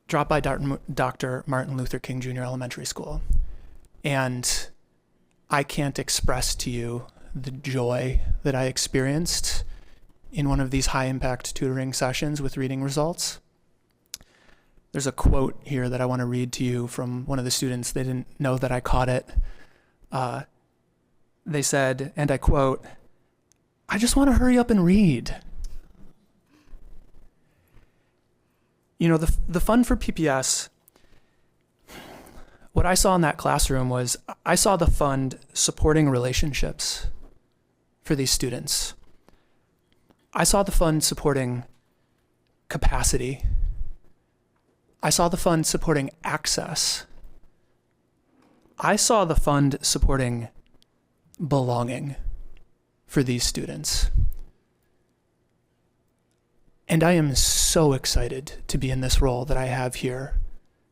drop by Dr. Martin Luther King Jr. Elementary School, and I can't express to you the joy that I experienced in one of these high-impact tutoring sessions with reading results. There's a quote here that I want to read to you from one of the students. They didn't know that I caught it. They said, and I quote, "I just want to hurry up and read." You know, the fund for PPS, what I saw in that classroom was I saw the fund supporting relationships for these students. I saw the fund supporting capacity. I saw the fund supporting access. I saw the fund supporting belonging for these students. And I am so excited to be in this role that I have here,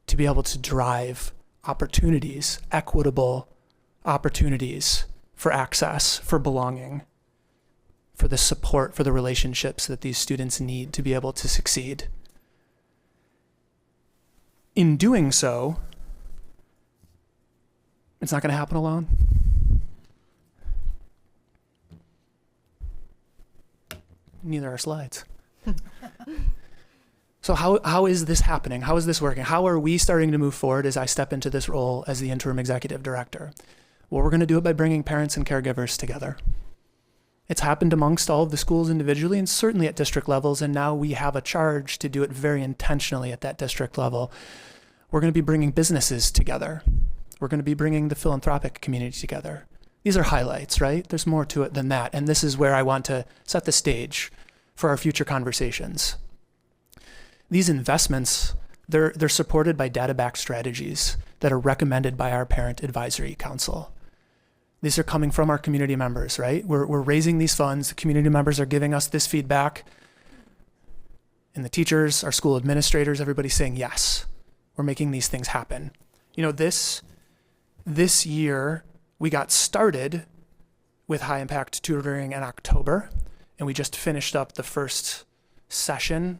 to be able to drive opportunities, equitable opportunities for access, for belonging, for the support, for the relationships that these students need to be able to succeed. In doing so, it's not going to happen alone. Neither are slides. So how is this happening? How is this working? How are we starting to move forward as I step into this role as the interim executive director? Well, we're going to do it by bringing parents and caregivers together It's happened amongst all of the schools individually and certainly at district levels, and now we have a charge to do it very intentionally at that district level. We're going to be bringing businesses together. We're going to be bringing the philanthropic community together. These are highlights, right? There's more to it than that, and this is where I want to set the stage for our future conversations. These investments, they're supported by data-backed strategies that are recommended by our Parent Advisory Council. These are coming from our community members, right? We're raising these funds. The community members are giving us this feedback. And the teachers, our school administrators, everybody's saying, yes, we're making these things happen. You know, this year, we got started with high impact tutoring in October, and we just finished up the first session.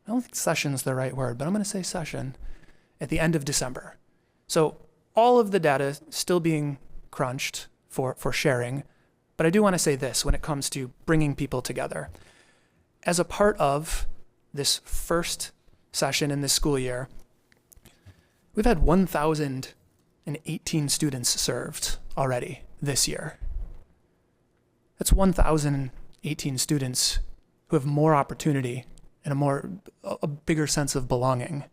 I don't think session's the right word, but I'm going to say session at the end of December. So all of the data still being crunched for sharing, but I do want to say this when it comes to bringing people together. As a part of this first session in this school year, we've had 1,018 students served already this year. That's 1,018 students who have more opportunity and a bigger sense of belonging.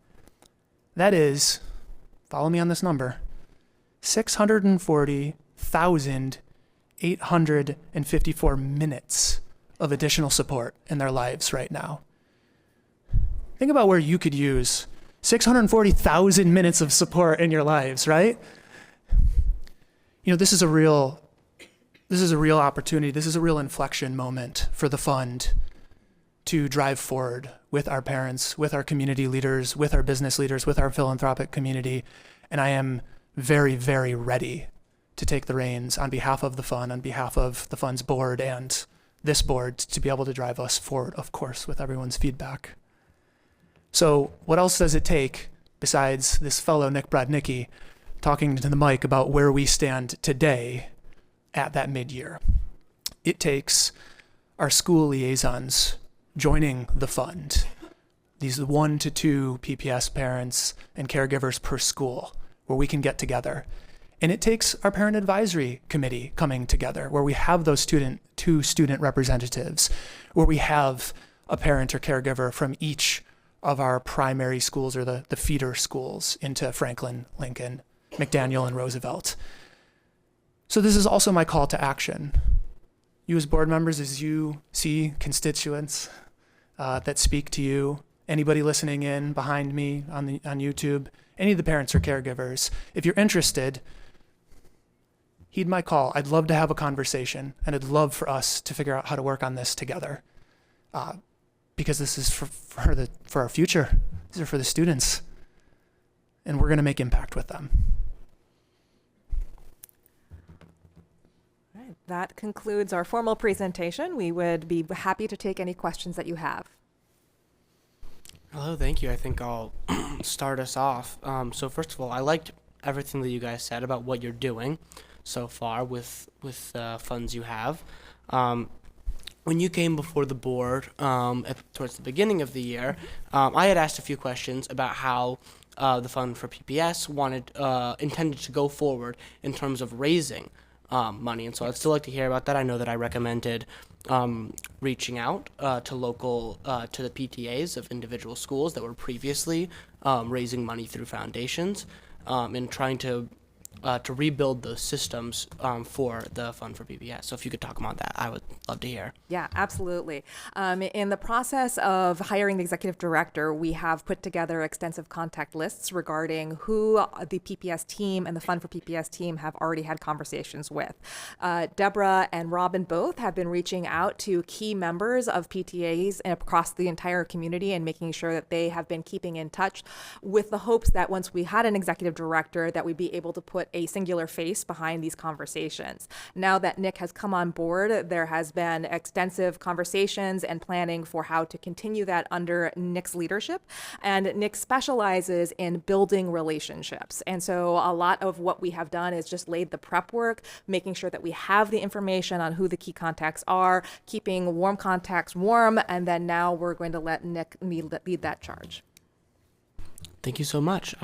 That is, follow me on this number, 640,854 minutes of additional support in their lives right now. Think about where you could use 640,000 minutes of support in your lives, right? You know, this is a real opportunity. This is a real inflection moment for the fund to drive forward with our parents, with our community leaders, with our business leaders, with our philanthropic community. And I am very, very ready to take the reins on behalf of the fund, on behalf of the fund's board and this board to be able to drive us forward, of course, with everyone's feedback. So what else does it take besides this fellow Nick Brodnicki talking to the mic about where we stand today at that mid-year? It takes our school liaisons joining the fund, these 1 to 2 PPS parents and caregivers per school, where we can get together. And it takes our parent advisory committee coming together, where we have those two student representatives, where we have a parent or caregiver from each of our primary schools or the feeder schools into Franklin, Lincoln, McDaniel, and Roosevelt. So this is also my call to action. You as board members, as you see constituents that speak to you, anybody listening in behind me on YouTube, any of the parents or caregivers, if you're interested, heed my call. I'd love to have a conversation, and I'd love for us to figure out how to work on this together, because this is for our future. These are for the students, and we're going to make impact with them. All right, that concludes our formal presentation. We would be happy to take any questions that you have. Hello, thank you. I think I'll start us off. So first of all, I liked everything that you guys said about what you're doing so far with funds you have. When you came before the board towards the beginning of the year, I had asked a few questions about how the fund for PPS intended to go forward in terms of raising money, and so I'd still like to hear about that. I know that I recommended reaching out to the PTAs of individual schools that were previously raising money through foundations and trying to rebuild those systems for the fund for PPS. So if you could talk about that, I would love to hear. Yeah, absolutely. In the process of hiring the executive director, we have put together extensive contact lists regarding who the PPS team and the Fund for PPS team have already had conversations with. Deborah and Robin both have been reaching out to key members of PTAs across the entire community and making sure that they have been keeping in touch with the hopes that once we had an executive director, that we'd be able to put a singular face behind these conversations. Now that Nick has come on board, there has been extensive conversations and planning for how to continue that under Nick's leadership. And Nick specializes in building relationships. And so a lot of what we have done is just laid the prep work, making sure that we have the information on who the key contacts are, keeping warm contacts warm, and then now we're going to let Nick lead that charge. Thank you so much.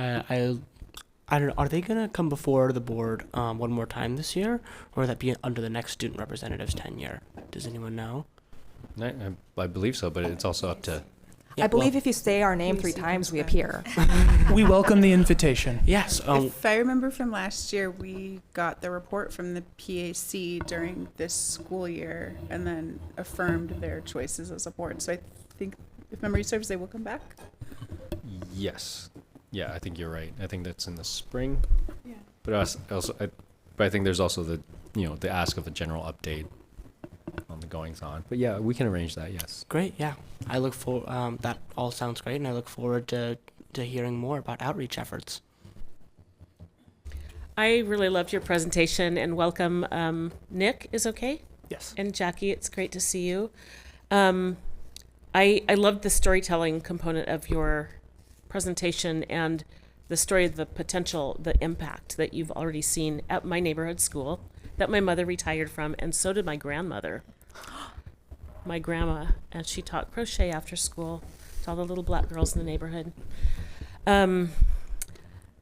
I don't know, are they going to come before the board one more time this year, or will that be under the next student representative's tenure? Does anyone know? I believe so, but it's also up to. I believe if you say our name 3 times, we appear. We welcome the invitation. Yes. If I remember from last year, we got the report from the PAC during this school year and then affirmed their choices as a board. So I think, if memory serves, they will come back. Yes. Yeah, I think you're right. I think that's in the spring. Yeah. But I think there's also the ask of a general update on the goings on. But yeah, we can arrange that. Yes. Great. Yeah. I look for that all sounds great, and I look forward to hearing more about outreach efforts. I really loved your presentation, and welcome. Nick is okay? Yes. And Jackie, it's great to see you. I loved the storytelling component of your presentation and the story of the potential, the impact that you've already seen at my neighborhood school that my mother retired from, and so did my grandmother. My grandma, and she taught crochet after school to all the little black girls in the neighborhood.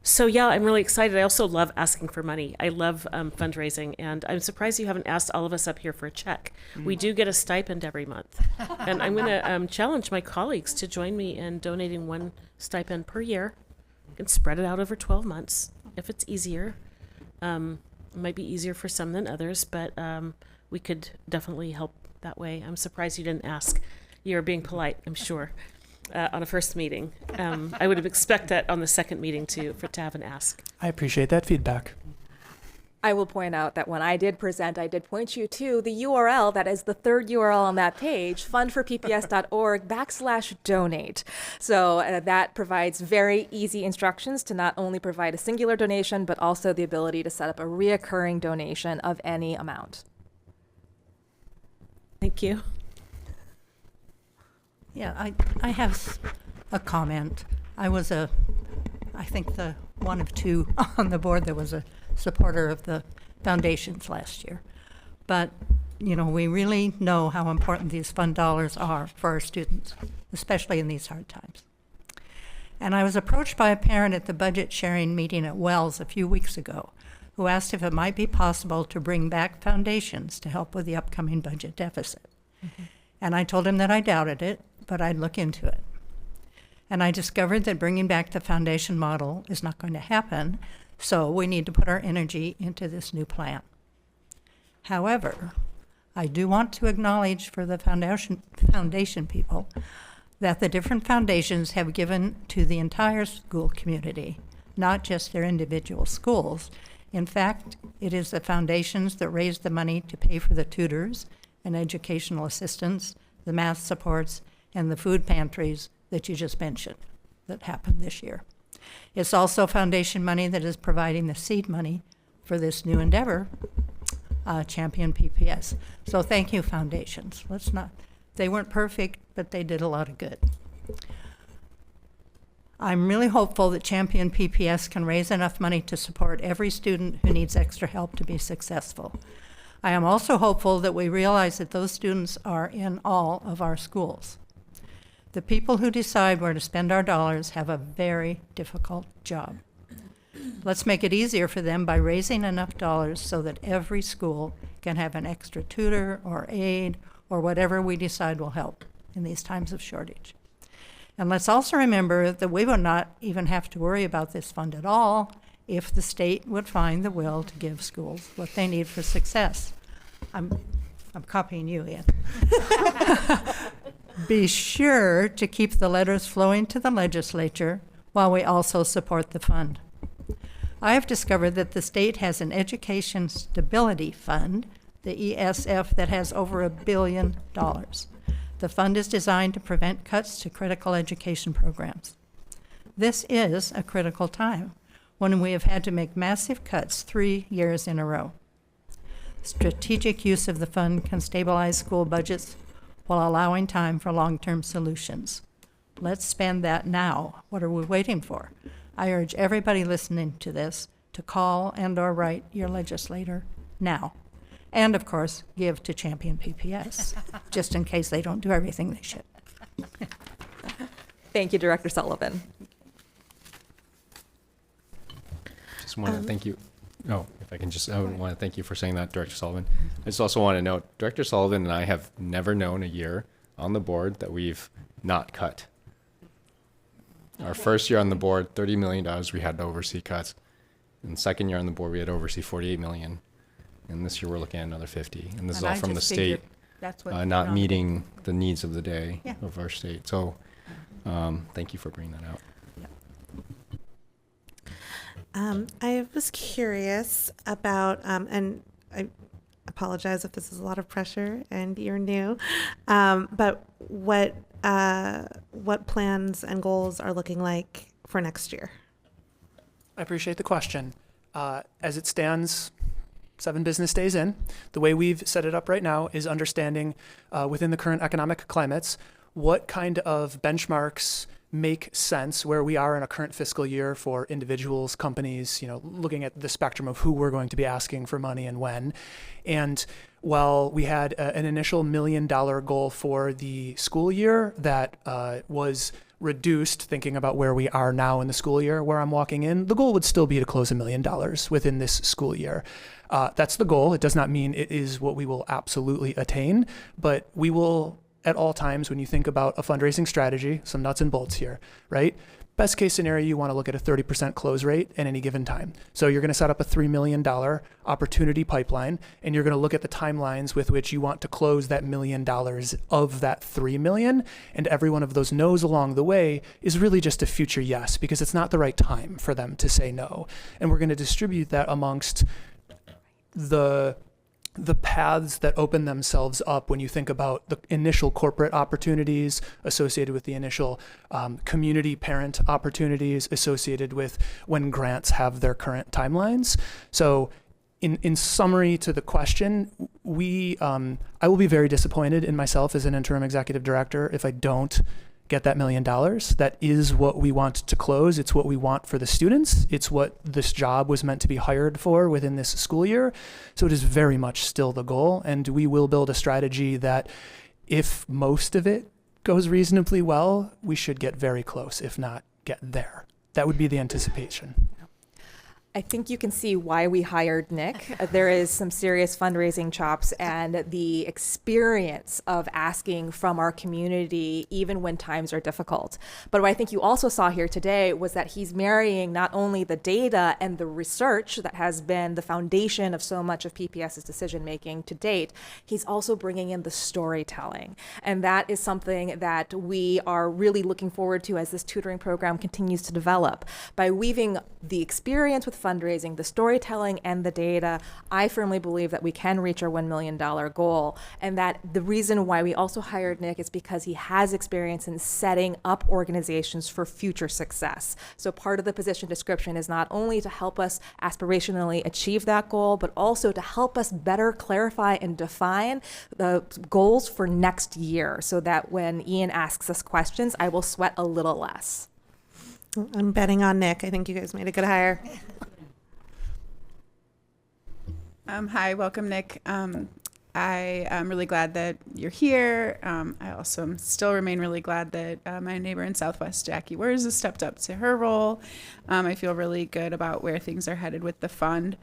So yeah, I'm really excited. I also love asking for money. I love fundraising, and I'm surprised you haven't asked all of us up here for a check. We do get a stipend every month, and I'm going to challenge my colleagues to join me in donating 1 stipend per year. You can spread it out over 12 months if it's easier. It might be easier for some than others, but we could definitely help that way. I'm surprised you didn't ask. You're being polite, I'm sure. On a first meeting. I would have expected that on the second meeting to have an ask. I appreciate that feedback. I will point out that when I did present, I did point you to the URL that is the 3rd URL on that page, fundforpps.org/donate. So that provides very easy instructions to not only provide a singular donation, but also the ability to set up a reoccurring donation of any amount. Thank you. Yeah, I have a comment. I was I think the one of 2 on the board that was a supporter of the foundations last year. But, we really know how important these fund dollars are for our students, especially in these hard times. And I was approached by a parent at the budget sharing meeting at Wells a few weeks ago who asked if it might be possible to bring back foundations to help with the upcoming budget deficit. Mm-hmm. And I told him that I doubted it, but I'd look into it. And I discovered that bringing back the foundation model is not going to happen, so we need to put our energy into this new plan. However, I do want to acknowledge for the foundation people that the different foundations have given to the entire school community, not just their individual schools. In fact, it is the foundations that raise the money to pay for the tutors and educational assistants, the math supports, and the food pantries that you just mentioned that happened this year. It's also foundation money that is providing the seed money for this new endeavor, Champion PPS. So thank you, foundations. They weren't perfect, but they did a lot of good. I'm really hopeful that Champion PPS can raise enough money to support every student who needs extra help to be successful. I am also hopeful that we realize that those students are in all of our schools. The people who decide where to spend our dollars have a very difficult job. Let's make it easier for them by raising enough dollars so that every school can have an extra tutor or aide or whatever we decide will help in these times of shortage. And let's also remember that we would not even have to worry about this fund at all if the state would find the will to give schools what they need for success. I'm copying you, Ian. Be sure to keep the letters flowing to the legislature while we also support the fund. I have discovered that the state has an Education Stability Fund, the ESF, that has over $1 billion. The fund is designed to prevent cuts to critical education programs. This is a critical time when we have had to make massive cuts 3 years in a row. Strategic use of the fund can stabilize school budgets while allowing time for long-term solutions. Let's spend that now. What are we waiting for? I urge everybody listening to this to call and/or write your legislator now. And, of course, give to Champion PPS, just in case they don't do everything they should. Thank you, Director Sullivan. want to thank you. Oh, if I can just, I want to thank you for saying that, Director Sullivan. I just also want to note, Director Sullivan and I have never known a year on the board that we've not cut. Our first year on the board, $30 million, we had to oversee cuts. And second year on the board, we had to oversee $48 million. And this year we're looking at another 50. And this is all from the state, not meeting the needs of the day of our state. So thank you for bringing that out. I was curious about, and I apologize if this is a lot of pressure and you're new, but what plans and goals are looking like for next year? I appreciate the question. As it stands, 7 business days in, the way we've set it up right now is understanding within the current economic climates what kind of benchmarks make sense where we are in a current fiscal year for individuals, companies, looking at the spectrum of who we're going to be asking for money and when. And while we had an initial $1 million goal for the school year that was reduced, thinking about where we are now in the school year, where I'm walking in, the goal would still be to close $1 million within this school year. That's the goal. It does not mean it is what we will absolutely attain, but we will, at all times, when you think about a fundraising strategy, some nuts and bolts here, right? Best case scenario, you want to look at a 30% close rate at any given time. So you're going to set up a $3 million opportunity pipeline, and you're going to look at the timelines with which you want to close that $1 million of that $3 million. And every one of those no's along the way is really just a future yes, because it's not the right time for them to say no. And we're going to distribute that amongst the paths that open themselves up when you think about the initial corporate opportunities associated with the initial community parent opportunities associated with when grants have their current timelines. So in summary to the question, I will be very disappointed in myself as an interim executive director if I don't get that $1 million. That is what we want to close. It's what we want for the students. It's what this job was meant to be hired for within this school year. So it is very much still the goal. And we will build a strategy that if most of it goes reasonably well, we should get very close, if not get there. That would be the anticipation. I think you can see why we hired Nick. There is some serious fundraising chops and the experience of asking from our community even when times are difficult. But what I think you also saw here today was that he's marrying not only the data and the research that has been the foundation of so much of PPS's decision making to date, he's also bringing in the storytelling. And that is something that we are really looking forward to as this tutoring program continues to develop. By weaving the experience with fundraising, the storytelling, and the data, I firmly believe that we can reach our $1 million goal. And that the reason why we also hired Nick is because he has experience in setting up organizations for future success. So part of the position description is not only to help us aspirationally achieve that goal, but also to help us better clarify and define the goals for next year so that when Ian asks us questions, I will sweat a little less. I'm betting on Nick. I think you guys made a good hire. Hi, welcome, Nick. I am really glad that you're here. I also still remain really glad that my neighbor in Southwest, Jackie Wers, has stepped up to her role. I feel really good about where things are headed with the fund.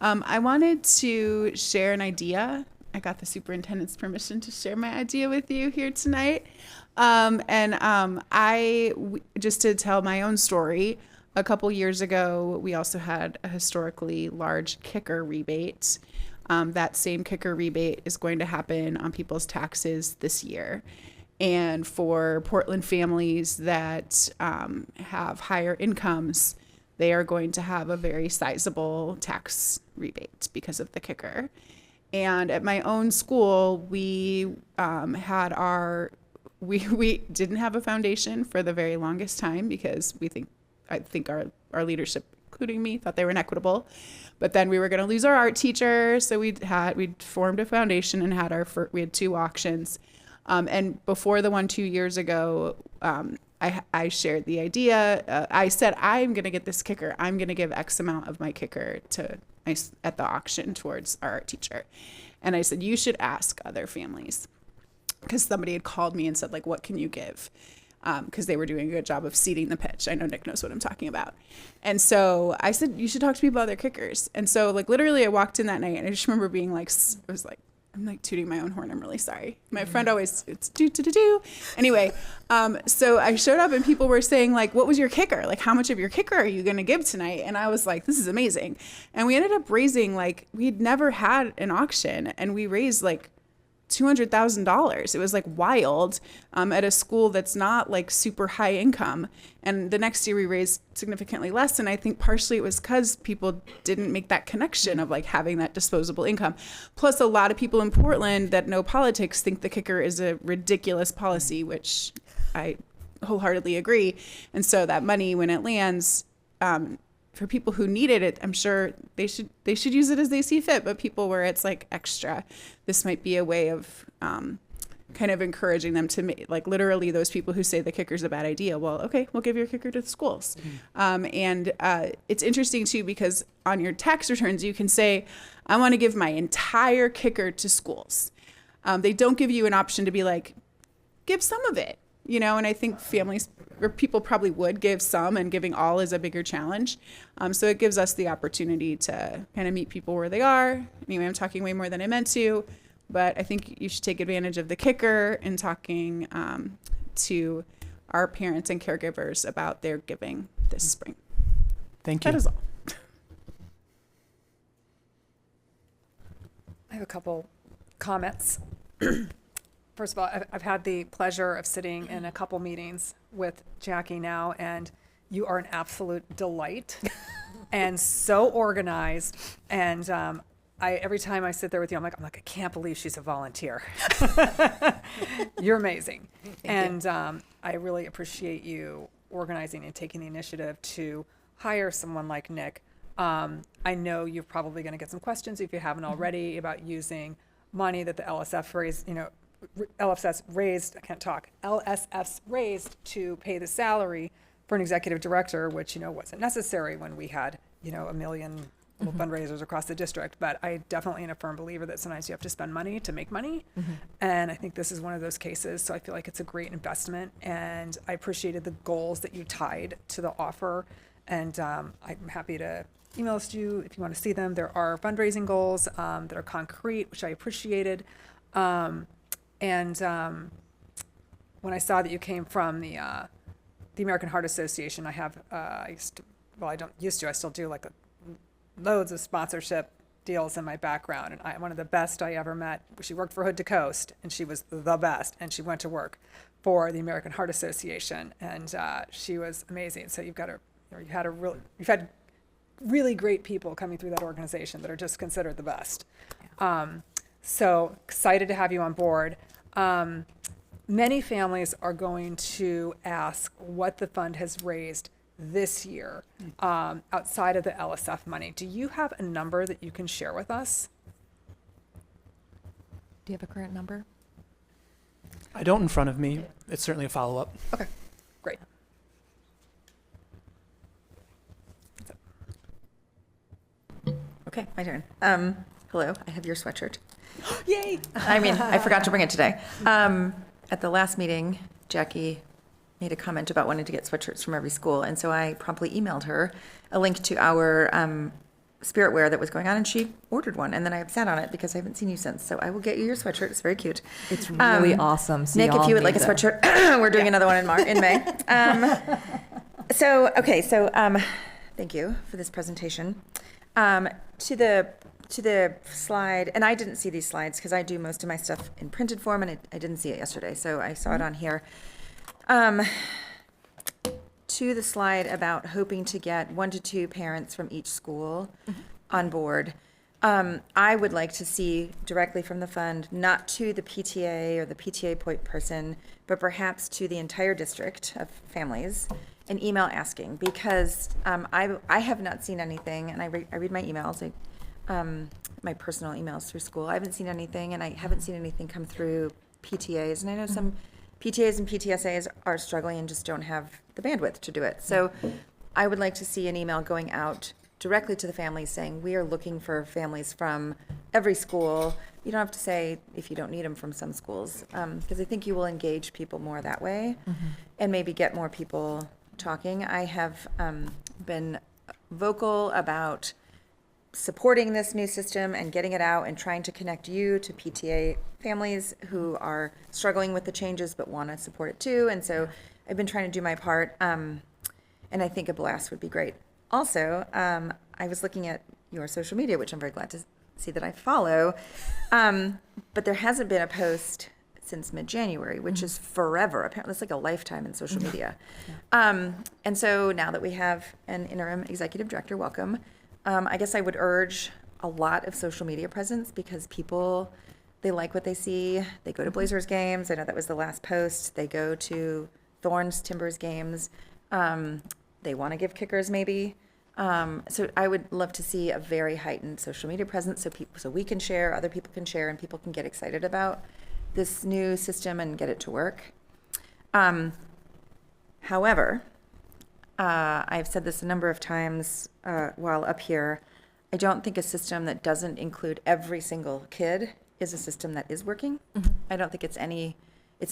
I wanted to share an idea. I got the superintendent's permission to share my idea with you here tonight. Just to tell my own story, a couple years ago, we also had a historically large kicker rebate. That same kicker rebate is going to happen on people's taxes this year. And for Portland families that have higher incomes, they are going to have a very sizable tax rebate because of the kicker. And at my own school, we we didn't have a foundation for the very longest time because I think our leadership, including me, thought they were inequitable. But then we were going to lose our art teacher, so we'd formed a foundation and we had 2 auctions. And before the one 2 years ago, I shared the idea. I said, I'm going to get this kicker. I'm going to give X amount of my kicker at the auction towards our art teacher. And I said, you should ask other families. Because somebody had called me and said, like, what can you give? because they were doing a good job of seeding the pitch. I know Nick knows what I'm talking about. And so I said, you should talk to people about their kickers. And so like literally I walked in that night and I just remember being like, I was like, I'm like tooting my own horn. I'm really sorry. My friend always, it's do. Anyway, so I showed up and people were saying like, what was your kicker? Like, how much of your kicker are you going to give tonight? And I was like, this is amazing. And we ended up raising, like, we'd never had an auction, and we raised like $200,000. It was like wild, at a school that's not like super high income. And the next year we raised significantly less. And I think partially it was because people didn't make that connection of like having that disposable income. Plus a lot of people in Portland that know politics think the kicker is a ridiculous policy, which I wholeheartedly agree. And so that money, when it lands, for people who needed it, I'm sure they should use it as they see fit. But people where it's like extra, this might be a way of kind of encouraging them to make, like, literally those people who say the kicker's a bad idea. Well, okay, we'll give your kicker to the schools. And it's interesting too, because on your tax returns, you can say, I want to give my entire kicker to schools. They don't give you an option to be like, give some of it, you know, and I think families or people probably would give some, and giving all is a bigger challenge. So it gives us the opportunity to kind of meet people where they are. Anyway, I'm talking way more than I meant to, but I think you should take advantage of the kicker in talking to our parents and caregivers about their giving this spring. Thank you. That is all. I have a couple comments. First of all, I've had the pleasure of sitting in a couple meetings with Jackie now, and you are an absolute delight and so organized. And every time I sit there with you, I'm like, I can't believe she's a volunteer. You're amazing. And I really appreciate you organizing and taking the initiative to hire someone like Nick. I know you're probably going to get some questions, if you haven't already, about using money that the LSF raised, LSF's raised to pay the salary for an executive director, which, wasn't necessary when we had, a million little fundraisers across the district. But I definitely am a firm believer that sometimes you have to spend money to make money. And I think this is one of those cases. So I feel like it's a great investment. And I appreciated the goals that you tied to the offer. And I'm happy to email us to you if you want to see them. There are fundraising goals that are concrete, which I appreciated. And when I saw that you came from the American Heart Association, I have, I still do like loads of sponsorship deals in my background. And one of the best I ever met, she worked for Hood to Coast, and she was the best. And she went to work for the American Heart Association, and she was amazing. So you've had really great people coming through that organization that are just considered the best. So excited to have you on board. Many families are going to ask what the fund has raised this year outside of the LSF money. Do you have a number that you can share with us? Do you have a current number? I don't in front of me. It's certainly a follow-up. Okay, great. Okay, my turn. Hello, I have your sweatshirt. Yay! I forgot to bring it today. At the last meeting, Jackie made a comment about wanting to get sweatshirts from every school, and so I promptly emailed her a link to our spirit wear that was going on, and she ordered one, and then I sat on it because I haven't seen you since. So I will get you your sweatshirt. It's very cute. It's really awesome. So Nick, if you would like a sweatshirt, we're doing another one in May. So thank you for this presentation. To the slide, and I didn't see these slides because I do most of my stuff in printed form, and I didn't see it yesterday, so I saw it on here. To the slide about hoping to get 1 to 2 parents from each school on board, I would like to see directly from the fund, not to the PTA or the PTA point person, but perhaps to the entire district of families, an email asking, because I have not seen anything, and I read my emails, my personal emails through school. I haven't seen anything, and I haven't seen anything come through PTAs, and I know some PTAs and PTSAs are struggling and just don't have the bandwidth to do it. So I would like to see an email going out directly to the families saying, we are looking for families from every school. You don't have to say if you don't need them from some schools, because I think you will engage people more that way and maybe get more people talking. I have been vocal about supporting this new system and getting it out and trying to connect you to PTA families who are struggling with the changes but want to support it too. And so I've been trying to do my part, and I think a blast would be great. Also, I was looking at your social media, which I'm very glad to see that I follow, but there hasn't been a post since mid-January, which is forever. Apparently, it's like a lifetime in social media. And so now that we have an interim executive director, welcome. I guess I would urge a lot of social media presence because people, they like what they see. They go to Blazers games. I know that was the last post. They go to Thorns Timbers games. They want to give kickers maybe. So I would love to see a very heightened social media presence so we can share, other people can share, and people can get excited about this new system and get it to work. However, I've said this a number of times while up here, I don't think a system that doesn't include every single kid is a system that is working. I don't think it's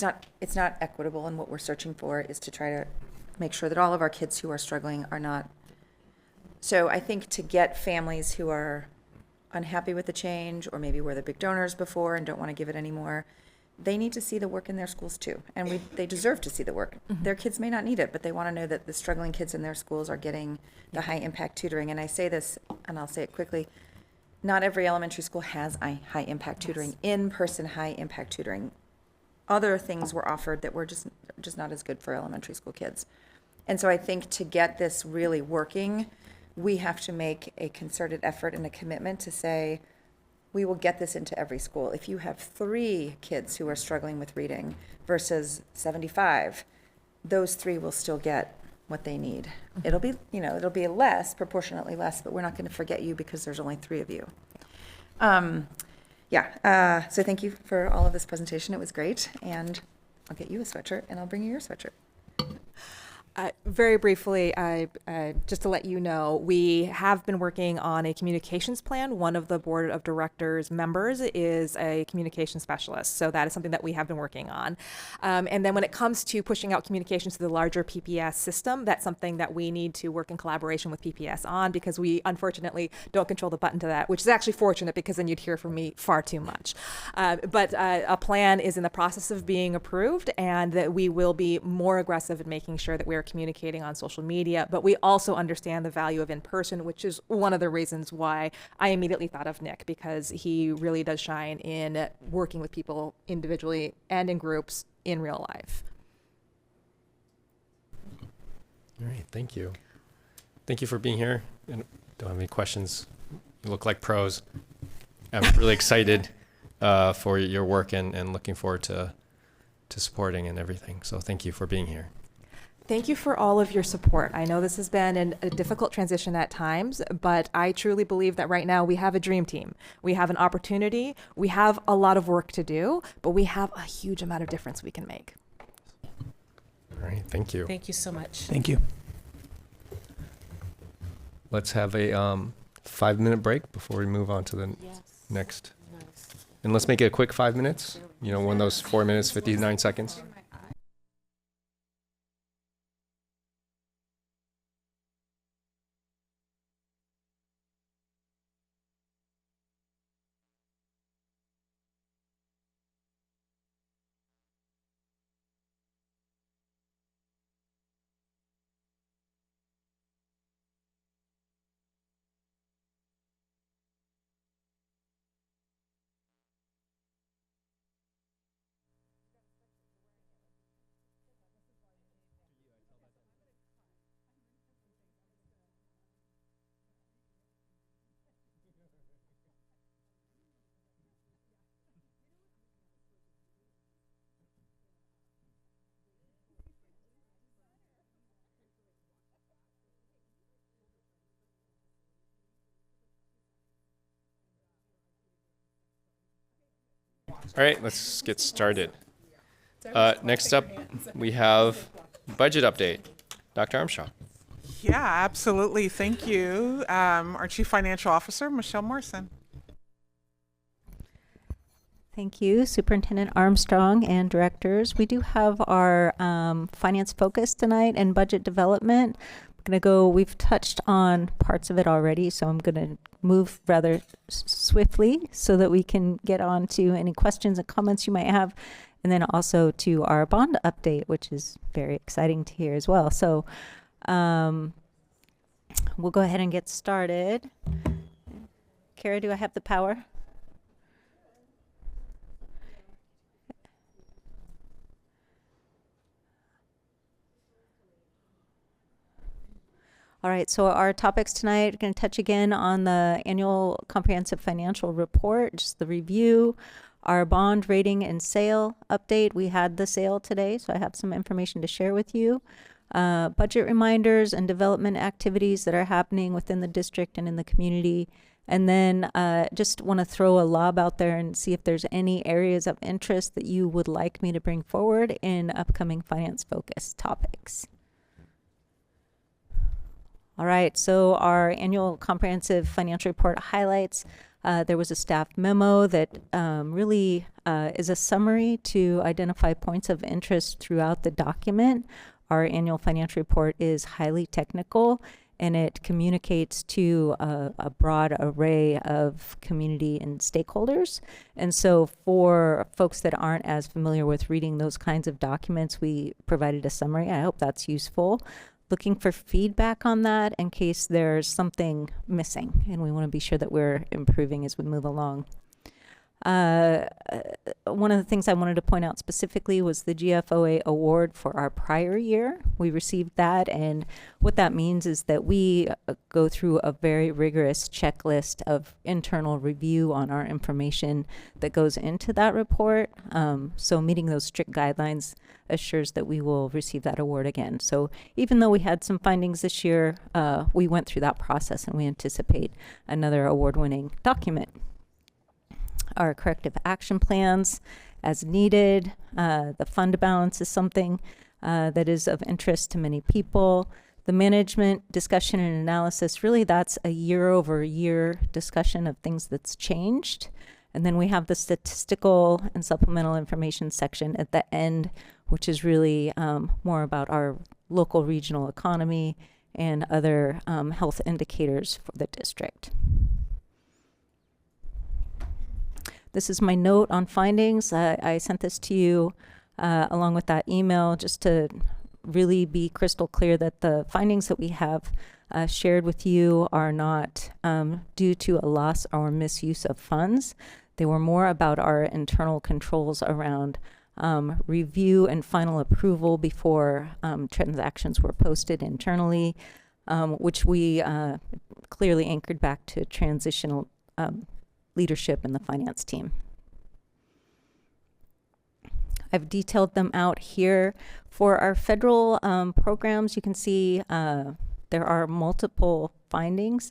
not equitable, and what we're searching for is to try to make sure that all of our kids who are struggling are not. So I think to get families who are unhappy with the change, or maybe were the big donors before and don't want to give it anymore, they need to see the work in their schools too. And they deserve to see the work. Their kids may not need it, but they want to know that the struggling kids in their schools are getting the high impact tutoring. And I say this, and I'll say it quickly, not every elementary school has high impact tutoring, in-person high impact tutoring. Other things were offered that were just not as good for elementary school kids. And so I think to get this really working, we have to make a concerted effort and a commitment to say, we will get this into every school. If you have 3 kids who are struggling with reading versus 75, those 3 will still get what they need. It'll be less, proportionately less, but we're not going to forget you because there's only 3 of you. So thank you for all of this presentation. It was great. And I'll get you a sweatshirt and I'll bring you your sweatshirt. Very briefly, just to let you know, we have been working on a communications plan. One of the board of directors members is a communication specialist, so that is something that we have been working on. And then when it comes to pushing out communications to the larger PPS system, that's something that we need to work in collaboration with PPS on, because we unfortunately don't control the button to that, which is actually fortunate because then you'd hear from me far too much. But a plan is in the process of being approved, and that we will be more aggressive in making sure that we are communicating on social media, but we also understand the value of in-person, which is one of the reasons why I immediately thought of Nick, because he really does shine in working with people individually and in groups in real life. All right, thank you. Thank you for being here. And don't have any questions. You look like pros. I'm really excited for your work and looking forward to supporting and everything. So thank you for being here. Thank you for all of your support. I know this has been a difficult transition at times, but I truly believe that right now we have a dream team. We have an opportunity. We have a lot of work to do, but we have a huge amount of difference we can make. All right, thank you. Thank you so much. Thank you. Let's have a 5-minute break before we move on to the next. And let's make it a quick 5 minutes. You know, one of those 4 minutes, 59 seconds. All right, let's get started. Next up, we have budget update. Dr. Armstrong. Yeah, absolutely. Thank you. Our Chief Financial Officer, Michelle Morrison. Thank you, Superintendent Armstrong and directors. We do have our finance focus tonight and budget development. We've touched on parts of it already, so I'm going to move rather swiftly so that we can get on to any questions and comments you might have, and then also to our bond update, which is very exciting to hear as well. So we'll go ahead and get started. Kara, do I have the power? All right, so our topics tonight are going to touch again on the annual comprehensive financial report, just the review, our bond rating and sale update. We had the sale today, so I have some information to share with you. Budget reminders and development activities that are happening within the district and in the community. And then just want to throw a lob out there and see if there's any areas of interest that you would like me to bring forward in upcoming finance focused topics. All right, so our annual comprehensive financial report highlights. There was a staff memo that really is a summary to identify points of interest throughout the document. Our annual financial report is highly technical, and it communicates to a broad array of community and stakeholders. And so for folks that aren't as familiar with reading those kinds of documents, we provided a summary. I hope that's useful. Looking for feedback on that in case there's something missing, and we want to be sure that we're improving as we move along. One of the things I wanted to point out specifically was the GFOA award for our prior year. We received that, and what that means is that we go through a very rigorous checklist of internal review on our information that goes into that report. So meeting those strict guidelines assures that we will receive that award again. So even though we had some findings this year, we went through that process, and we anticipate another award-winning document. Our corrective action plans as needed. The fund balance is something that is of interest to many people. The management discussion and analysis, really that's a year-over-year discussion of things that's changed. And then we have the statistical and supplemental information section at the end, which is really more about our local regional economy and other health indicators for the district. This is my note on findings. I sent this to you along with that email just to really be crystal clear that the findings that we have shared with you are not due to a loss or misuse of funds. They were more about our internal controls around review and final approval before transactions were posted internally, which we clearly anchored back to transitional leadership in the finance team. I've detailed them out here. For our federal programs, you can see there are multiple findings,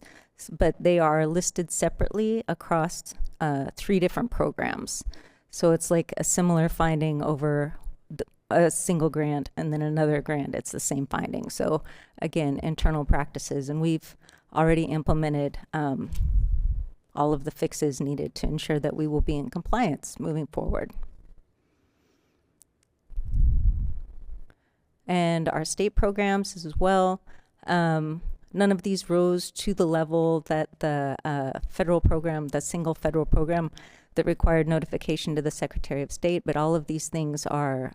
but they are listed separately across 3 different programs. So it's like a similar finding over a single grant and then another grant. It's the same finding. So again, internal practices, and we've already implemented all of the fixes needed to ensure that we will be in compliance moving forward. And our state programs as well. None of these rose to the level that the federal program, the single federal program that required notification to the Secretary of State, but all of these things are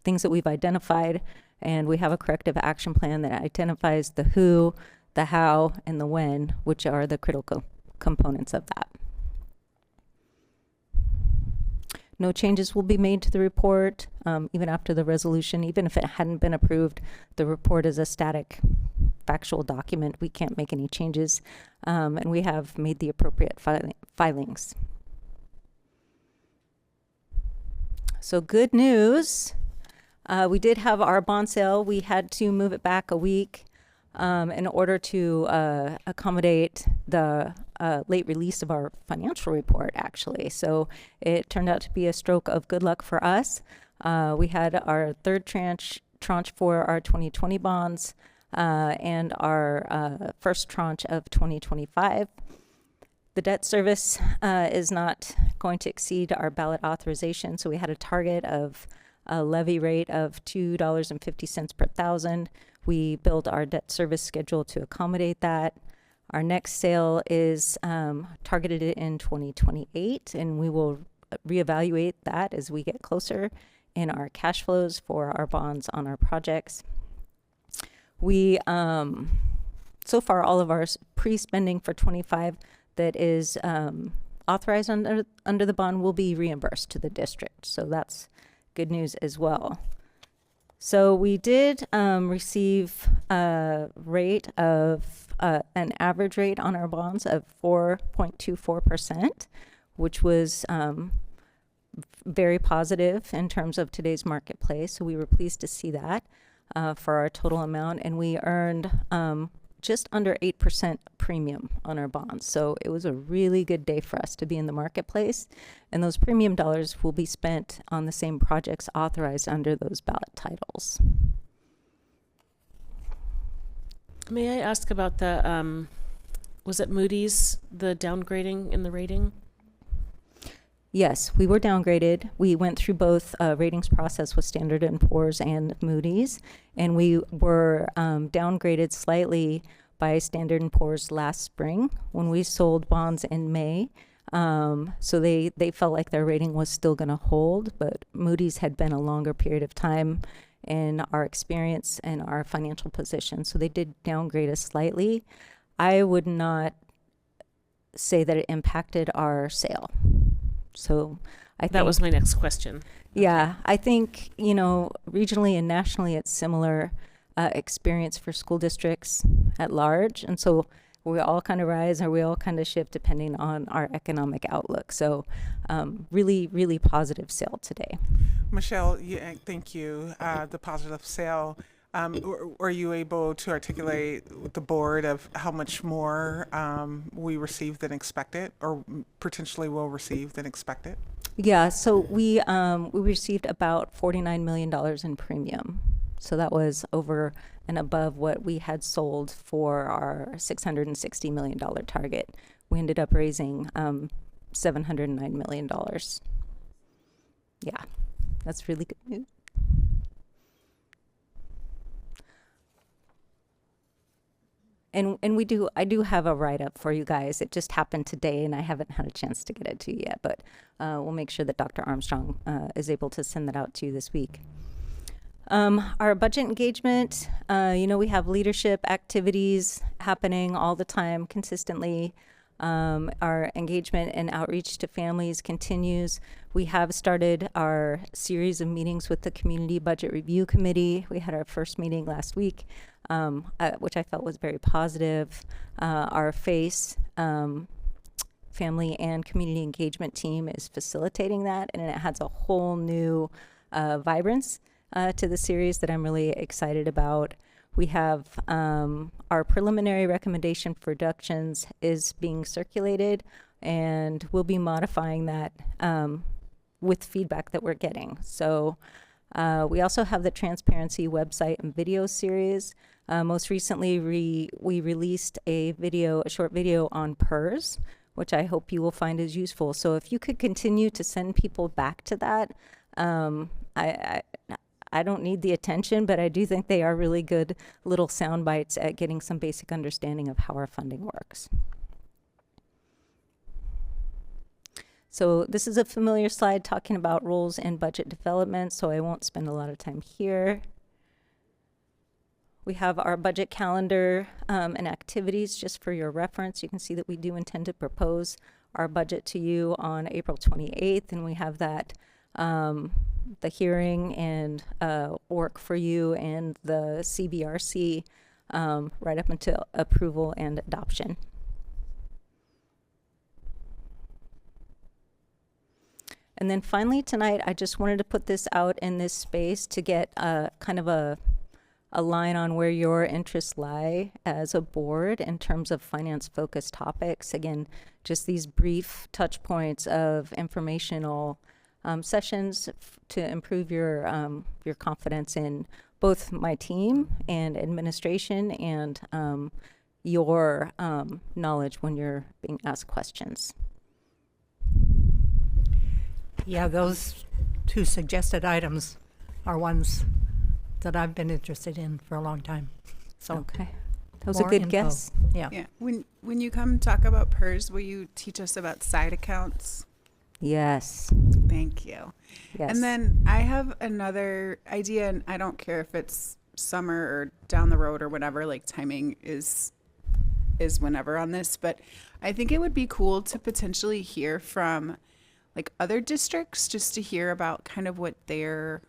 things that we've identified, and we have a corrective action plan that identifies the who, the how, and the when, which are the critical components of that. No changes will be made to the report, even after the resolution. Even if it hadn't been approved, the report is a static factual document. We can't make any changes, and we have made the appropriate filings. So good news. We did have our bond sale. We had to move it back a week in order to accommodate the late release of our financial report, actually. So it turned out to be a stroke of good luck for us. We had our third tranche for our 2020 bonds and our first tranche of 2025. The debt service is not going to exceed our ballot authorization, so we had a target of a levy rate of $2.50 per thousand. We built our debt service schedule to accommodate that. Our next sale is targeted in 2028, and we will reevaluate that as we get closer in our cash flows for our bonds on our projects. We, so far, all of our pre-spending for 25 that is authorized under the bond will be reimbursed to the district. So that's good news as well. So we did receive a rate of an average rate on our bonds of 4.24%, which was very positive in terms of today's marketplace. So we were pleased to see that for our total amount, and we earned just under 8% premium on our bonds. So it was a really good day for us to be in the marketplace, and those premium dollars will be spent on the same projects authorized under those ballot titles. May I ask about the, was it Moody's, the downgrading in the rating? Yes, we were downgraded. We went through both ratings process with Standard & Poor's and Moody's, and we were downgraded slightly by Standard & Poor's last spring when we sold bonds in May. So they felt like their rating was still going to hold, but Moody's had been a longer period of time in our experience and our financial position. So they did downgrade us slightly. I would not say that it impacted our sale. So I think That was my next question. Yeah, I think, you know, regionally and nationally, it's similar experience for school districts at large. And so we all kind of rise or we all kind of shift depending on our economic outlook. So really, really positive sale today. Michelle, thank you. The positive sale. Are you able to articulate with the board of how much more we received than expected, or potentially will receive than expected? Yeah, so we received about $49 million in premium. So that was over and above what we had sold for our $660 million target. We ended up raising $709 million. Yeah, that's really good news. And I do have a write-up for you guys. It just happened today, and I haven't had a chance to get it to you yet, but we'll make sure that Dr. Armstrong is able to send that out to you this week. Our budget engagement, we have leadership activities happening all the time consistently. Our engagement and outreach to families continues. We have started our series of meetings with the Community Budget Review Committee. We had our first meeting last week, which I felt was very positive. Our FACE Family and Community Engagement team is facilitating that, and it adds a whole new vibrance to the series that I'm really excited about. We have our preliminary recommendation for reductions is being circulated, and we'll be modifying that with feedback that we're getting. So we also have the transparency website and video series. Most recently, we released a short video on PERS, which I hope you will find is useful. So if you could continue to send people back to that, I don't need the attention, but I do think they are really good little sound bites at getting some basic understanding of how our funding works. So this is a familiar slide talking about roles in budget development, so I won't spend a lot of time here. We have our budget calendar and activities just for your reference. You can see that we do intend to propose our budget to you on April 28th, and we have that the hearing and work for you and the CBRC right up until approval and adoption. And then finally tonight, I just wanted to put this out in this space to get kind of a line on where your interests lie as a board in terms of finance-focused topics. Again, just these brief touch points of informational sessions to improve your confidence in both both my team and administration and your knowledge when you're being asked questions. Yeah, those two suggested items are ones that I've been interested in for a long time. So Okay. That was a more good info. guess. Yeah. Yeah. When you come talk about PERS, will you teach us about side accounts? Yes. Thank you. Yes. And then I have another idea, and I don't care if it's summer or down the road or whatever, like timing is whenever on this, but I think it would be cool to potentially hear from like other districts, just to hear about kind of what their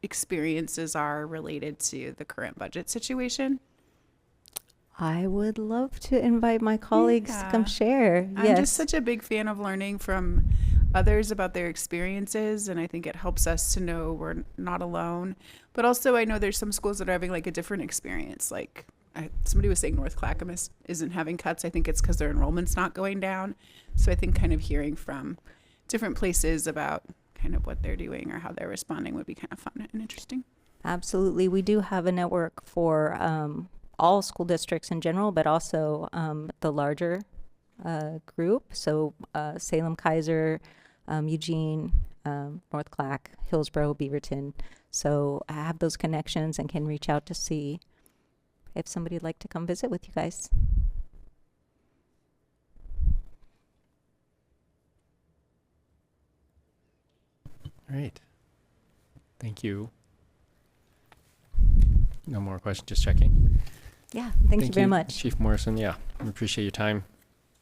experiences are related to the current budget situation. I would love to invite my colleagues to come Yeah. share. I'm Yes. just such a big fan of learning from others about their experiences, and I think it helps us to know we're not alone. But also, I know there's some schools that are having like a different experience. Like somebody was saying North Clackamas isn't having cuts. I think it's because their enrollment's not going down. So I think kind of hearing from different places about kind of what they're doing or how they're responding would be kind of fun and interesting. Absolutely. We do have a network for all school districts in general, but also the larger group. So Salem, Kaiser, Eugene, North Clack, Hillsborough, Beaverton. So I have those connections and can reach out to see if somebody'd like to come visit with you guys. All right. Thank you. No more questions, just checking. Yeah, thank you very much. Chief Morrison. Yeah, we appreciate your time.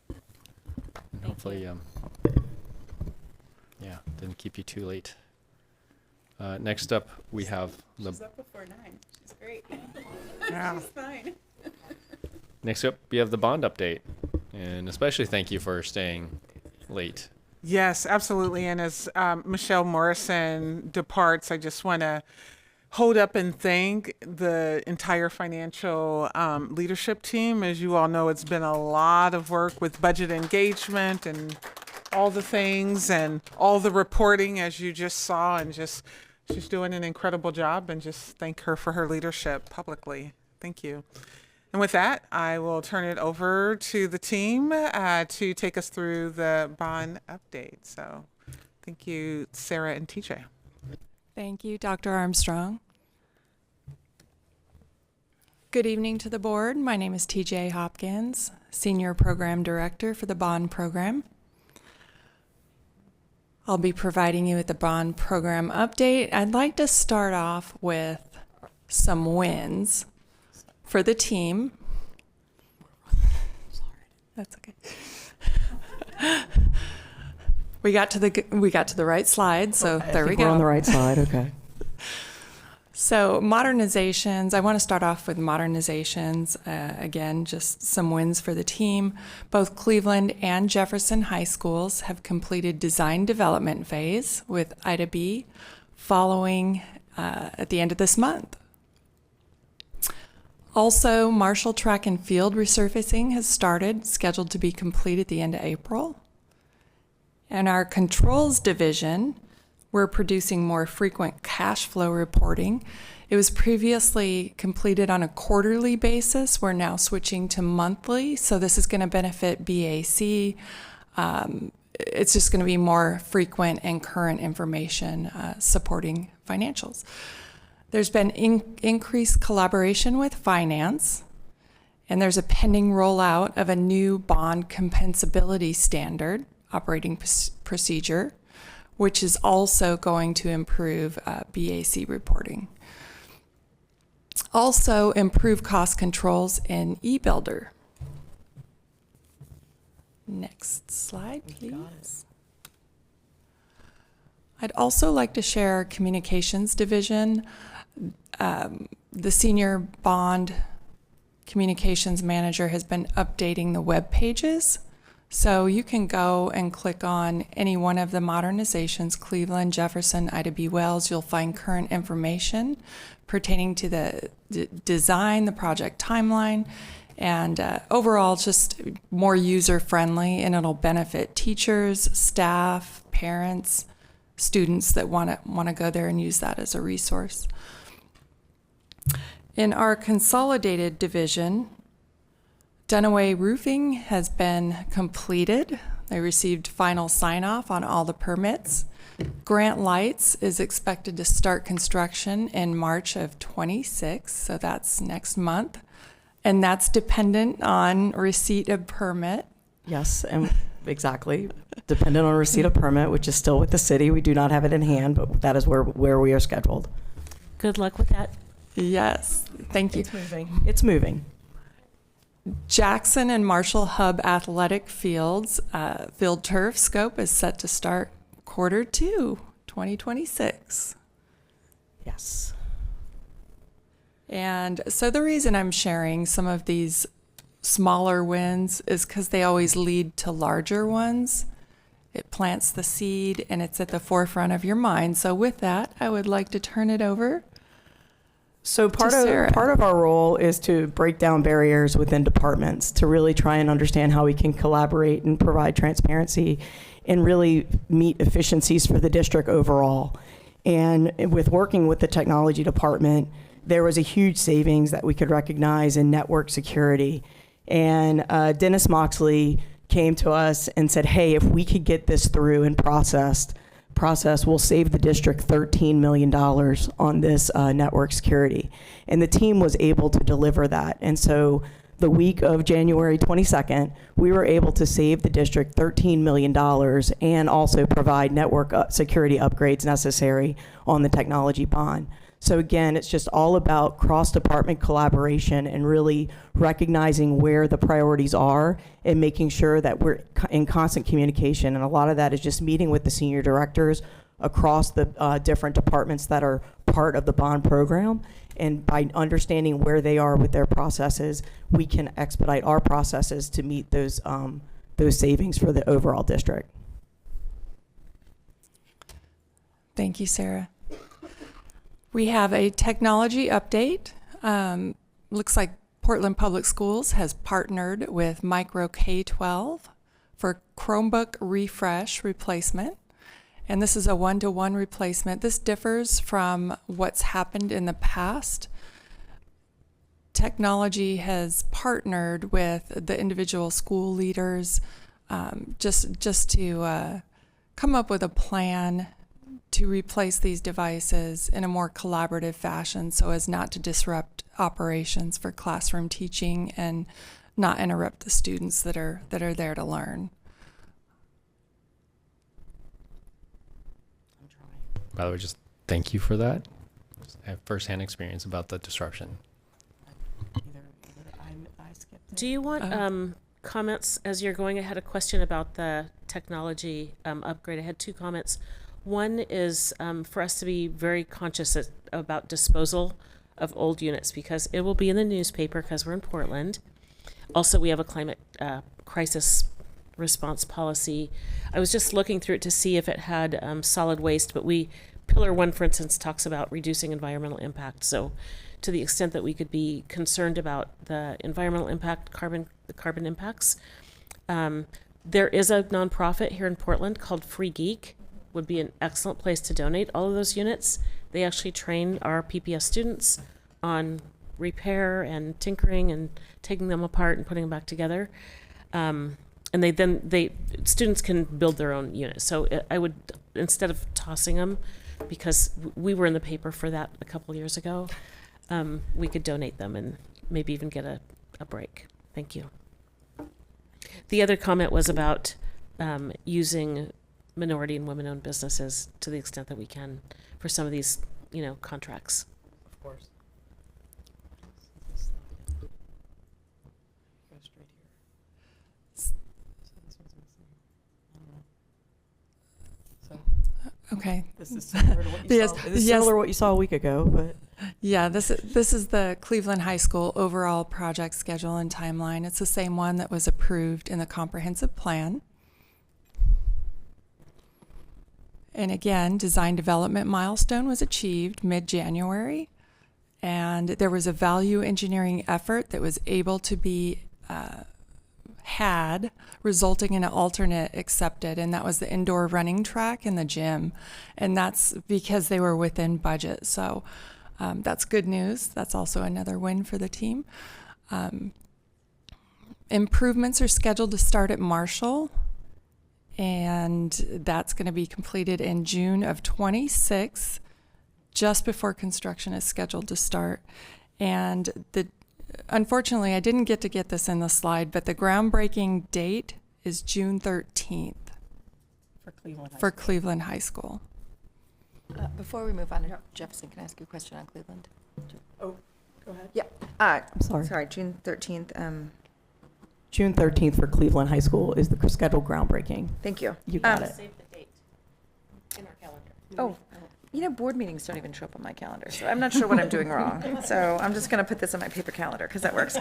And hopefully, yeah, didn't keep you too late. Next up, we have the. She's up before 9. She's great. Yeah. She's fine. Next up, we have the bond update, and especially thank you for staying late. Yes, absolutely. And as Michelle Morrison departs, I just want to hold up and thank the entire financial leadership team. As you all know, it's been a lot of work with budget engagement and all the things and all the reporting, as you just saw, and just she's doing an incredible job, and just thank her for her leadership publicly. Thank you. And with that, I will turn it over to the team to take us through the bond update. So thank you, Sarah and TJ. Thank you, Dr. Armstrong. Good evening to the board. My name is TJ Hopkins, Senior Program Director for the Bond Program. I'll be providing you with the Bond Program update. I'd like to start off with some wins for the team. Sorry, that's okay. We got to the right slide, so there we go. We're on the right side, okay. So modernizations, I want to start off with modernizations. Again, just some wins for the team. Both Cleveland and Jefferson High Schools have completed design development phase, with Ida B following at the end of this month. Also, Marshall Track and Field resurfacing has started, scheduled to be complete at the end of April. And our controls division, we're producing more frequent cash flow reporting. It was previously completed on a quarterly basis. We're now switching to monthly, so this is going to benefit BAC. It's just going to be more frequent and current information supporting financials. There's been increased collaboration with finance, and there's a pending rollout of a new bond compensability standard operating procedure, which is also going to improve BAC reporting. Also, improve cost controls in eBuilder. Next slide, please. I'd also like to share our communications division. The senior bond communications manager has been updating the web pages. So you can go and click on any one of the modernizations, Cleveland, Jefferson, Ida B. Wells. You'll find current information pertaining to the design, the project timeline, and overall just more user-friendly, and it'll benefit teachers, staff, parents, students that want to go there and use that as a resource. In our consolidated division, Dunaway Roofing has been completed. They received final sign-off on all the permits. Grant Lights is expected to start construction in March of 26, so that's next month. And that's dependent on receipt of permit. Yes, and exactly. Dependent on receipt of permit, which is still with the city. We do not have it in hand, but that is where we are scheduled. Good luck with that. Yes, thank you. It's moving. It's moving. Jackson and Marshall Hub Athletic Fields field turf scope is set to start Q2 2026. Yes. And so the reason I'm sharing some of these smaller wins is because they always lead to larger ones. It plants the seed and it's at the forefront of your mind. So with that, I would like to turn it over. So part Sarah. of our role is to break down barriers within departments to really try and understand how we can collaborate and provide transparency and really meet efficiencies for the district overall. And with working with the technology department, there was a huge savings that we could recognize in network security. And Dennis Moxley came to us and said, hey, if we could get this through and process will save the district $13 million on this network security. And the team was able to deliver that. And so the week of January 22nd, we were able to save the district $13 million and also provide network security upgrades necessary on the technology bond. So again, it's just all about cross-department collaboration and really recognizing where the priorities are and making sure that we're in constant communication. And a lot of that is just meeting with the senior directors across the different departments that are part of the bond program. And by understanding where they are with their processes, we can expedite our processes to meet those savings for the overall district. Thank you, Sarah. We have a technology update. Looks like Portland Public Schools has partnered with Micro K-12 for Chromebook refresh replacement. And this is a one-to-one replacement. This differs from what's happened in the past. Technology has partnered with the individual school leaders just to come up with a plan to replace these devices in a more collaborative fashion so as not to disrupt operations for classroom teaching and not interrupt the students that are there to learn. By the way, just thank you for that. I have firsthand experience about the disruption. Do you want comments as you're going ahead? A question about the technology upgrade. I had two comments. One is for us to be very conscious about disposal of old units because it will be in the newspaper because we're in Portland. Also, we have a climate crisis response policy. I was just looking through it to see if it had solid waste, but Pillar 1, for instance, talks about reducing environmental impact. So to the extent that we could be concerned about the environmental impact, the carbon impacts, there is a nonprofit here in Portland called Free Geek. Would be an excellent place to donate all of those units. They actually train our PPS students on repair and tinkering and taking them apart and putting them back together. And students can build their own units. So I would, instead of tossing them, because we were in the paper for that a couple years ago, we could donate them and maybe even get a break. Thank you. The other comment was about using minority and women-owned businesses to the extent that we can for some of these, contracts. Of course. Okay. This is similar to what you saw. This is similar to what you saw a week ago, but yeah, this is the Cleveland High School overall project schedule and timeline. It's the same one that was approved in the comprehensive plan. And again, design development milestone was achieved mid-January, and there was a value engineering effort that was able to be had, resulting in an alternate accepted, and that was the indoor running track and the gym, and that's because they were within budget. So That's good news. That's also another win for the team. Improvements are scheduled to start at Marshall, and that's going to be completed in June of 26, just before construction is scheduled to start. And unfortunately, I didn't get this in the slide, but the groundbreaking date is June 13th for Cleveland High School. Before we move on to Jefferson, can I ask you a question on Cleveland? Oh, go ahead. Yeah. I'm sorry. Sorry, June 13th. June 13th for Cleveland High School is the scheduled groundbreaking. Thank you. You got it. Save the date in our calendar. Oh, you know, board meetings don't even show up on my calendar, so I'm not sure what I'm doing wrong. So I'm just going to put this on my paper calendar because that works.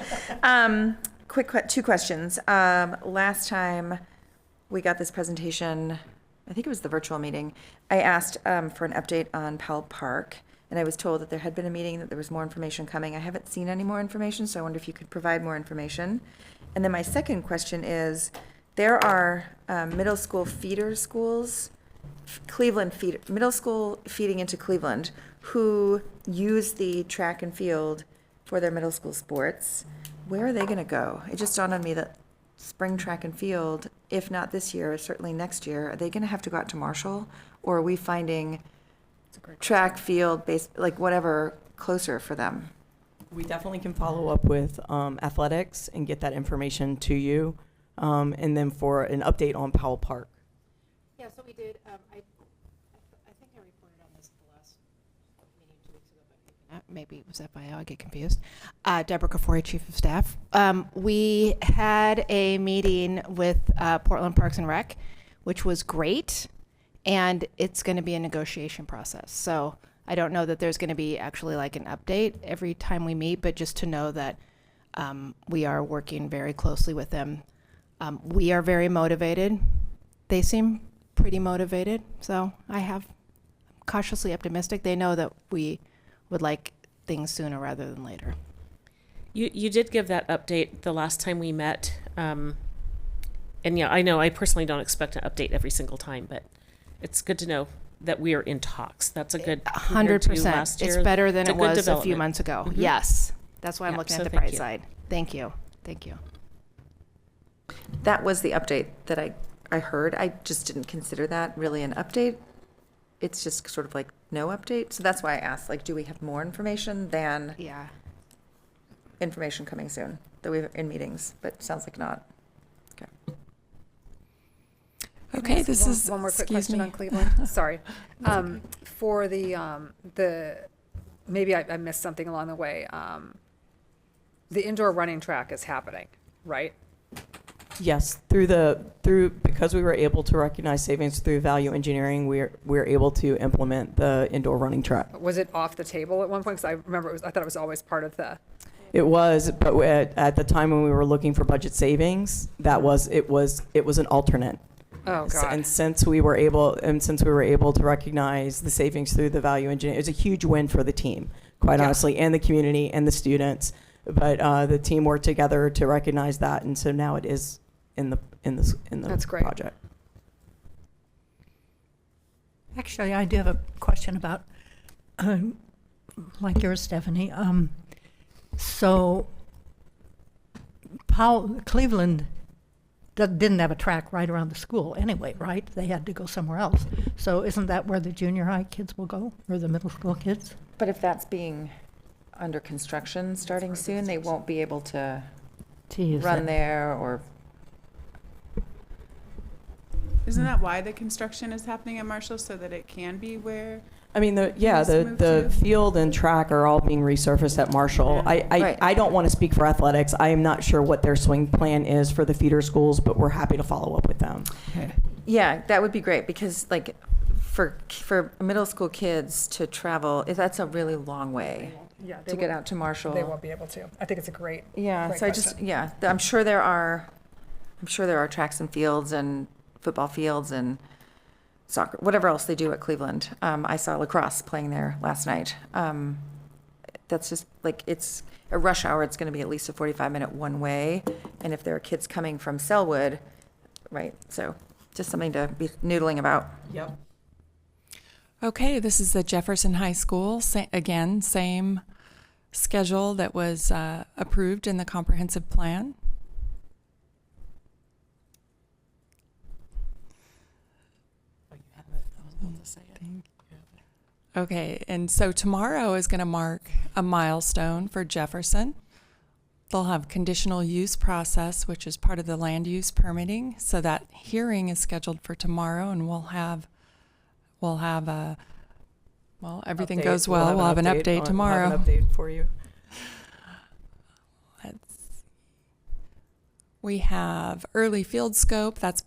Two questions. Last time we got this presentation, I think it was the virtual meeting, I asked for an update on Powell Park, and I was told that there had been a meeting, that there was more information coming. I haven't seen any more information, so I wonder if you could provide more information. And then my second question is, there are middle school feeder schools, middle school feeding into Cleveland, who use the track and field for their middle school sports. Where are they going to go? It just dawned on me that spring track and field, if not this year, certainly next year, are they going to have to go out to Marshall? Or are we finding track field, like whatever, closer for them? We definitely can follow up with athletics and get that information to you. And then for an update on Powell Park. Yeah, so we did, I think I reported on this at the last meeting 2 weeks ago, but maybe it was FIO, I get confused. Deborah Kafori, Chief of Staff. We had a meeting with Portland Parks and Rec, which was great, and it's going to be a negotiation process. So I don't know that there's going to be actually like an update every time we meet, but just to know that we are working very closely with them. We are very motivated. They seem pretty motivated, so I'm cautiously optimistic. They know that we would like things sooner rather than later. You did give that update the last time we met, and yeah, I know I personally don't expect an update every single time, but it's good to know that we are in talks. That's a good 100%. It's better than it was a few months ago. Mm-hmm. Yes, that's why I'm Yeah, looking so at the thank bright you. side. Thank you. Thank you. That was the update that I heard. I just didn't consider that really an update. It's just sort of like no update. So that's why I asked, like, do we have more information than information coming soon that we've in meetings? But it sounds like not. Okay. Okay, this is one more quick excuse question me. on Cleveland. Sorry. For the maybe I missed something along the way. The indoor running track is happening, right? Yes, because we were able to recognize savings through value engineering, we're able to implement the indoor running track. Was it off the table at one point? Because I remember I thought it was always part of the. It was, but at the time when we were looking for budget savings, it was an alternate. Oh God! And since we were able to recognize the savings through the value engineering, it was a huge win for the team, quite honestly, and the community and the students. But the team worked together to recognize that, and so now it is in the That's great. project. Actually, I do have a question about, like yours, Stephanie. So, Cleveland didn't have a track right around the school anyway, right? They had to go somewhere else. So isn't that where the junior high kids will go, or the middle school kids? But if that's being under construction starting soon, they won't be able to use run it. there or. Isn't that why the construction is happening at Marshall, so that it can be where? I mean, the field and track are all being resurfaced at Marshall. I don't want to speak for athletics. I am not sure what their swing plan is for the feeder schools, but we're happy to follow up with them. Yeah, that would be great, because like for middle school kids to travel, that's a really long way to get out to Marshall. They won't be able to. I think it's a great. Yeah, great so question. I'm sure there are tracks and fields and football fields and soccer, whatever else they do at Cleveland. I saw lacrosse playing there last night. That's just like, it's a rush hour. It's going to be at least a 45-minute one way. And if there are kids coming from Selwood, right? So just something to be noodling about. Yep. Okay, this is the Jefferson High School. Again, same schedule that was approved in the comprehensive plan. Okay, and so tomorrow is going to mark a milestone for Jefferson. They'll have conditional use process, which is part of the land use permitting. So that hearing is scheduled for tomorrow, and we'll have a, well, everything Update. We'll have an update tomorrow. We'll have an update for you. We have early field scope that's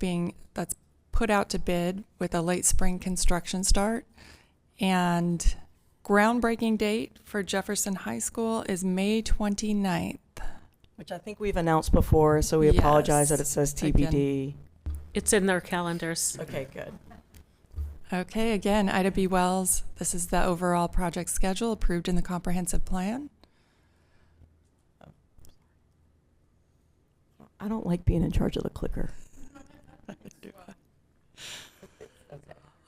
put out to bid with a late spring construction start. And groundbreaking date for Jefferson High School is May 29th. Which I think we've announced before, so we apologize that it says TBD. Again, it's in their calendars. Okay, good. Okay, again, Ida B. Wells, this is the overall project schedule approved in the comprehensive plan. I don't like being in charge of the clicker.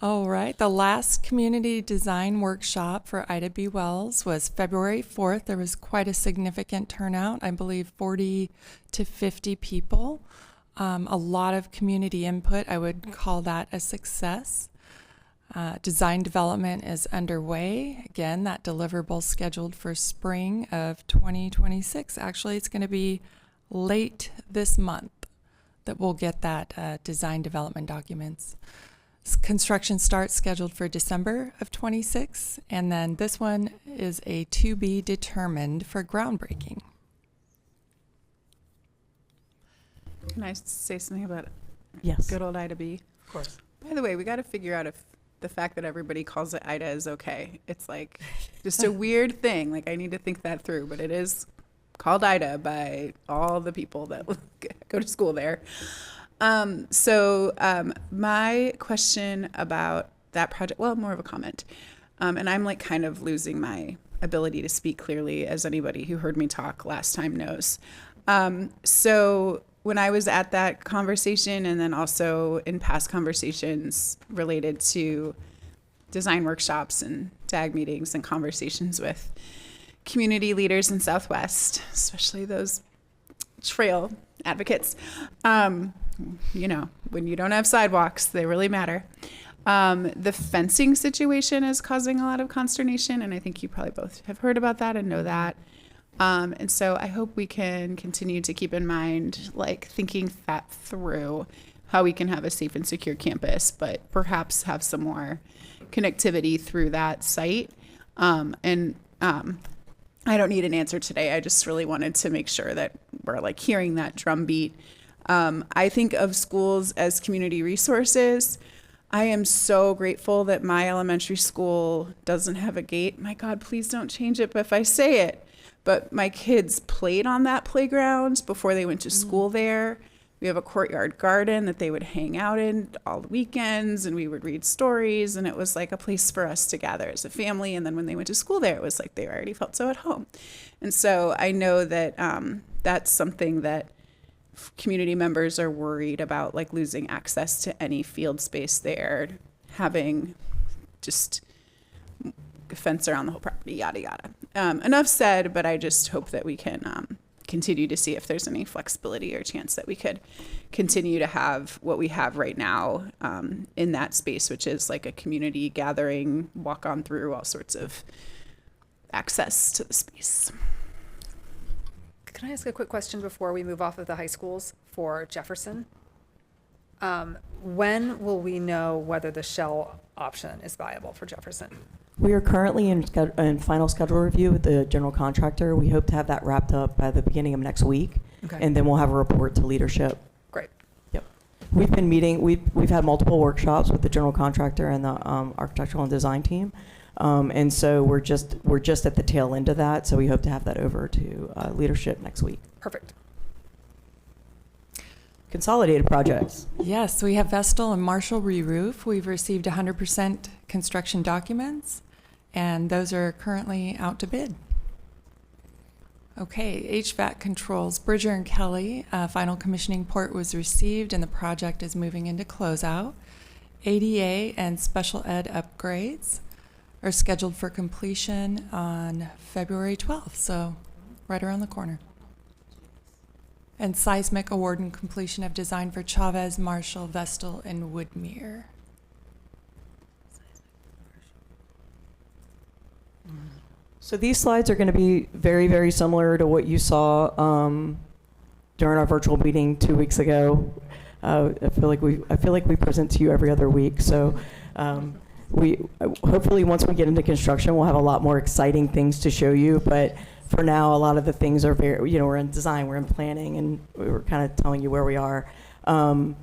All right, the last community design workshop for Ida B. Wells was February 4th. There was quite a significant turnout, I believe 40 to 50 people. A lot of community input. I would call that a success. Design development is underway. Again, that deliverable scheduled for spring of 2026. Actually, it's going to be late this month that we'll get that design development documents. Construction starts scheduled for December of 26, and then this one is a to be determined for groundbreaking. Can I say something about Yes. good old Ida B? Of course. By the way, we got to figure out if the fact that everybody calls it Ida is okay. It's like just a weird thing. Like I need to think that through, but it is called Ida by all the people that go to school there. My question about that project, well, more of a comment. And I'm like kind of losing my ability to speak clearly, as anybody who heard me talk last time knows. So when I was at that conversation, and then also in past conversations related to design workshops and DAG meetings and conversations with community leaders in Southwest, especially those trail advocates, you know, when you don't have sidewalks, they really matter. The fencing situation is causing a lot of consternation, and I think you probably both have heard about that and know that. And so I hope we can continue to keep in mind, like thinking that through, how we can have a safe and secure campus, but perhaps have some more connectivity through that site. I don't need an answer today. I just really wanted to make sure that we're like hearing that drumbeat. I think of schools as community resources. I am so grateful that my elementary school doesn't have a gate. My God, please don't change it if I say it. But my kids played on that playground before they went to school there. We have a courtyard garden that they would hang out in all the weekends, and we would read stories, and it was like a place for us to gather as a family. And then when they went to school there, it was like they already felt so at home. And so I know that that's something that community members are worried about, like losing access to any field space there, having just a fence around the whole property, yada, yada. Enough said, but I just hope that we can continue to see if there's any flexibility or chance that we could continue to have what we have right now in that space, which is like a community gathering, walk on through, all sorts of access to the space. Can I ask a quick question before we move off of the high schools for Jefferson? When will we know whether the shell option is viable for Jefferson? We are currently in final schedule review with the general contractor. We hope to have that wrapped up by the beginning of next week. Okay. And then we'll have a report to leadership. Great. Yep. We've been meeting, we've had multiple workshops with the general contractor and the architectural and design team. And so we're just at the tail end of that. So we hope to have that over to leadership next week. Perfect. Consolidated projects. Yes, we have Vestal and Marshall re-roof. We've received 100% construction documents, and those are currently out to bid. Okay, HVAC controls. Bridger and Kelly, final commissioning port was received, and the project is moving into closeout. ADA and special ed upgrades are scheduled for completion on February 12th, so right around the corner. And seismic award and completion of design for Chavez, Marshall, Vestal, and Woodmere. So these slides are going to be very, very similar to what you saw during our virtual meeting 2 weeks ago. I feel like we present to you every other week. So we hopefully once we get into construction, we'll have a lot more exciting things to show you. But for now, a lot of the things are very, we're in design, we're in planning, and we're kind of telling you where we are. Were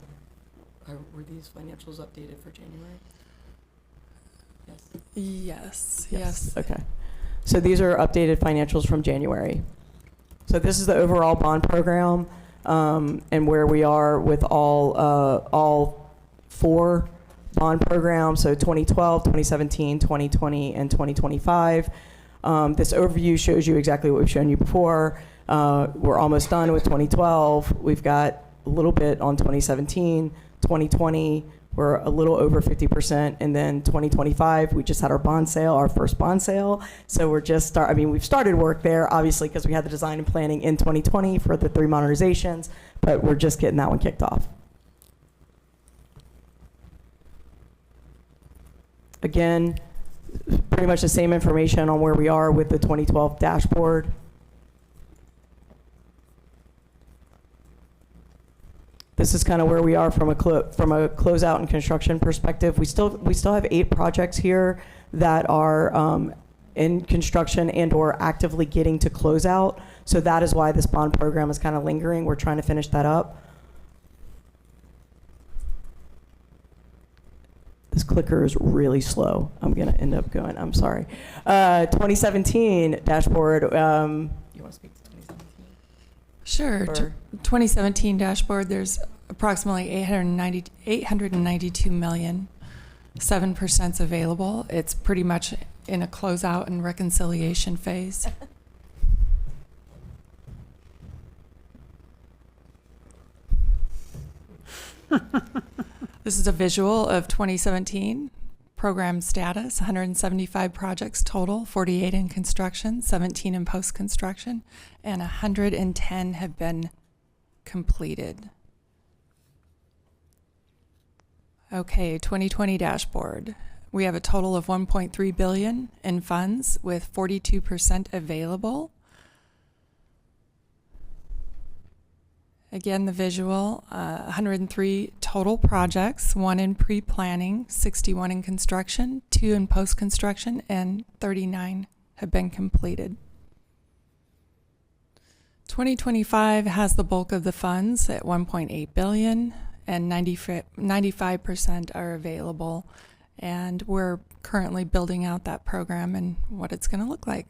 these financials updated for January? Yes. Yes. Okay. So these are updated financials from January. So this is the overall bond program, and where we are with all 4 bond programs. So 2012, 2017, 2020, and 2025. This overview shows you exactly what we've shown you before. We're almost done with 2012. We've got a little bit on 2017, 2020. We're a little over 50%, and then 2025, we just had our bond sale, our first bond sale. So we're just we've started work there, obviously, because we had the design and planning in 2020 for the 3 modernizations, but we're just getting that one kicked off. Again, pretty much the same information on where we are with the 2012 dashboard. This is kind of where we are from a closeout and construction perspective. We still have 8 projects here that are in construction and or actively getting to closeout. So that is why this bond program is kind of lingering. We're trying to finish that up. This clicker is really slow. I'm going to end up going, I'm sorry. 2017 dashboard. You want to speak to 2017? Sure. 2017 dashboard, there's approximately 892 million, 7% available. It's pretty much in a closeout and reconciliation phase. This is a visual of 2017 program status, 175 projects total, 48 in construction, 17 in post-construction, and 110 have been completed. Okay, 2020 dashboard. We have a total of 1.3 billion in funds with 42% available. Again, the visual, 103 total projects, 1 in pre-planning, 61 in construction, 2 in post-construction, and 39 have been completed. 2025 has the bulk of the funds at 1.8 billion, and 95% are available. And we're currently building out that program and what it's going to look like.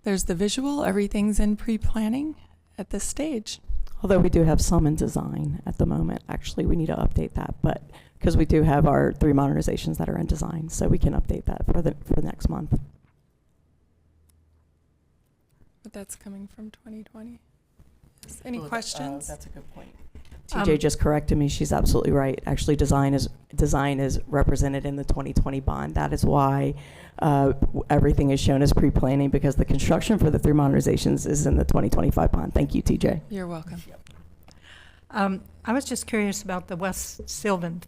There's the visual, everything's in pre-planning at this stage. Although we do have some in design at the moment. Actually, we need to update that, but because we do have our 3 modernizations that are in design, so we can update that for next month. But that's coming from 2020. Yes. Any questions? That's a good point. TJ just corrected me. She's absolutely right. Actually, design is represented in the 2020 bond. That is why everything is shown as pre-planning, because the construction for the 3 modernizations is in the 2025 bond. Thank you, TJ. You're welcome. I was just curious about the West Sylvan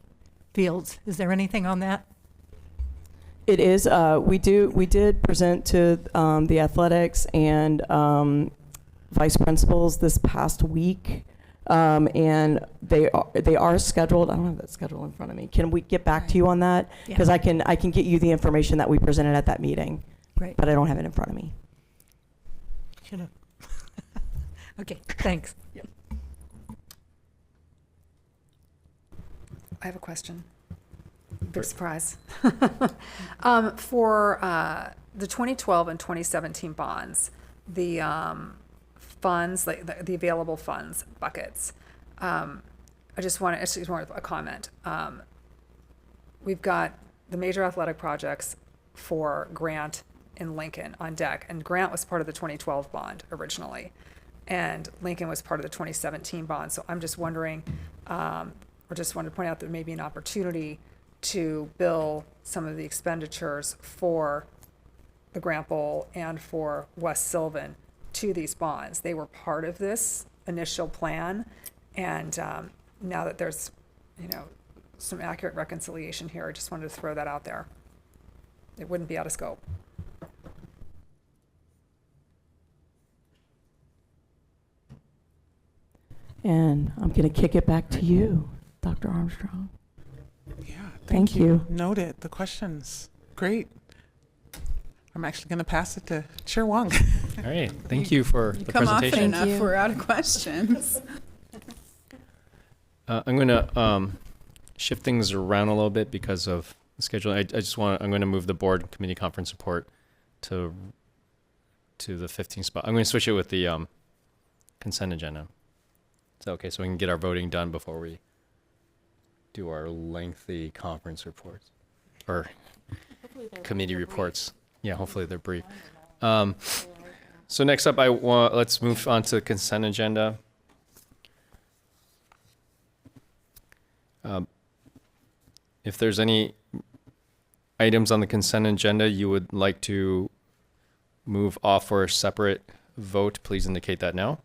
Fields. Is there anything on that? It is. We did present to the athletics and vice principals this past week. And they are scheduled. I don't have that schedule in front of me. Can we get back to you on that? Because I can get you the information that we presented at that meeting. Great. But I don't have it in front of me. Should have. Okay, thanks. Yep. I have a question. Big surprise. For the 2012 and 2017 bonds, the funds, like the available funds buckets, I just want a comment. We've got the major athletic projects for Grant and Lincoln on deck, and Grant was part of the 2012 bond originally, and Lincoln was part of the 2017 bond. So I'm just wondering, or just wanted to point out there may be an opportunity to bill some of the expenditures for the Grant Bowl and for West Sylvan to these bonds. They were part of this initial plan, and now that there's, some accurate reconciliation here, I just wanted to throw that out there. It wouldn't be out of scope. And I'm going to kick it back to you, Dr. Armstrong. Yeah, Thank you. Noted. The questions. Great. I'm actually going to pass it to Chair Wong. All right. Thank you for the Come often presentation. enough, we're out of questions. I'm going to shift things around a little bit because of the schedule. I'm going to move the board committee conference report to the 15th spot. I'm going to switch it with the consent agenda. So, okay, so we can get our voting done before we do our lengthy conference reports or committee reports. Yeah, hopefully they're brief. So next up, let's move on to the consent agenda. If there's any items on the consent agenda you would like to move off for a separate vote, please indicate that now.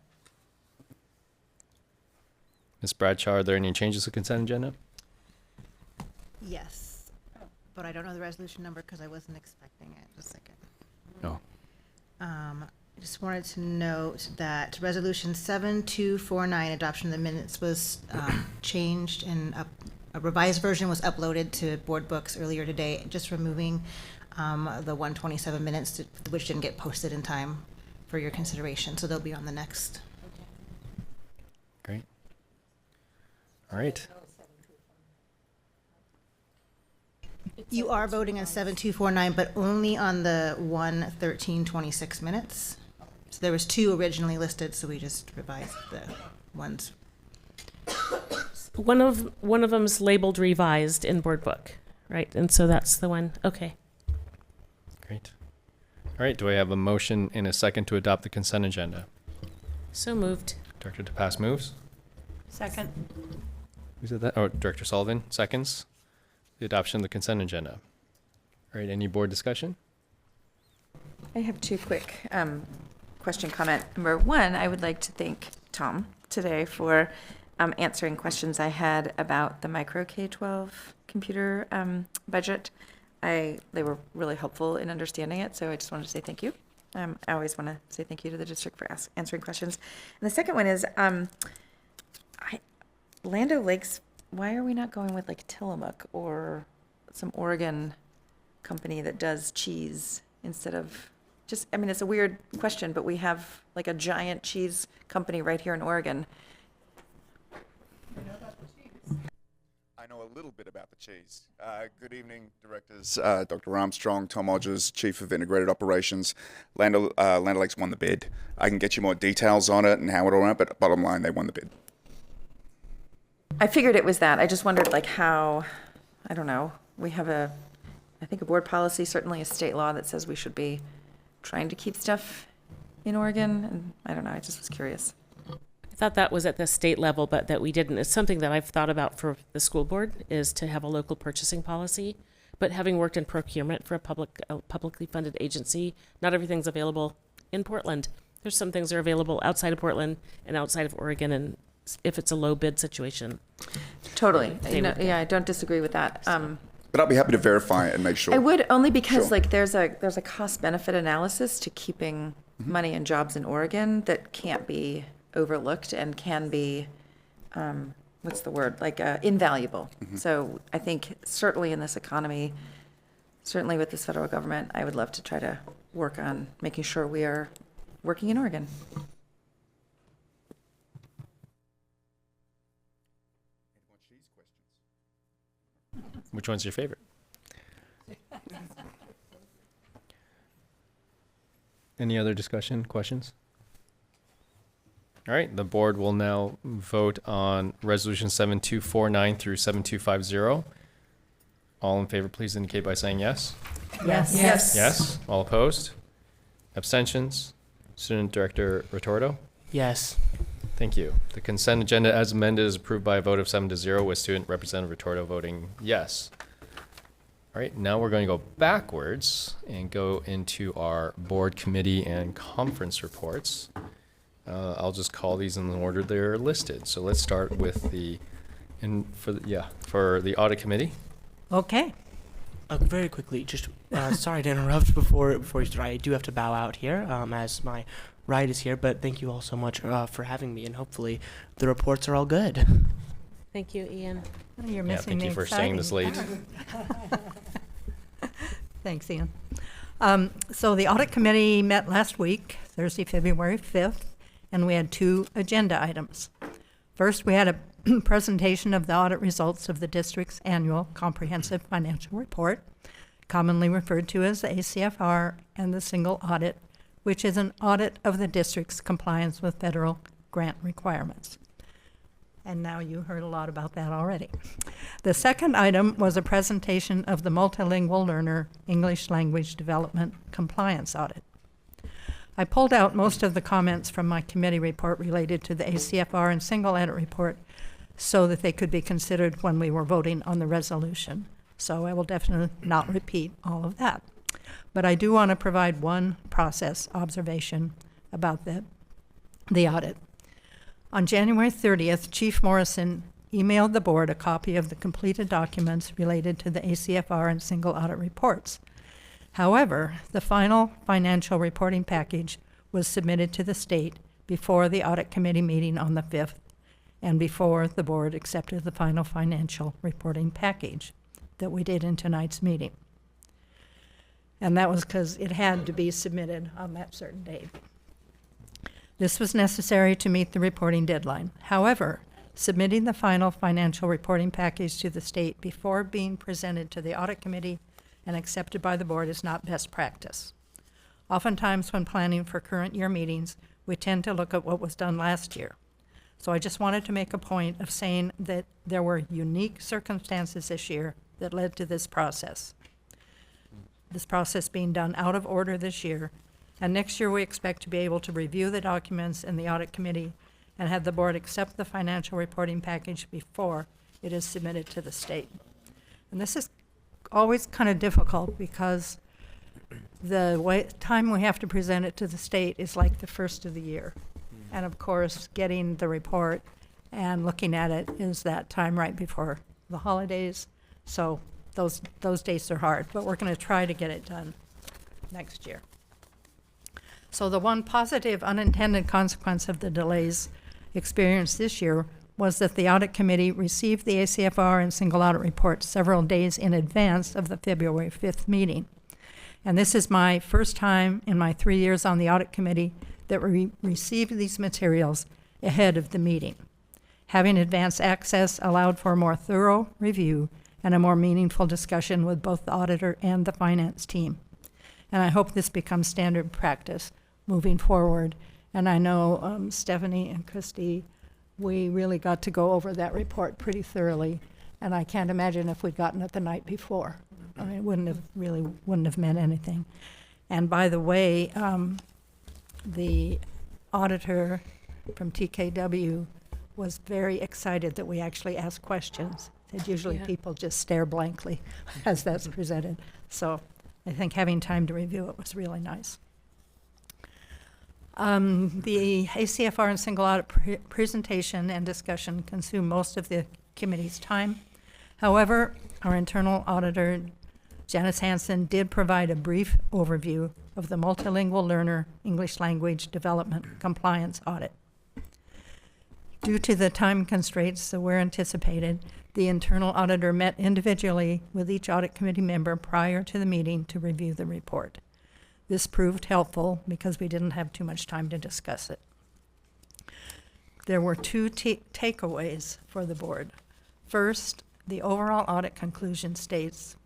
Ms. Bradshaw, are there any changes to consent agenda? Yes, but I don't know the resolution number because I wasn't expecting it. Just a second. No. I just wanted to note that Resolution 7249, adoption of the minutes, was changed and a revised version was uploaded to board books earlier today, just removing the 127 minutes, which didn't get posted in time for your consideration. So they'll be on the next. Great. All right. You are voting on 7249, but only on the 11326 minutes. So there was 2 originally listed, so we just revised the ones. One of them's labeled revised in board book, right? And so that's the one. Okay. Great. All right. Do I have a motion and a second to adopt the consent agenda? So moved. Director DePass moves. Second. Who said that? Oh, Director Sullivan seconds the adoption of the consent agenda. All right. Any board discussion? I have 2 quick question comment. Number 1, I would like to thank Tom today for answering questions I had about the micro K-12 computer budget. They were really helpful in understanding it, so I just wanted to say thank you. I always want to say thank you to the district for answering questions. And the second one is Land O'Lakes. Why are we not going with like Tillamook or some Oregon company that does cheese instead of just, I mean, it's a weird question, but we have like a giant cheese company right here in Oregon. I know a little bit about the cheese. Good evening, directors. Dr. Armstrong, Tom Odgers, Chief of Integrated Operations. Land O'Lakes won the bid. I can get you more details on it and how it all went, but bottom line, they won the bid. I figured it was that. I just wondered like how, I don't know, we have I think a board policy, certainly a state law that says we should be trying to keep stuff in Oregon. And I don't know, I just was curious. I thought that was at the state level, but that we didn't. It's something that I've thought about for the school board, is to have a local purchasing policy. But having worked in procurement for a publicly funded agency, not everything's available in Portland. There's some things that are available outside of Portland and outside of Oregon, and if it's a low bid situation. Totally. Yeah, I don't disagree with that. But I'll be happy to verify it and make sure. I would, only because Sure. like there's a cost benefit analysis to keeping money and jobs in Oregon that can't be overlooked and can be, what's the word, like invaluable. So I think certainly in this economy, certainly with this federal government, I would love to try to work on making sure we are working in Oregon. Which one's your favorite? Any other discussion, questions? All right, the board will now vote on resolution 7249 through 7250. All in favor, please indicate by saying yes. Yes. Yes. Yes. All opposed? Abstentions? Student Director Retorto? Yes. Thank you. The consent agenda as amended is approved by a vote of 7-0 with Student Representative Retorto voting yes. All right, now we're going to go backwards and go into our board committee and conference reports. I'll just call these in the order they're listed. So let's start with for the audit committee. Okay. Very quickly, just sorry to interrupt before you start. I do have to bow out here as my ride is here, but thank you all so much for having me, and hopefully the reports are all good. Thank you, Ian. You're Yeah, missing thank you the for staying this late. Thanks, Ian. So the audit committee met last week, Thursday, February 5th, and we had 2 agenda items. First, we had a presentation of the audit results of the district's annual comprehensive financial report, commonly referred to as the ACFR, and the single audit, which is an audit of the district's compliance with federal grant requirements. And now you heard a lot about that already. The second item was a presentation of the multilingual learner English language development compliance audit. I pulled out most of the comments from my committee report related to the ACFR and single audit report so that they could be considered when we were voting on the resolution. So I will definitely not repeat all of that. But I do want to provide one process observation about the audit. On January 30th, Chief Morrison emailed the board a copy of the completed documents related to the ACFR and single audit reports. However, the final financial reporting package was submitted to the state before the audit committee meeting on the 5th and before the board accepted the final financial reporting package that we did in tonight's meeting. And that was because it had to be submitted on that certain date. This was necessary to meet the reporting deadline. However, submitting the final financial reporting package to the state before being presented to the audit committee and accepted by the board is not best practice. Oftentimes when planning for current year meetings, we tend to look at what was done last year. So I just wanted to make a point of saying that there were unique circumstances this year that led to this process. This process being done out of order this year. And next year, we expect to be able to review the documents in the audit committee and have the board accept the financial reporting package before it is submitted to the state. And this is always kind of difficult because the time we have to present it to the state is like the first of the year. And of course, getting the report and looking at it is that time right before the holidays. So those dates are hard, but we're going to try to get it done next year. So the one positive unintended consequence of the delays experienced this year was that the audit committee received the ACFR and single audit report several days in advance of the February 5th meeting. And this is my first time in my 3 years on the audit committee that we received these materials ahead of the meeting. Having advance access allowed for a more thorough review and a more meaningful discussion with both the auditor and the finance team. And I hope this becomes standard practice moving forward. And I know Stephanie and Christy, we really got to go over that report pretty thoroughly. And I can't imagine if we'd gotten it the night before. I mean, it wouldn't have meant anything. And by the way, the auditor from TKW was very excited that we actually asked questions. That usually people just stare blankly as that's presented. So I think having time to review it was really nice. The ACFR and single audit presentation and discussion consumed most of the committee's time. However, our internal auditor, Janice Hansen, did provide a brief overview of the multilingual learner English language development compliance audit. Due to the time constraints that were anticipated, the internal auditor met individually with each audit committee member prior to the meeting to review the report. This proved helpful because we didn't have too much time to discuss it. There were 2 takeaways for the board. First, the overall audit conclusion states,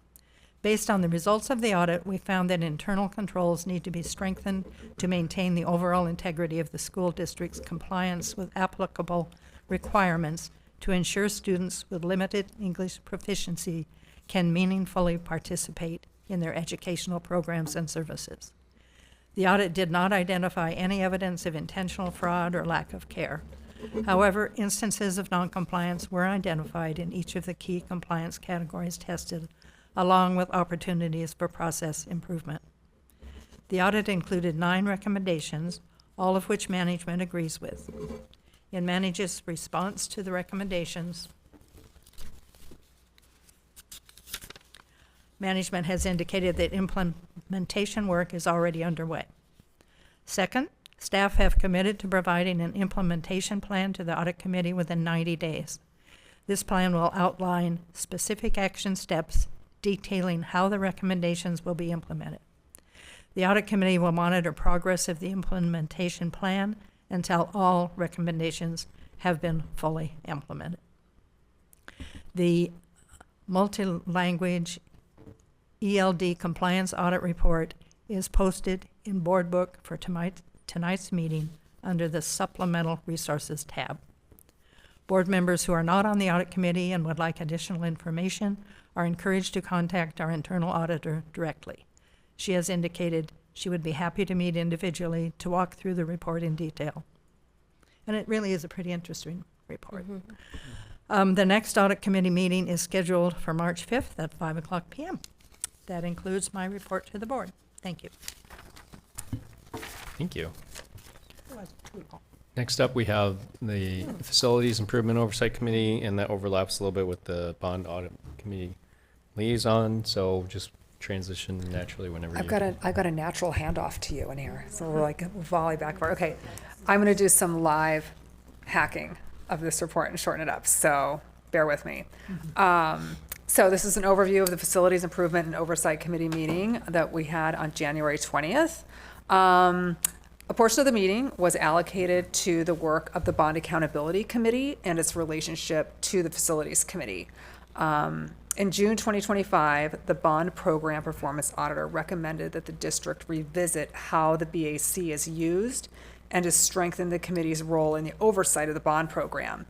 based on the results of the audit, we found that internal controls need to be strengthened to maintain the overall integrity of the school district's compliance with applicable requirements to ensure students with limited English proficiency can meaningfully participate in their educational programs and services. The audit did not identify any evidence of intentional fraud or lack of care. However, instances of noncompliance were identified in each of the key compliance categories tested, along with opportunities for process improvement. The audit included 9 recommendations, all of which management agrees with. In management's response to the recommendations, management has indicated that implementation work is already underway. Second, staff have committed to providing an implementation plan to the audit committee within 90 days. This plan will outline specific action steps detailing how the recommendations will be implemented. The audit committee will monitor progress of the implementation plan until all recommendations have been fully implemented. The multi-language ELD compliance audit report is posted in Board Book for tonight's meeting under the Supplemental Resources tab. Board members who are not on the audit committee and would like additional information are encouraged to contact our internal auditor directly. She has indicated she would be happy to meet individually to walk through the report in detail. And it really is a pretty interesting report. The next audit committee meeting is scheduled for March 5th at 5:00 p.m. That includes my report to the board. Thank you. Thank you. Next up, we have the Facilities Improvement Oversight Committee, and that overlaps a little bit with the Bond Audit Committee liaison, so just transition naturally whenever I've got a natural handoff to you in here, so we're like volley back forward. Okay, I'm going to do some live hacking of this report and shorten it up, so bear with me. So this is an overview of the Facilities Improvement and Oversight Committee meeting that we had on January 20th. A portion of the meeting was allocated to the work of the Bond Accountability Committee and its relationship to the Facilities Committee. In June 2025, the Bond Program Performance Auditor recommended that the district revisit how the BAC is used and to strengthen the committee's role in the oversight of the bond program.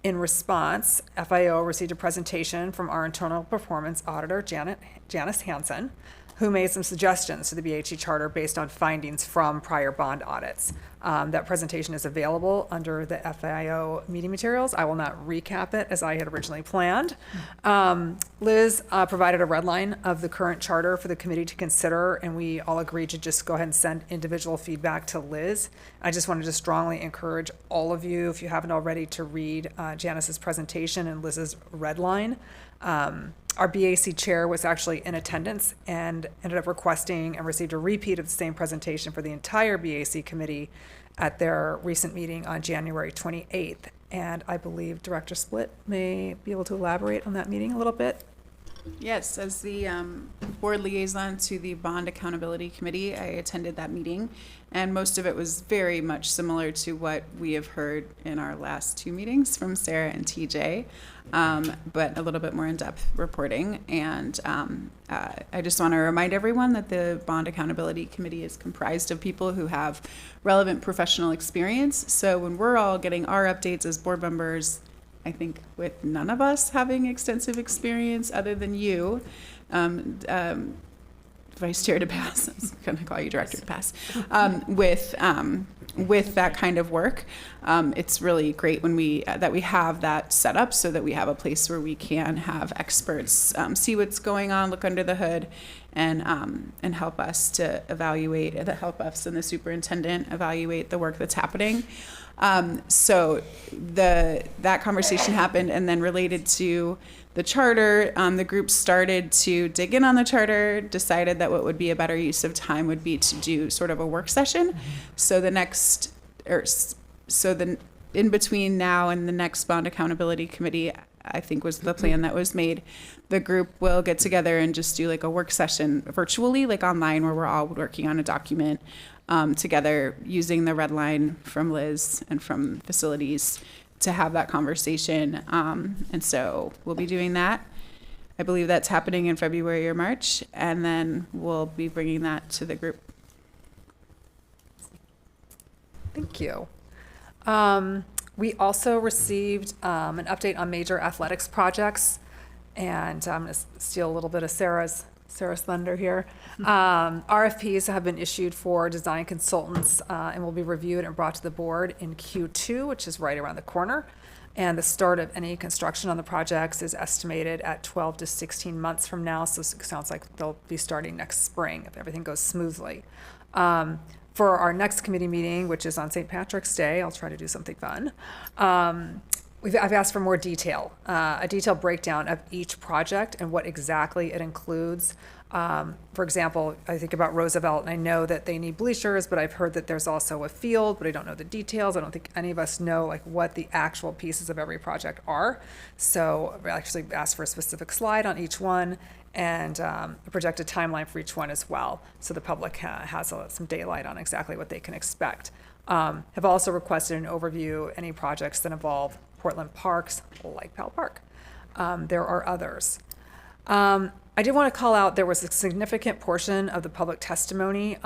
In response, FIO received a presentation from our internal performance auditor, Janice Hansen, who made some suggestions to the BHE charter based on findings from prior bond audits. That presentation is available under the FIO meeting materials. I will not recap it as I had originally planned. Liz provided a red line of the current charter for the committee to consider, and we all agreed to just go ahead and send individual feedback to Liz. I just wanted to strongly encourage all of you, if you haven't already, to read Janice's presentation and Liz's red line. Our BAC chair was actually in attendance and ended up requesting and received a repeat of the same presentation for the entire BAC committee at their recent meeting on January 28th. And I believe Director Split may be able to elaborate on that meeting a little bit. Yes, as the board liaison to the Bond Accountability Committee, I attended that meeting, and most of it was very much similar to what we have heard in our last 2 meetings from Sarah and TJ, but a little bit more in-depth reporting. And I just want to remind everyone that the Bond Accountability Committee is comprised of people who have relevant professional experience. So when we're all getting our updates as board members, I think with none of us having extensive experience other than you, Vice Chair DePass, I'm going to call you Director DePass, with that kind of work, it's really great when that we have that set up so that we have a place where we can have experts see what's going on, look under the hood, and help us to evaluate, help us and the superintendent evaluate the work that's happening. So that conversation happened, and then related to the charter, the group started to dig in on the charter, decided that what would be a better use of time would be to do sort of a work session. So in between now and the next Bond Accountability Committee, I think was the plan that was made. The group will get together and just do like a work session virtually, like online, where we're all working on a document together using the red line from Liz and from facilities to have that conversation. And so we'll be doing that. I believe that's happening in February or March, and then we'll be bringing that to the group. Thank you. We also received an update on major athletics projects, and I'm going to steal a little bit of Sarah's thunder here. RFPs have been issued for design consultants and will be reviewed and brought to the board in Q2, which is right around the corner. And the start of any construction on the projects is estimated at 12 to 16 months from now. So it sounds like they'll be starting next spring if everything goes smoothly. For our next committee meeting, which is on St. Patrick's Day, I'll try to do something fun. I've asked for more detail, a detailed breakdown of each project and what exactly it includes. For example, I think about Roosevelt, and I know that they need bleachers, but I've heard that there's also a field, but I don't know the details. I don't think any of us know like what the actual pieces of every project are. So I actually asked for a specific slide on each one and a projected timeline for each one as well, so the public has some daylight on exactly what they can expect. Have also requested an overview any projects that involve Portland parks, like Powell Park. There are others. I did want to call out there was a significant portion of the public testimony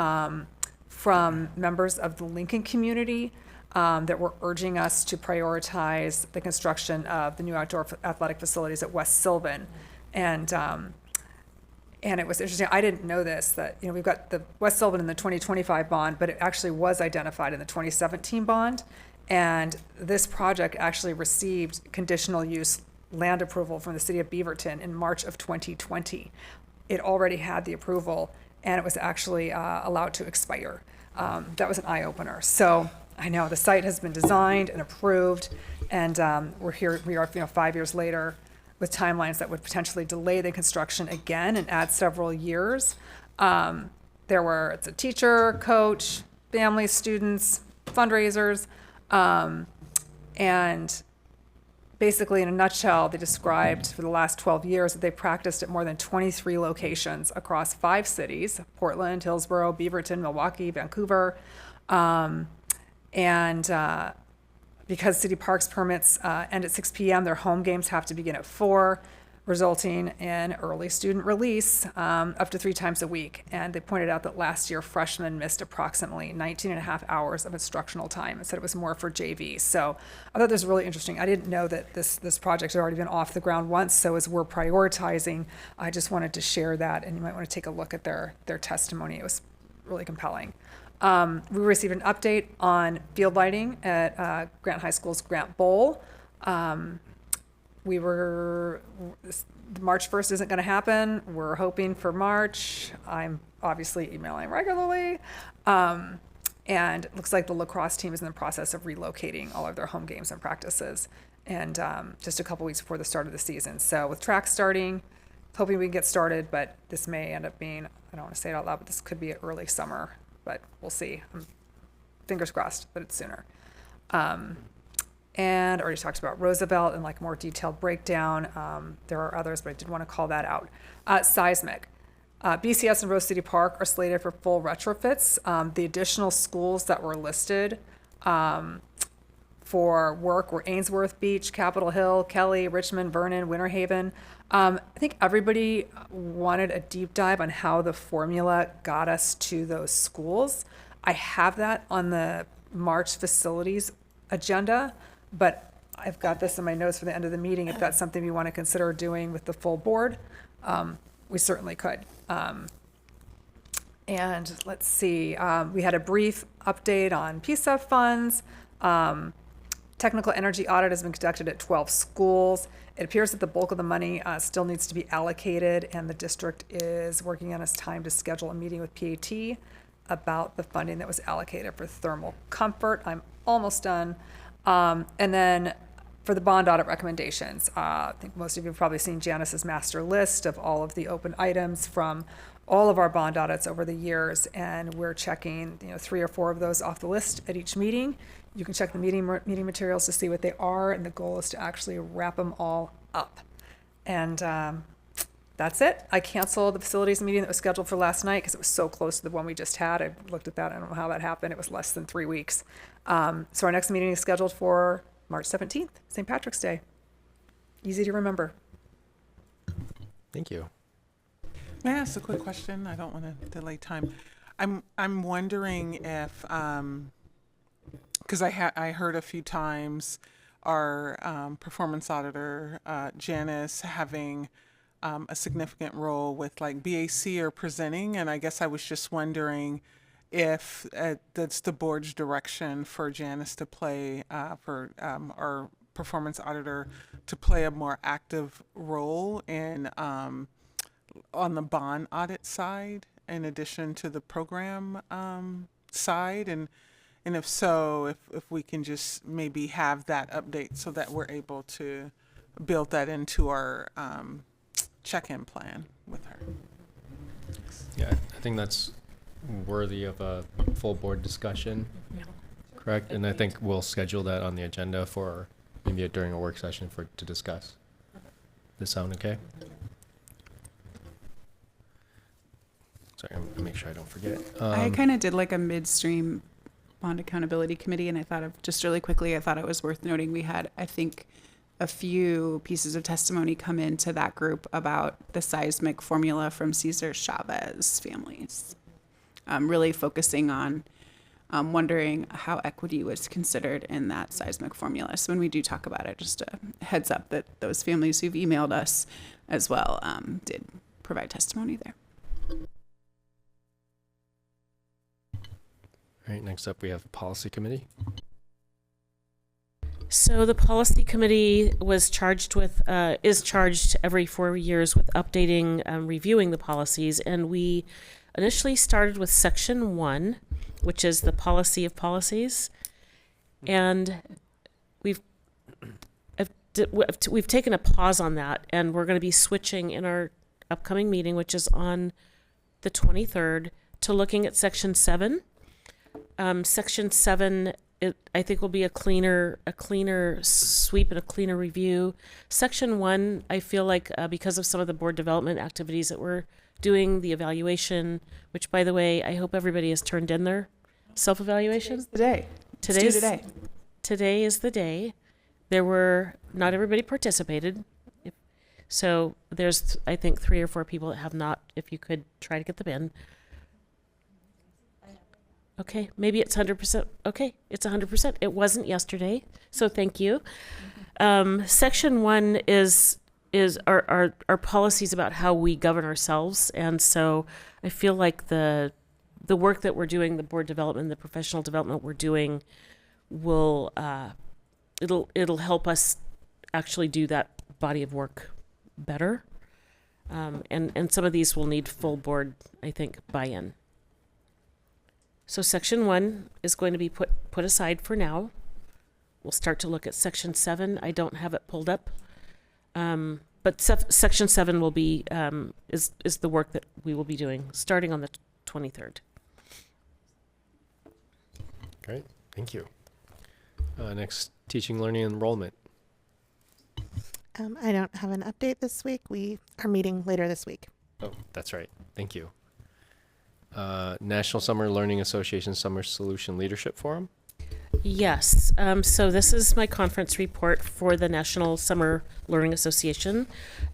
from members of the Lincoln community that were urging us to prioritize the construction of the new outdoor athletic facilities at West Sylvan. And it was interesting, I didn't know this, that we've got the West Sylvan in the 2025 bond, but it actually was identified in the 2017 bond. And this project actually received conditional use land approval from the city of Beaverton in March of 2020. It already had the approval and it was actually allowed to expire. That was an eye-opener. So I know the site has been designed and approved, and we are 5 years later with timelines that would potentially delay the construction again and add several years. It's a teacher, coach, families, students, fundraisers, and basically, in a nutshell, they described for the last 12 years that they practiced at more than 23 locations across 5 cities: Portland, Hillsborough, Beaverton, Milwaukee, Vancouver. Because city parks permits end at 6 p.m., their home games have to begin at 4, resulting in early student release up to 3 times a week. And they pointed out that last year, freshmen missed approximately 19 and a half hours of instructional time and said it was more for JV. So I thought this was really interesting. I didn't know that this project had already been off the ground once. So as we're prioritizing, I just wanted to share that, and you might want to take a look at their testimony. It was really compelling. We received an update on field lighting at Grant High School's Grant Bowl. March 1st isn't going to happen. We're hoping for March. I'm obviously emailing regularly. And it looks like the lacrosse team is in the process of relocating all of their home games and practices, and just a couple weeks before the start of the season. So with track starting, hoping we can get started, but this may end up being, I don't want to say it out loud, but this could be early summer, but we'll see. Fingers crossed, but it's sooner. And I already talked about Roosevelt and like more detailed breakdown. There are others, but I did want to call that out. Seismic. BCS and Rose City Park are slated for full retrofits. The additional schools that were listed for work were Ainsworth Beach, Capitol Hill, Kelly, Richmond, Vernon, Winter Haven. I think everybody wanted a deep dive on how the formula got us to those schools. I have that on the March facilities agenda, but I've got this in my notes for the end of the meeting. If that's something we want to consider doing with the full board, we certainly could. And let's see, we had a brief update on PSEF funds. Technical energy audit has been conducted at 12 schools. It appears that the bulk of the money still needs to be allocated, and the district is working on its time to schedule a meeting with PAT about the funding that was allocated for thermal comfort. I'm almost done. And then for the bond audit recommendations, I think most of you have probably seen Janice's master list of all of the open items from all of our bond audits over the years, and we're checking 3 or 4 of those off the list at each meeting. You can check the meeting materials to see what they are, and the goal is to actually wrap them all up. And that's it. I canceled the facilities meeting that was scheduled for last night because it was so close to the one we just had. I looked at that. I don't know how that happened. It was less than 3 weeks. So our next meeting is scheduled for March 17th, St. Patrick's Day. Easy to remember. Thank you. May I ask a quick question? I don't want to delay time. I'm wondering if, because I heard a few times our performance auditor, Janice, having a significant role with like BAC or presenting, and I guess I was just wondering if that's the board's direction for Janice to play for our performance auditor to play a more active role in on the bond audit side, in addition to the program side, and if so, if we can just maybe have that update so that we're able to build that into our check-in plan with her. Yeah, I think that's worthy of a full board discussion. Correct, and I think we'll schedule that on the agenda for maybe during a work session to discuss. Does this sound okay? Sorry, I'm gonna make sure I don't forget. I kind of did like a midstream bond accountability committee, and I thought of just really quickly, I thought it was worth noting we had, I think, a few pieces of testimony come into that group about the seismic formula from Cesar Chavez families, really focusing on wondering how equity was considered in that seismic formula. So when we do talk about it, just a heads up that those families who've emailed us as well did provide testimony there. All right, next up we have policy committee. So the policy committee was charged with, is charged every 4 years with updating, reviewing the policies, and we initially started with section 1, which is the policy of policies, and we've taken a pause on that, and we're going to be switching in our upcoming meeting, which is on the 23rd, to looking at section 7. Section 7, I think, will be a cleaner sweep and a cleaner review. Section 1, I feel like because of some of the board development activities that we're doing, the evaluation, which, by the way, I hope everybody has turned in their self-evaluation. Today's the day. Today is the day. Not everybody participated. So there's, I think, 3 or 4 people that have not, if you could try to get them in. Okay, maybe it's 100%. Okay, it's 100%. It wasn't yesterday, so thank you. Section 1 is our policies about how we govern ourselves, and so I feel like the work that we're doing, the board development, the professional development we're doing, will it'll help us actually do that body of work better, and some of these will need full board, I think, buy-in. So section 1 is going to be put aside for now. We'll start to look at section 7. I don't have it pulled up, but section 7 will be is the work that we will be doing starting on the 23rd. Great, thank you. Next, teaching, learning, enrollment. I don't have an update this week. We are meeting later this week. Oh, that's right. Thank you. National Summer Learning Association Summer Solution Leadership Forum. Yes. So this is my conference report for the National Summer Learning Association.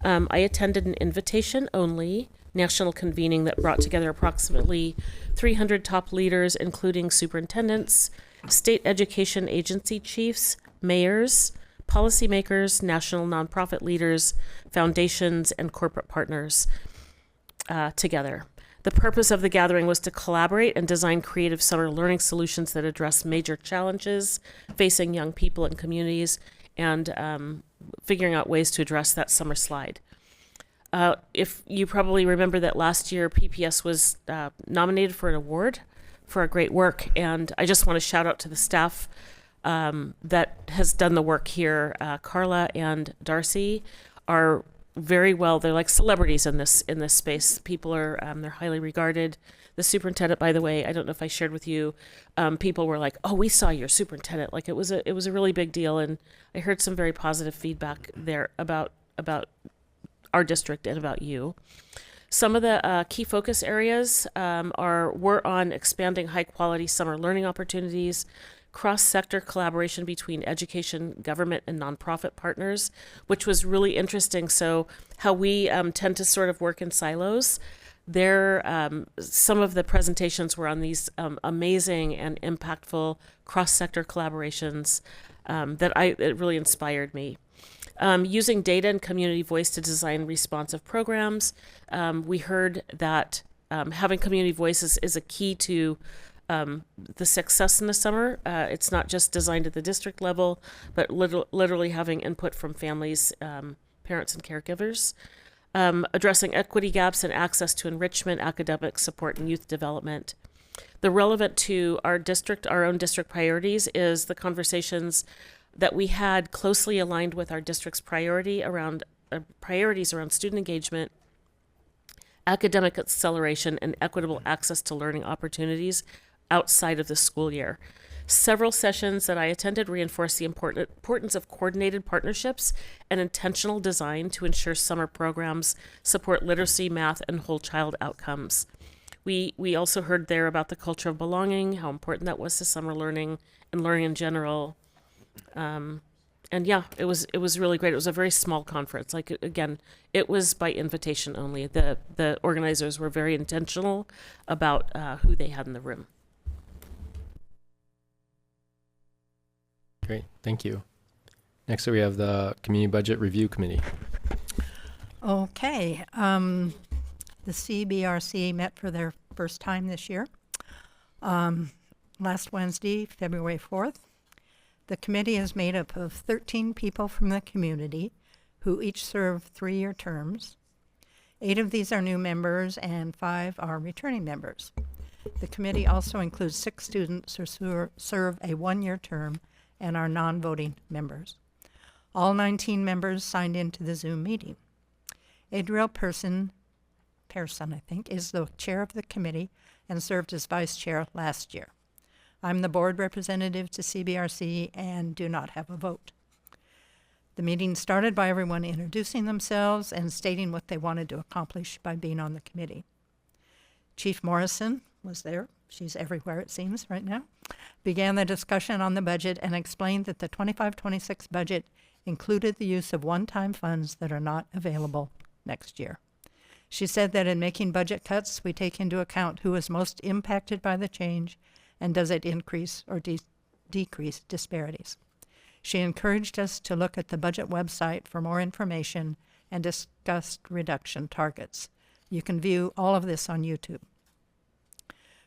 I attended an invitation-only national convening that brought together approximately 300 top leaders, including superintendents, state education agency chiefs, mayors, policymakers, national nonprofit leaders, foundations, and corporate partners together. The purpose of the gathering was to collaborate and design creative summer learning solutions that address major challenges facing young people and communities, and figuring out ways to address that summer slide. If you probably remember that last year PPS was nominated for an award for a great work, and I just want to shout out to the staff that has done the work here. Carla and Darcy are very well. They're like celebrities in this space. People are they're highly regarded. The superintendent, by the way, I don't know if I shared with you, people were like, "Oh, we saw your superintendent." Like it was a really big deal, and I heard some very positive feedback there about our district and about you. Some of the key focus areas were on expanding high quality summer learning opportunities, cross-sector collaboration between education, government, and nonprofit partners, which was really interesting. So how we tend to sort of work in silos. Some of the presentations were on these amazing and impactful cross-sector collaborations it really inspired me. Using data and community voice to design responsive programs. We heard that having community voices is a key to the success in the summer. It's not just designed at the district level, but literally having input from families, parents, and caregivers. Addressing equity gaps in access to enrichment, academic support, and youth development. The relevant to our own district priorities is the conversations that we had closely aligned with our district's priorities around student engagement, academic acceleration, and equitable access to learning opportunities outside of the school year. Several sessions that I attended reinforced the importance of coordinated partnerships and intentional design to ensure summer programs support literacy, math, and whole child outcomes. We also heard there about the culture of belonging, how important that was to summer learning and learning in general. And yeah, it was really great. It was a very small conference. Like, again, it was by invitation only. The organizers were very intentional about who they had in the room. Great, thank you. Next, we have the Community Budget Review Committee. Okay, the CBRC met for their first time this year. Last Wednesday, February 4th. The committee is made up of 13 people from the community who each serve 3-year terms. 8 of these are new members and 5 are returning members. The committee also includes 6 students who serve a 1-year term and are non-voting members. All 19 members signed into the Zoom meeting. Adriel Pearson, I think, is the chair of the committee and served as vice chair last year. I'm the board representative to CBRC and do not have a vote. The meeting started by everyone introducing themselves and stating what they wanted to accomplish by being on the committee. Chief Morrison was there. She's everywhere, it seems, right now. Began the discussion on the budget and explained that the 25-26 budget included the use of one-time funds that are not available next year. She said that in making budget cuts, we take into account who is most impacted by the change and does it increase or decrease disparities. She encouraged us to look at the budget website for more information and discussed reduction targets. You can view all of this on YouTube.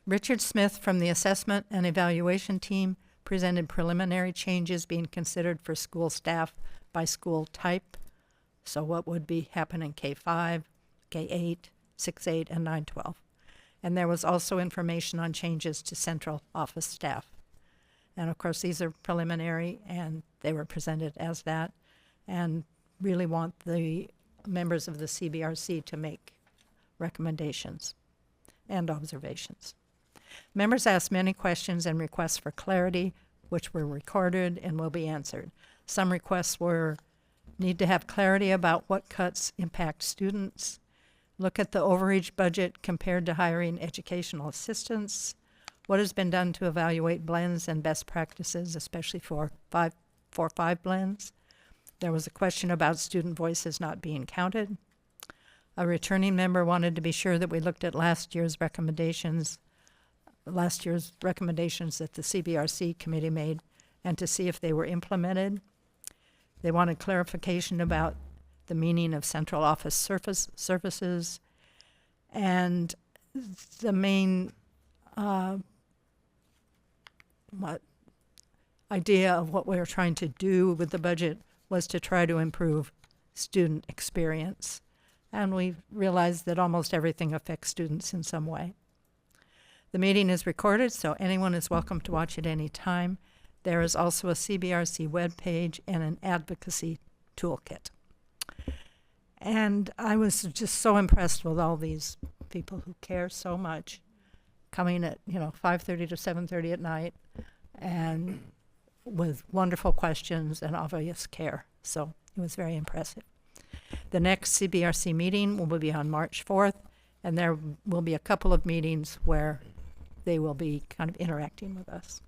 Richard Smith from the Assessment and Evaluation Team presented preliminary changes being considered for school staff by school type. So what would be happen in K5, K8, 6-8, and 9-12. And there was also information on changes to central office staff. And of course, these are preliminary and they were presented as that, and really want the members of the CBRC to make recommendations and observations. Members asked many questions and requests for clarity, which were recorded and will be answered. Some requests were, need to have clarity about what cuts impact students, look at the overage budget compared to hiring educational assistants, what has been done to evaluate blends and best practices, especially for 4-5 blends. There was a question about student voices not being counted. A returning member wanted to be sure that we looked at last year's recommendations that the CBRC committee made and to see if they were implemented. They wanted clarification about the meaning of central office services, and the main idea of what we were trying to do with the budget was to try to improve student experience. And we realized that almost everything affects students in some way. The meeting is recorded, so anyone is welcome to watch at any time. There is also a CBRC webpage and an advocacy toolkit. And I was just so impressed with all these people who care so much, coming at 5:30 to 7:30 at night, and with wonderful questions and obvious care. So it was very impressive. The next CBRC meeting will be on March 4th, and there will be a couple of meetings where they will be kind of interacting with us.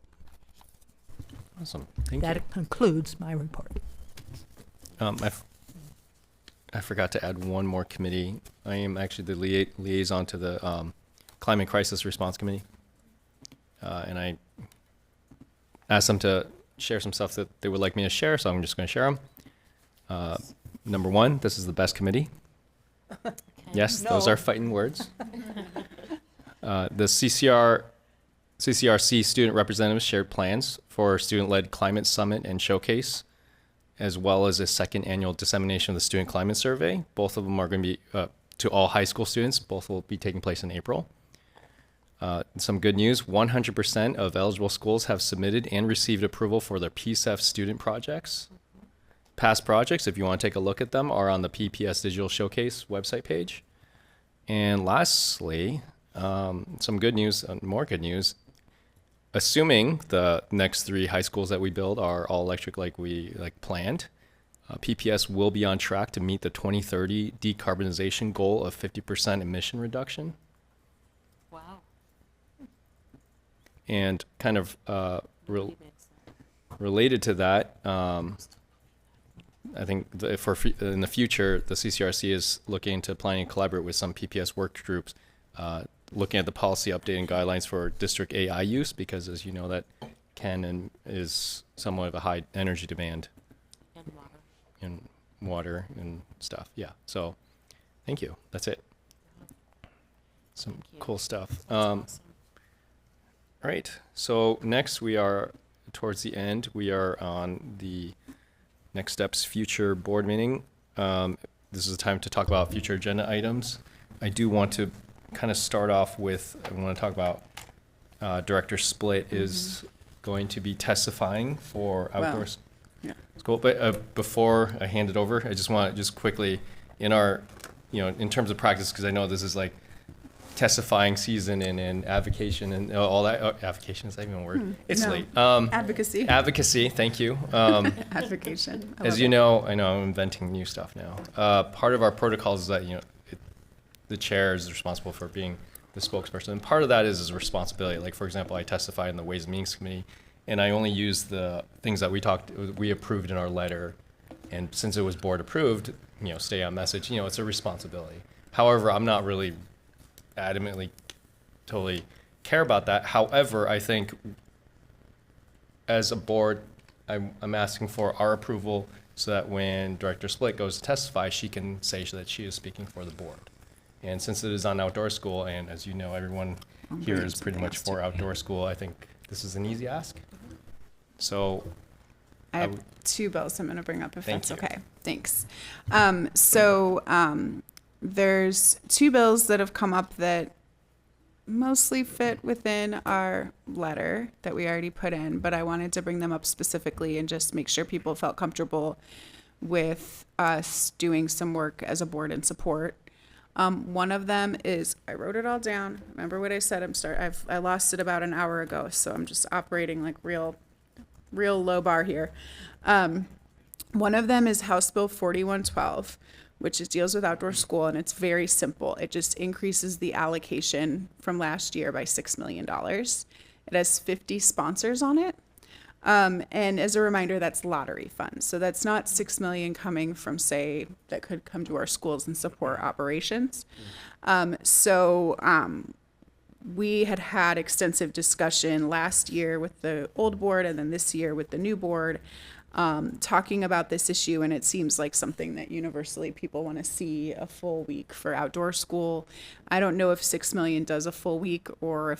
Awesome, thank you. That concludes my report. I forgot to add one more committee. I am actually the liaison to the Climate Crisis Response Committee. And I asked them to share some stuff that they would like me to share, so I'm just going to share them. Number 1, this is the best committee. Yes, those are fighting words. The CCR CCRC student representatives shared plans for student-led climate summit and showcase, as well as a second annual dissemination of the student climate survey. Both of them are going to be to all high school students. Both will be taking place in April. Some good news, 100% of eligible schools have submitted and received approval for their PCEF student projects. Past projects, if you want to take a look at them, are on the PPS Digital Showcase website page. And lastly, some good news, more good news. Assuming the next 3 high schools that we build are all electric like we planned, PPS will be on track to meet the 2030 decarbonization goal of 50% emission reduction. Wow. And kind of related to that, I think in the future, the CCRC is looking to planning to collaborate with some PPS work groups, looking at the policy update and guidelines for district AI use, because as you know, that can and is somewhat of a high energy demand. And water and stuff. Yeah. So thank you. That's it. Some cool stuff. All right. So next we are towards the end. We are on the next steps future board meeting. This is the time to talk about future agenda items. I do want to kind of start off with, I want to talk about Director Splitt is going to be testifying for outdoors. Yeah. School. But before I hand it over, I just want to just quickly, in our, in terms of practice, because I know this is like testifying season and advocation and all that. Advocation, is that even a word? It's No. late. Advocacy. Advocacy, thank you. Advocation. I As love you it. know, I know I'm inventing new stuff now. Part of our protocols is that, the chair is responsible for being the spokesperson. And part of that is responsibility. Like, for example, I testified in the Ways and Means Committee, and I only used the things that we approved in our letter. And since it was board approved, stay on message, it's a responsibility. However, I'm not really adamantly totally care about that. However, I think as a board, I'm asking for our approval so that when Director Splitt goes to testify, she can say that she is speaking for the board. And since it is on outdoor school, and as you know, everyone here is pretty much for outdoor school, I think this is an easy ask. So I have 2 bills I'm going to bring up if Thank that's you. okay. Thanks. There's 2 bills that have come up that mostly fit within our letter that we already put in, but I wanted to bring them up specifically and just make sure people felt comfortable with us doing some work as a board in support. One of them is, I wrote it all down. Remember what I said? I lost it about an hour ago, so I'm just operating like real low bar here. One of them is House Bill 4112, which deals with outdoor school, and it's very simple. It just increases the allocation from last year by $6 million. It has 50 sponsors on it. And as a reminder, that's lottery funds. So that's not $6 million coming from, say, that could come to our schools and support operations. We had extensive discussion last year with the old board and then this year with the new board, talking about this issue, and it seems like something that universally people want to see a full week for outdoor school. I don't know if $6 million does a full week or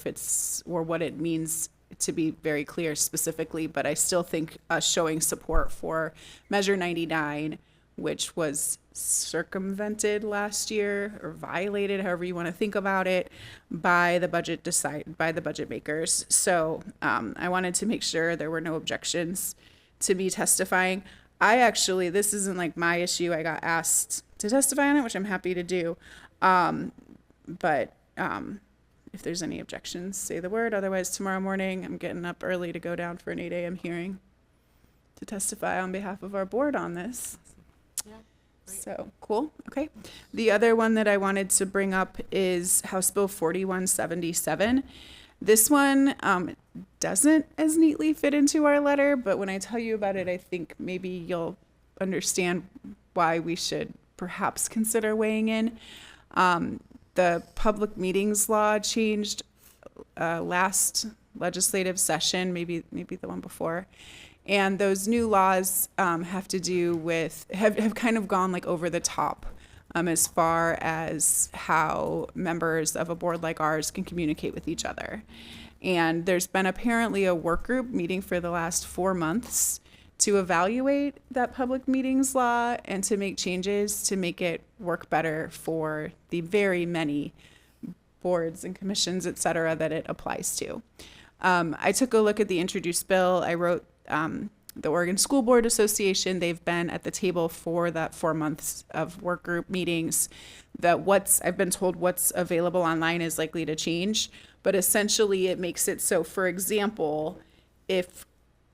what it means, to be very clear specifically, but I still think showing support for Measure 99, which was circumvented last year or violated, however you want to think about it, by the budget makers. So I wanted to make sure there were no objections to me testifying. This isn't like my issue. I got asked to testify on it, which I'm happy to do. If there's any objections, say the word. Otherwise, tomorrow morning, I'm getting up early to go down for an 8 a.m. hearing to testify on behalf of our board on this. Yeah, so, cool. Okay. The other one that I wanted to bring up is House Bill 4177. This one doesn't as neatly fit into our letter, but when I tell you about it, I think maybe you'll understand why we should perhaps consider weighing in. The public meetings law changed last legislative session, maybe the one before. And those new laws have to do with, have kind of gone like over the top as far as how members of a board like ours can communicate with each other. And there's been apparently a work group meeting for the last 4 months to evaluate that public meetings law and to make changes to make it work better for the very many boards and commissions, et cetera, that it applies to. I took a look at the introduced bill. I wrote the Oregon School Board Association. They've been at the table for that 4 months of work group meetings. I've been told what's available online is likely to change, but essentially it makes it so, for example, if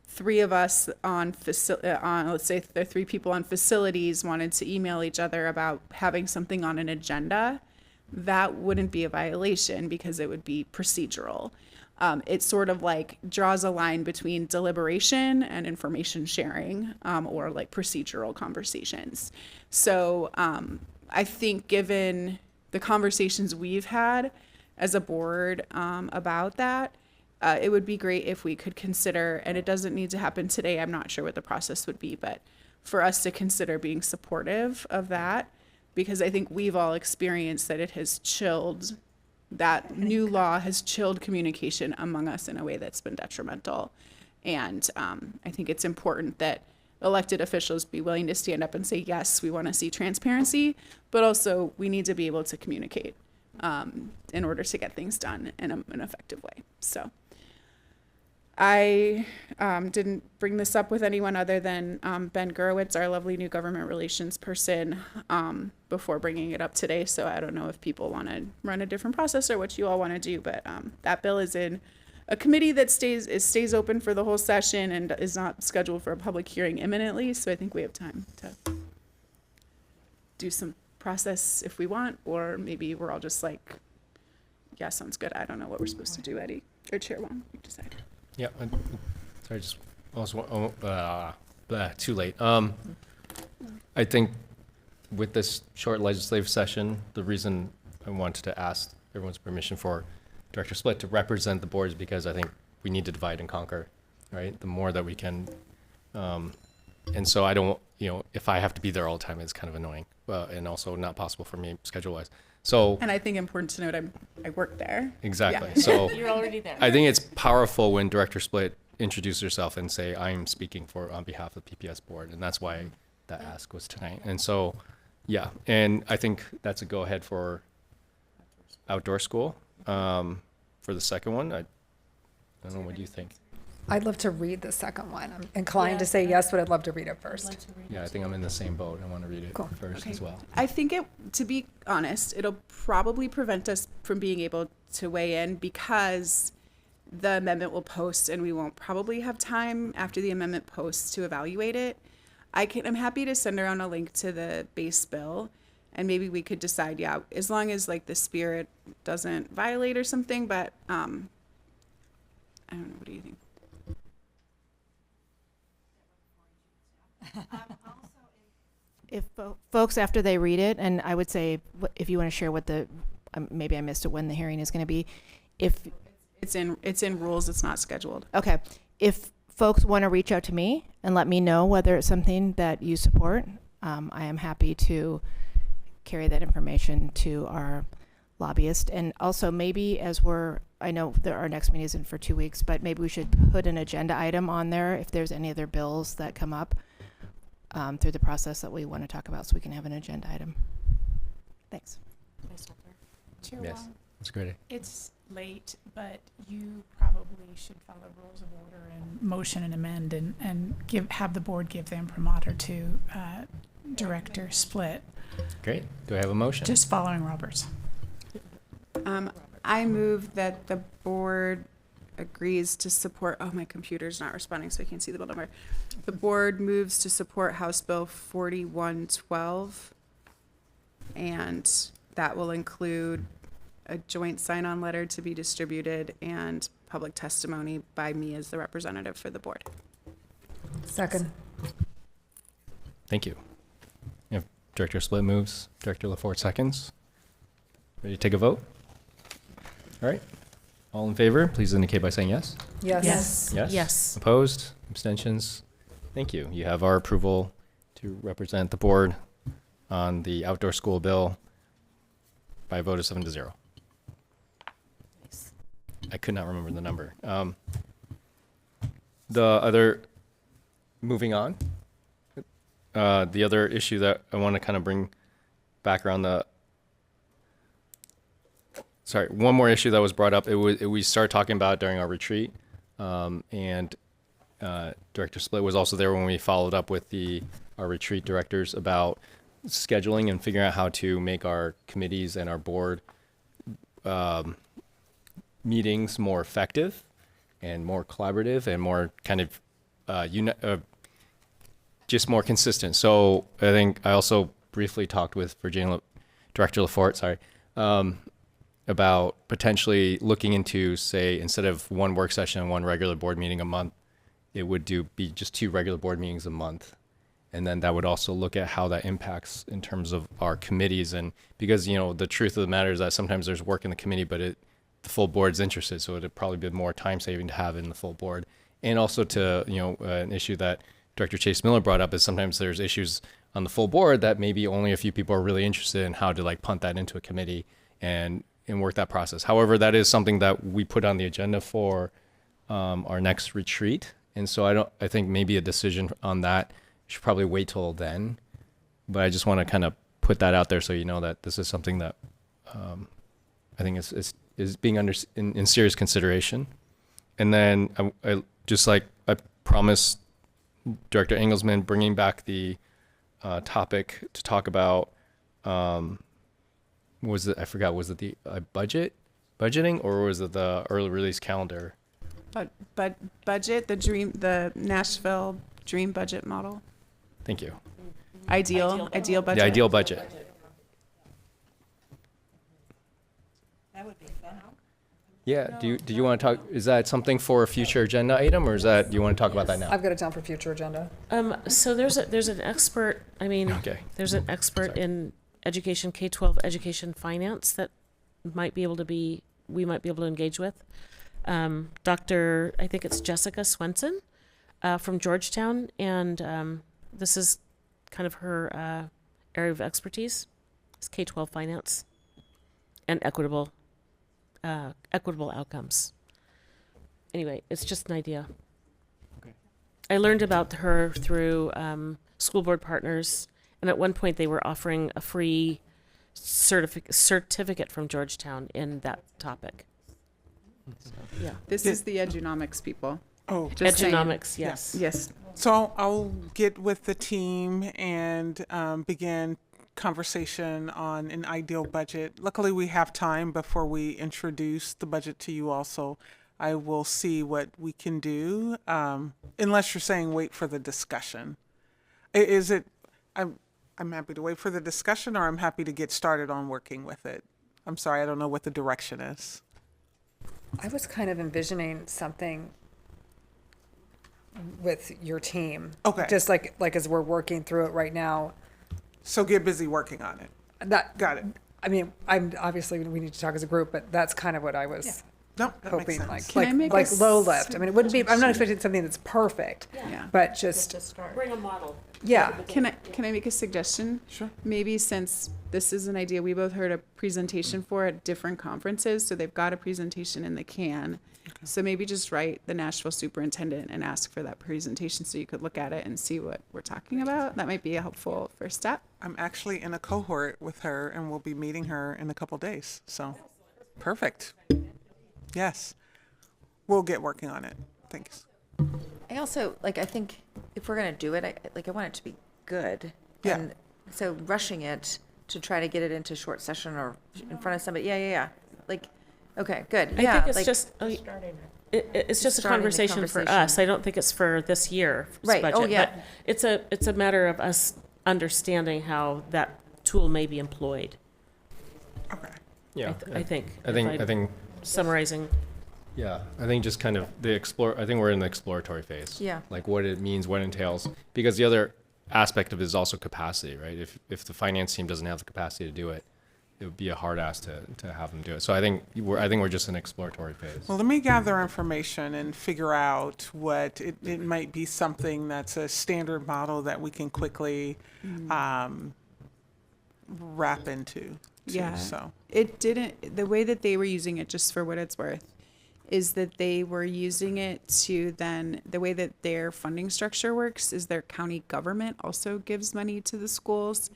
3 of us let's say there are 3 people on facilities wanted to email each other about having something on an agenda, that wouldn't be a violation because it would be procedural. It sort of like draws a line between deliberation and information sharing, or like procedural conversations. So I think given the conversations we've had as a board about that, it would be great if we could consider, and it doesn't need to happen today, I'm not sure what the process would be, but for us to consider being supportive of that, because I think we've all experienced that it has chilled, that new law has chilled communication among us in a way that's been detrimental. And I think it's important that elected officials be willing to stand up and say, yes, we want to see transparency, but also we need to be able to communicate in order to get things done in an effective way. So I didn't bring this up with anyone other than Ben Gurwitz, our lovely new government relations person, before bringing it up today. So I don't know if people want to run a different process or what you all want to do, but that bill is in a committee that stays open for the whole session and is not scheduled for a public hearing imminently. So I think we have time to do some process if we want, or maybe we're all just like, yeah, sounds good. I don't know what we're supposed to do, Eddie or Chair Wong. You decide. Yeah, sorry, just almost too late. I think with this short legislative session, the reason I wanted to ask everyone's permission for Director Splitt to represent the board is because I think we need to divide and conquer, right? The more that we can, and so I don't, if I have to be there all the time, it's kind of annoying, and also not possible for me schedule-wise. So, and I think important to note, I work there. Exactly. Yeah. So You're already there. I think it's powerful when Director Splitt introduces herself and say, I'm speaking on behalf of the PPS board. And that's why that ask was tonight. And so, yeah. And I think that's a go ahead for outdoor school. For the second one, I don't know, what do you think? I'd love to read the second one. I'm inclined to say yes, but I'd love to read it first. Yeah, I think I'm in the same boat. I want to read it first as well. I think to be honest, it'll probably prevent us from being able to weigh in because the amendment will post and we won't probably have time after the amendment posts to evaluate it. I'm happy to send around a link to the base bill and maybe we could decide, yeah, as long as like the spirit doesn't violate or something, but I don't know, what do you think? If folks, after they read it, and I would say, if you want to share what maybe I missed it, when the hearing is going to be, if it's in rules, it's not scheduled. Okay, if folks want to reach out to me and let me know whether it's something that you support, I am happy to carry that information to our lobbyist. And also maybe I know that our next meeting isn't for 2 weeks, but maybe we should put an agenda item on there if there's any other bills that come up through the process that we want to talk about, so we can have an agenda item. Thanks. Chair Yes, Wong, that's great. It's late, but you probably should follow rules of order and motion and amend and have the board give the imprimatur to Director Splitt. Great. Do I have a motion? Just following Roberts. I move that the board agrees to support, my computer's not responding, so I can't see the bill number. The board moves to support House Bill 4112, and that will include a joint sign-on letter to be distributed and public testimony by me as the representative for the board. Second. Thank you. If Director Splitt moves, Director LaForte seconds. Ready to take a vote? All right. All in favor, please indicate by saying yes. Yes. Yes. Yes. Yes. Opposed? Abstentions? Thank you. You have our approval to represent the board on the outdoor school bill by a vote of 7-0. I could not remember the number. Moving on, the other issue that I want to kind of bring back around one more issue that was brought up. We started talking about during our retreat, and Director Split was also there when we followed up with our retreat directors about scheduling and figuring out how to make our committees and our board meetings more effective and more collaborative and more kind of just more consistent. So I think I also briefly talked with Director LaForte, about potentially looking into, say, instead of one work session and one regular board meeting a month, it would be just 2 regular board meetings a month. And then that would also look at how that impacts in terms of our committees. And because, the truth of the matter is that sometimes there's work in the committee, but the full board's interested. So it'd probably be more time saving to have in the full board. And also to, an issue that Director Chase Miller brought up is sometimes there's issues on the full board that maybe only a few people are really interested in, how to punt that into a committee and work that process. However, that is something that we put on the agenda for our next retreat. And so I think maybe a decision on that should probably wait till then. But I just want to kind of put that out there so you know that this is something that I think is being in serious consideration. And then I promised Director Engelsman bringing back the topic to talk about was it the budgeting, or was it the early release calendar? But budget, the Nashville dream budget model. Thank you. Ideal budget. The ideal budget. That would be fun. Yeah. Do you want to talk? Is that something for a future agenda item, or do you want to talk about that now? I've got it down for future agenda. So there's an expert. There's an expert in education, K-12 education finance that we might be able to engage with. Dr. I think it's Jessica Swenson from Georgetown, and this is kind of her area of expertise. It's K-12 finance and equitable outcomes. Anyway, it's just an idea. Okay. I learned about her through School Board Partners, and at one point they were offering a free certificate from Georgetown in that topic. So, yeah. This is the Edunomics people. Oh, Just saying. Edunomics, yes. Yes. So I'll get with the team and begin conversation on an ideal budget. Luckily, we have time before we introduce the budget to you all, so I will see what we can do, unless you're saying wait for the discussion. Is it, I'm happy to wait for the discussion, or I'm happy to get started on working with it. I'm sorry, I don't know what the direction is. I was kind of envisioning something with your team. Okay. Just like as we're working through it right now. So get busy working on it. Got it. I mean, I'm obviously we need to talk as a group, but that's kind of what I was No, that hoping, makes sense. like low lift. I mean, it wouldn't be. I'm not expecting something that's perfect. Yeah. But just Bring a model. yeah. Can I make a suggestion? Sure. Maybe since this is an idea we both heard a presentation for at different conferences, so they've got a presentation in the can. So maybe just write the Nashville superintendent and ask for that presentation so you could look at it and see what we're talking about. That might be a helpful first step. I'm actually in a cohort with her, and we'll be meeting her in a couple days. So, perfect. Yes, we'll get working on it. Thanks. I also, I think if we're going to do it, I want it to be good. Yeah. And so rushing it to try to get it into short session or in front of somebody, yeah. Okay, good. I think it's just it's just a Starting the conversation for conversation. us. I don't think it's for this year's Right. budget. Oh, yeah. But it's a matter of us understanding how that tool may be employed. Okay. Yeah. I think. I think Summarizing. Yeah, I think just kind of I think we're in the exploratory phase. Yeah. Like what it means, what it entails. Because the other aspect of it is also capacity, right? If the finance team doesn't have the capacity to do it, it would be a hard ask to have them do it. So I think we're just in exploratory phase. Well, let me gather information and figure out what it might be something that's a standard model that we can quickly wrap into. Too, Yeah. So It didn't, the way that they were using it, just for what it's worth, is that they were using it to then, the way that their funding structure works is their county government also gives money to the schools.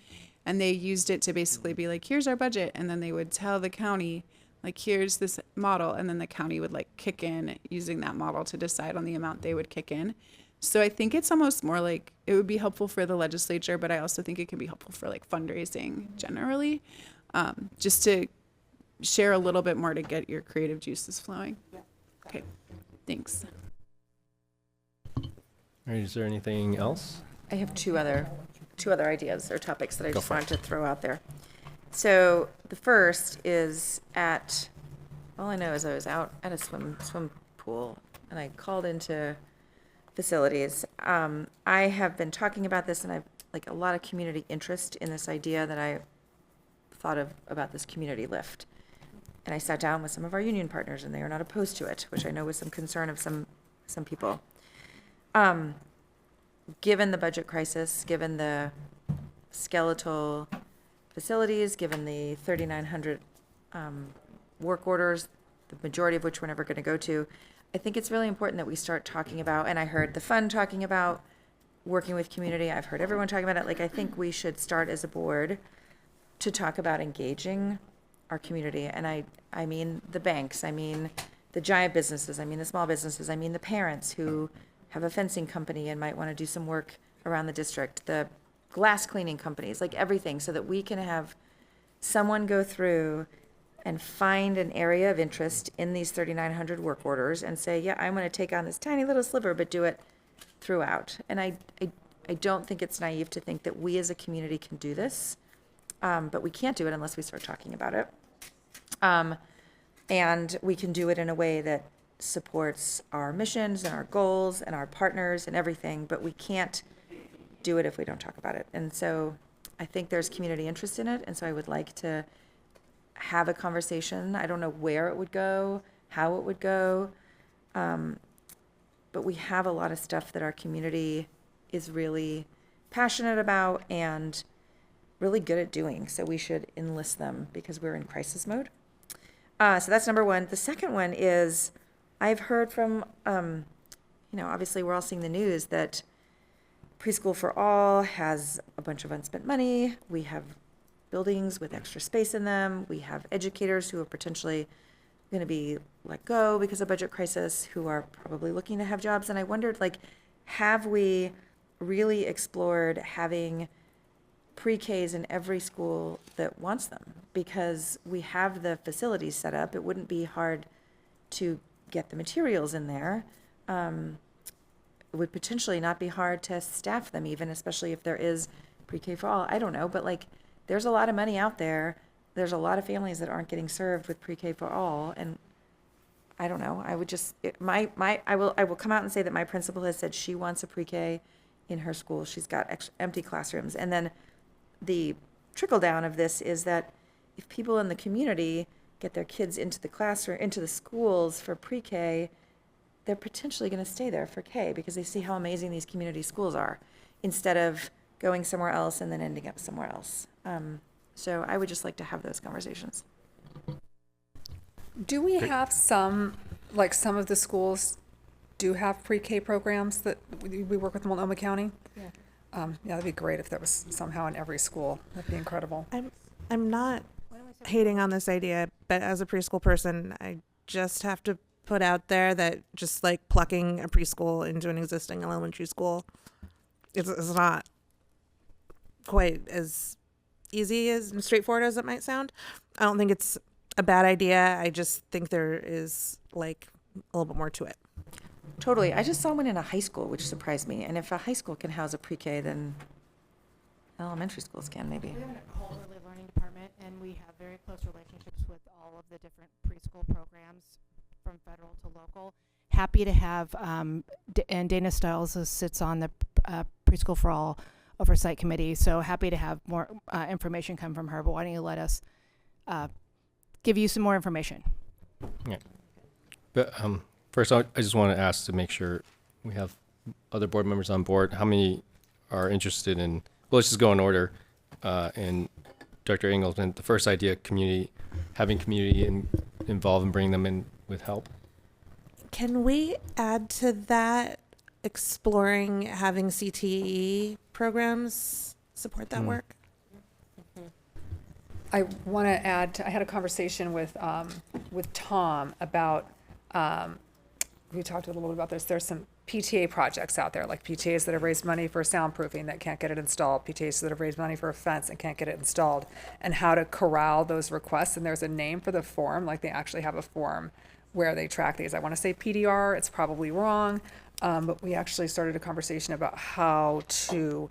And they used it to basically be like, here's our budget. And then they would tell the county, like, here's this model. And then the county would like kick in using that model to decide on the amount they would kick in. So I think it's almost more like it would be helpful for the legislature, but I also think it can be helpful for like fundraising generally, just to share a little bit more to get your creative juices flowing. Okay, thanks. All right, is there anything else? I have two other ideas or topics that I Go just for wanted to throw out there. So the first is all I know is I was out at a swim pool and I called into facilities. I have been talking about this and I've like a lot of community interest in this idea that I thought of about this community lift. And I sat down with some of our union partners and they are not opposed to it, which I know was some concern of some people. Given the budget crisis, given the skeletal facilities, given the 3,900 work orders, the majority of which we're never going to go to, I think it's really important that we start talking about, and I heard the fund talking about working with community. I've heard everyone talking about it. Like, I think we should start as a board to talk about engaging our community. And I mean the banks, I mean the giant businesses, I mean the small businesses, I mean the parents who have a fencing company and might want to do some work around the district, the glass cleaning companies, like everything, so that we can have someone go through and find an area of interest in these 3,900 work orders and say, yeah, I'm going to take on this tiny little sliver, but do it throughout. And I don't think it's naive to think that we as a community can do this, but we can't do it unless we start talking about it. And we can do it in a way that supports our missions and our goals and our partners and everything, but we can't do it if we don't talk about it. And so I think there's community interest in it, and so I would like to have a conversation. I don't know where it would go, how it would go, but we have a lot of stuff that our community is really passionate about and really good at doing, so we should enlist them because we're in crisis mode. So that's number one. The second one is I've heard from, obviously we're all seeing the news that Preschool for All has a bunch of unspent money. We have buildings with extra space in them. We have educators who are potentially going to be let go because of budget crisis, who are probably looking to have jobs. And I wondered, like, have we really explored having pre-Ks in every school that wants them? Because we have the facilities set up. It wouldn't be hard to get the materials in there. It would potentially not be hard to staff them even, especially if there is pre-K for all. I don't know, but like, there's a lot of money out there. There's a lot of families that aren't getting served with pre-K for all, and I don't know. I would just I will come out and say that my principal has said she wants a pre-K in her school. She's got empty classrooms, and then the trickle down of this is that if people in the community get their kids into the classroom, into the schools for pre-K, they're potentially going to stay there for K because they see how amazing these community schools are, instead of going somewhere else and then ending up somewhere else. So I would just like to have those conversations. Do we have some of the schools do have pre-K programs that we work with Multnomah County? Yeah. Yeah, that'd be great if that was somehow in every school. That'd be incredible. I'm not hating on this idea, but as a preschool person, I just have to put out there that just like plucking a preschool into an existing elementary school, it's not quite as easy and straightforward as it might sound. I don't think it's a bad idea. I just think there is like a little bit more to it. Totally. I just saw one in a high school, which surprised me. And if a high school can house a pre-K, then elementary schools can maybe. We have a whole early learning department, and we have very close relationships with all of the different preschool programs from federal to local. Happy to have, and Dana Stiles sits on the Preschool for All Oversight Committee, so happy to have more information come from her, but why don't you let us give you some more information? Yeah. But first, I just want to ask to make sure we have other board members on board. How many are interested in, well, let's just go in order. And Director Ingleton, the first idea, having community involved and bring them in with help. Can we add to that exploring having CTE programs support that work? I want to add, I had a conversation with Tom about, we talked a little bit about this, there's some PTA projects out there, like PTAs that have raised money for soundproofing that can't get it installed, PTAs that have raised money for a fence and can't get it installed, and how to corral those requests. And there's a name for the form, like they actually have a form where they track these. I want to say PDR, it's probably wrong, but we actually started a conversation about how to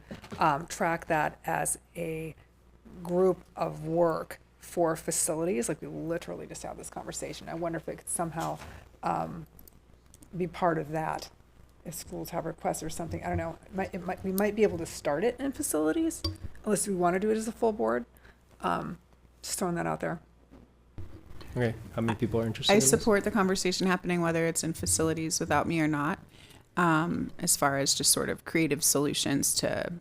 track that as a group of work for facilities. Like we literally just had this conversation. I wonder if it could somehow be part of that. If schools have requests or something, I don't know. We might be able to start it in facilities, unless we want to do it as a full board. Just throwing that out there. Okay, how many people are interested? I support the conversation happening, whether it's in facilities without me or not, as far as just sort of creative solutions to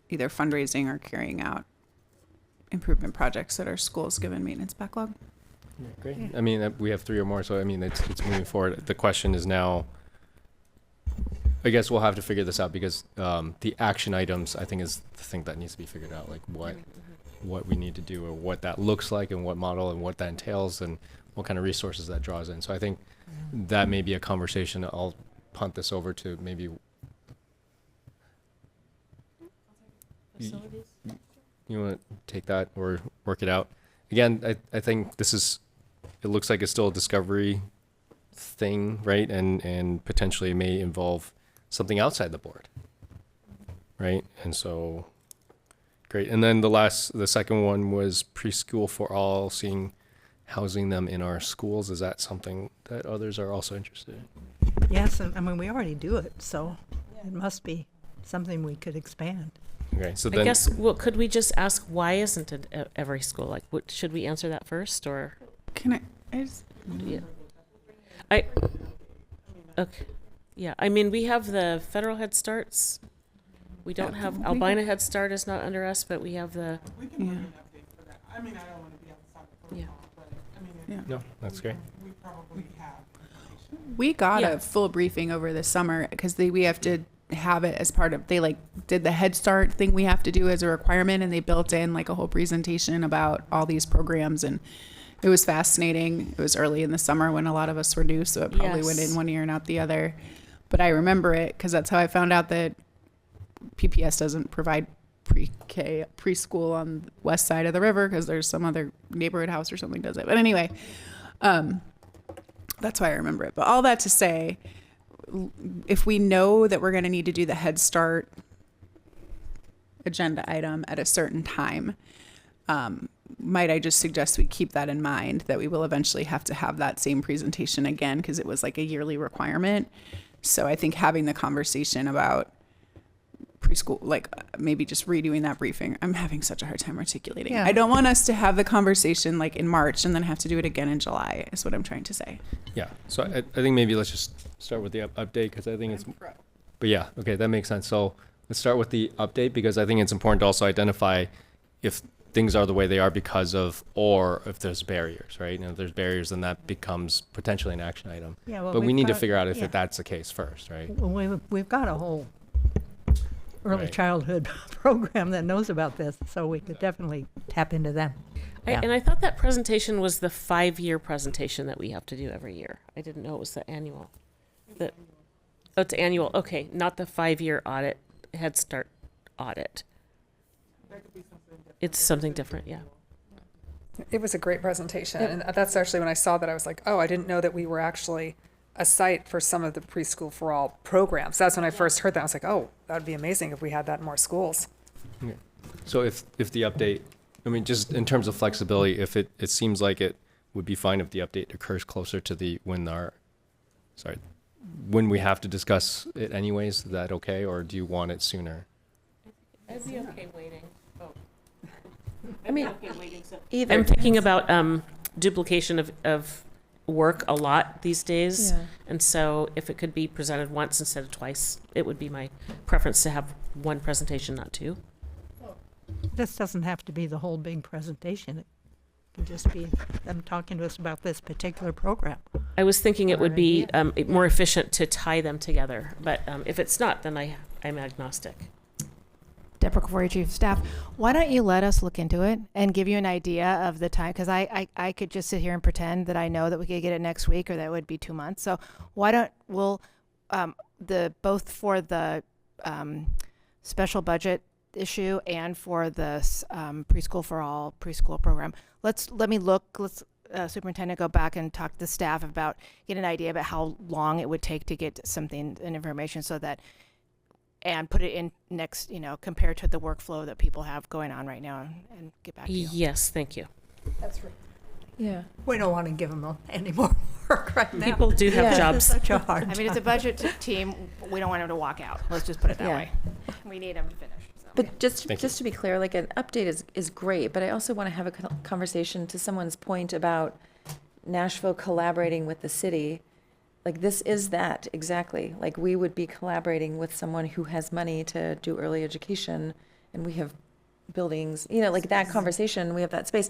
either fundraising or carrying out improvement projects that our schools given maintenance backlog. Yeah, great. I mean, we have 3 or more, so I mean, it's moving forward. The question is now, I guess we'll have to figure this out because the action items, I think, is the thing that needs to be figured out, like what we need to do or what that looks like and what model and what that entails and what kind of resources that draws in. So I think that may be a conversation. I'll punt this over to maybe you want to take that or work it out. Again, I think it looks like it's still a discovery thing, right? And potentially may involve something outside the board, right? And so, great. And then the second one was preschool for all, housing them in our schools. Is that something that others are also interested in? Yes, and I mean, we already do it, so it must be something we could expand. Okay, so I then guess, well, could we just ask why isn't it at every school? Like, should we answer that first, or? Can I just, Yeah. Okay. Yeah, I mean, we have the federal Head Starts. We don't have, Albina Head Start is not under us, but we have the. We can bring an update for that. I mean, I don't want to be outside the protocol, but I mean, no, that's great. we probably have. we got Yeah. a full briefing over the summer because we have to have it as part of, they like did the Head Start thing we have to do as a requirement, and they built in like a whole presentation about all these programs, and it was fascinating. It was early in the summer when a lot of us were new, so it probably went in one ear and out the other. But I remember it because that's how I found out that PPS doesn't provide pre-K preschool on the west side of the river because there's some other neighborhood house or something does it. But anyway, that's why I remember it. But all that to say, if we know that we're going to need to do the Head Start agenda item at a certain time, might I just suggest we keep that in mind, that we will eventually have to have that same presentation again because it was like a yearly requirement. So I think having the conversation about preschool, like maybe just redoing that briefing. I'm having such a hard time articulating. Yeah. I don't want us to have the conversation like in March and then have to do it again in July is what I'm trying to say. Yeah, so I think maybe let's just start with the update because I think it's, but yeah, okay, that makes sense. So let's start with the update because I think it's important to also identify if things are the way they are because of, or if there's barriers, right? And if there's barriers, then that becomes potentially an action item. Yeah, well, but we we've need to got- figure out if yeah. that's the case first, right? Well, we've got a whole early Right. childhood program that knows about this, so we could definitely tap into them. Yeah. And I thought that presentation was the 5-year presentation that we have to do every year. I didn't know it was the annual. Oh, it's annual. Okay, not the 5-year audit, Head Start audit. It's something different, yeah. It was a great presentation. And that's actually when I saw that, I was like, oh, I didn't know that we were actually a site for some of the Preschool for All programs. That's when I first heard that. I was like, oh, that would be amazing if we had that in more schools. Okay. So if the update, I mean, just in terms of flexibility, if it seems like it would be fine if the update occurs closer to when we have to discuss it anyways, is that okay? Or do you want it sooner? I'd be okay waiting. I mean, Either. I'm thinking about duplication of work a lot these days. Yeah. And so if it could be presented once instead of twice, it would be my preference to have one presentation, not two. This doesn't have to be the whole big presentation. It can just be them talking to us about this particular program. I was thinking it would be more efficient to tie them together, but if it's not, then I'm agnostic. Deborah Kavori, Chief of Staff, why don't you let us look into it and give you an idea of the time? Because I could just sit here and pretend that I know that we could get it next week, or that would be 2 months. So why don't we'll both for the special budget issue and for the preschool for all preschool program. Let's superintendent go back and talk to the staff about, get an idea about how long it would take to get something and information, so that, and put it in next, compared to the workflow that people have going on right now, and get back to you. Yes, thank you. That's right. Yeah. We don't want to give them any more work right now. People do have jobs. Such a hard I mean, it's a budget team. We don't want them to walk out. Let's just put it that way. We need them to finish. So. But just to be clear, like, an update is great, but I also want to have a conversation, to someone's point about Nashville collaborating with the city. Like, this is that exactly. Like, we would be collaborating with someone who has money to do early education, and we have buildings, like that conversation, we have that space.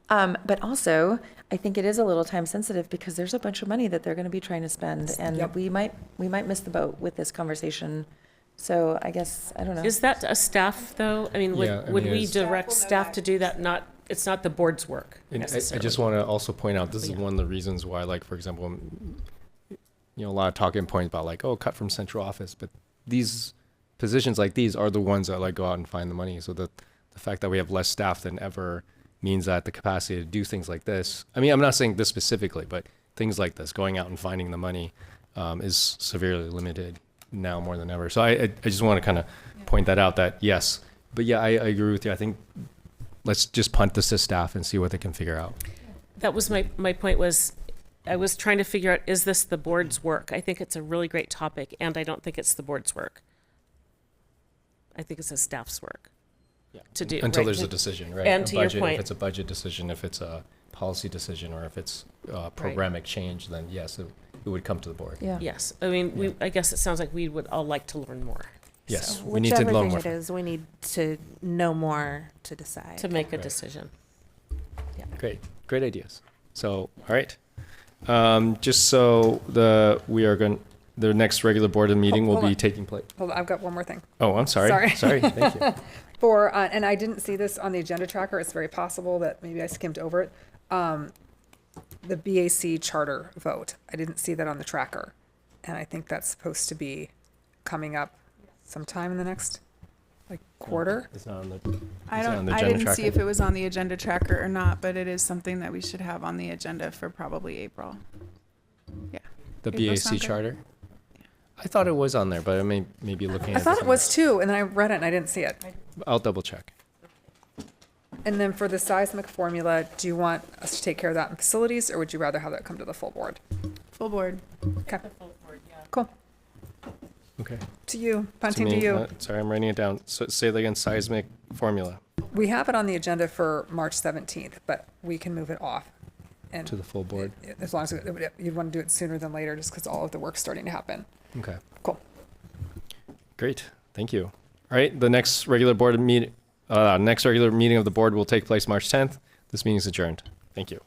But also, I think it is a little time sensitive, because there's a bunch of money that they're going to be trying to spend, and we might miss the boat with this conversation. So I guess, I don't know. Is that a staff, though? I mean, would we direct staff to do that? It's not the board's work. And I just want to also point out, this is one of the reasons why, like, for example, a lot of talking points about, like, cut from central office, but these positions like these are the ones that, like, go out and find the money. So the fact that we have less staff than ever means that the capacity to do things like this, I mean, I'm not saying this specifically, but things like this, going out and finding the money, is severely limited now more than ever. So I just want to kind of point that out, that yes, but yeah, I agree with you. I think let's just punt this to staff and see what they can figure out. That was my point. Was I was trying to figure out, is this the board's work? I think it's a really great topic, and I don't think it's the board's work. I think it's a staff's work. Yeah. To do until right, there's a decision, right? And a to budget, your point, if it's a budget decision, if it's a policy decision, or if it's programmatic change, then yes, it would come to the board. Yeah. Yes. I mean, I guess it sounds like we would all like to learn more. Yes, So, we need to learn more. Whichever thing it is, we need to know more to decide. to make a decision. Yeah. Great ideas. So, all right. Just so the next regular board meeting will be taking place. Hold on, I've got one more thing. Oh, I'm sorry. Sorry. Thank you. And I didn't see this on the agenda tracker. It's very possible that maybe I skimmed over it. The BAC charter vote. I didn't see that on the tracker. And I think that's supposed to be coming up sometime in the next quarter. It's not on the. I on the I agenda didn't see tracker? if it was on the agenda tracker or not, but it is something that we should have on the agenda for probably April. Yeah. The April BAC sound good? charter. I thought it was on there, but I may be looking. I at thought this it was too, and then I read it and I didn't see it. I'll double check. And then for the seismic formula, do you want us to take care of that in facilities, or would you rather have that come to the full board? Full board. Okay. Cool. Okay. To you, punting to me, you. Sorry, I'm writing it down. So say that again. Seismic formula We have it on the agenda for March 17th, but we can move it off. And to the full board. as long as you'd want to do it sooner than later, just because all of the work's starting to happen. Okay. Cool. Great. Thank you. All right. The next regular board meeting of the board will take place March 10th. This meeting is adjourned. Thank you.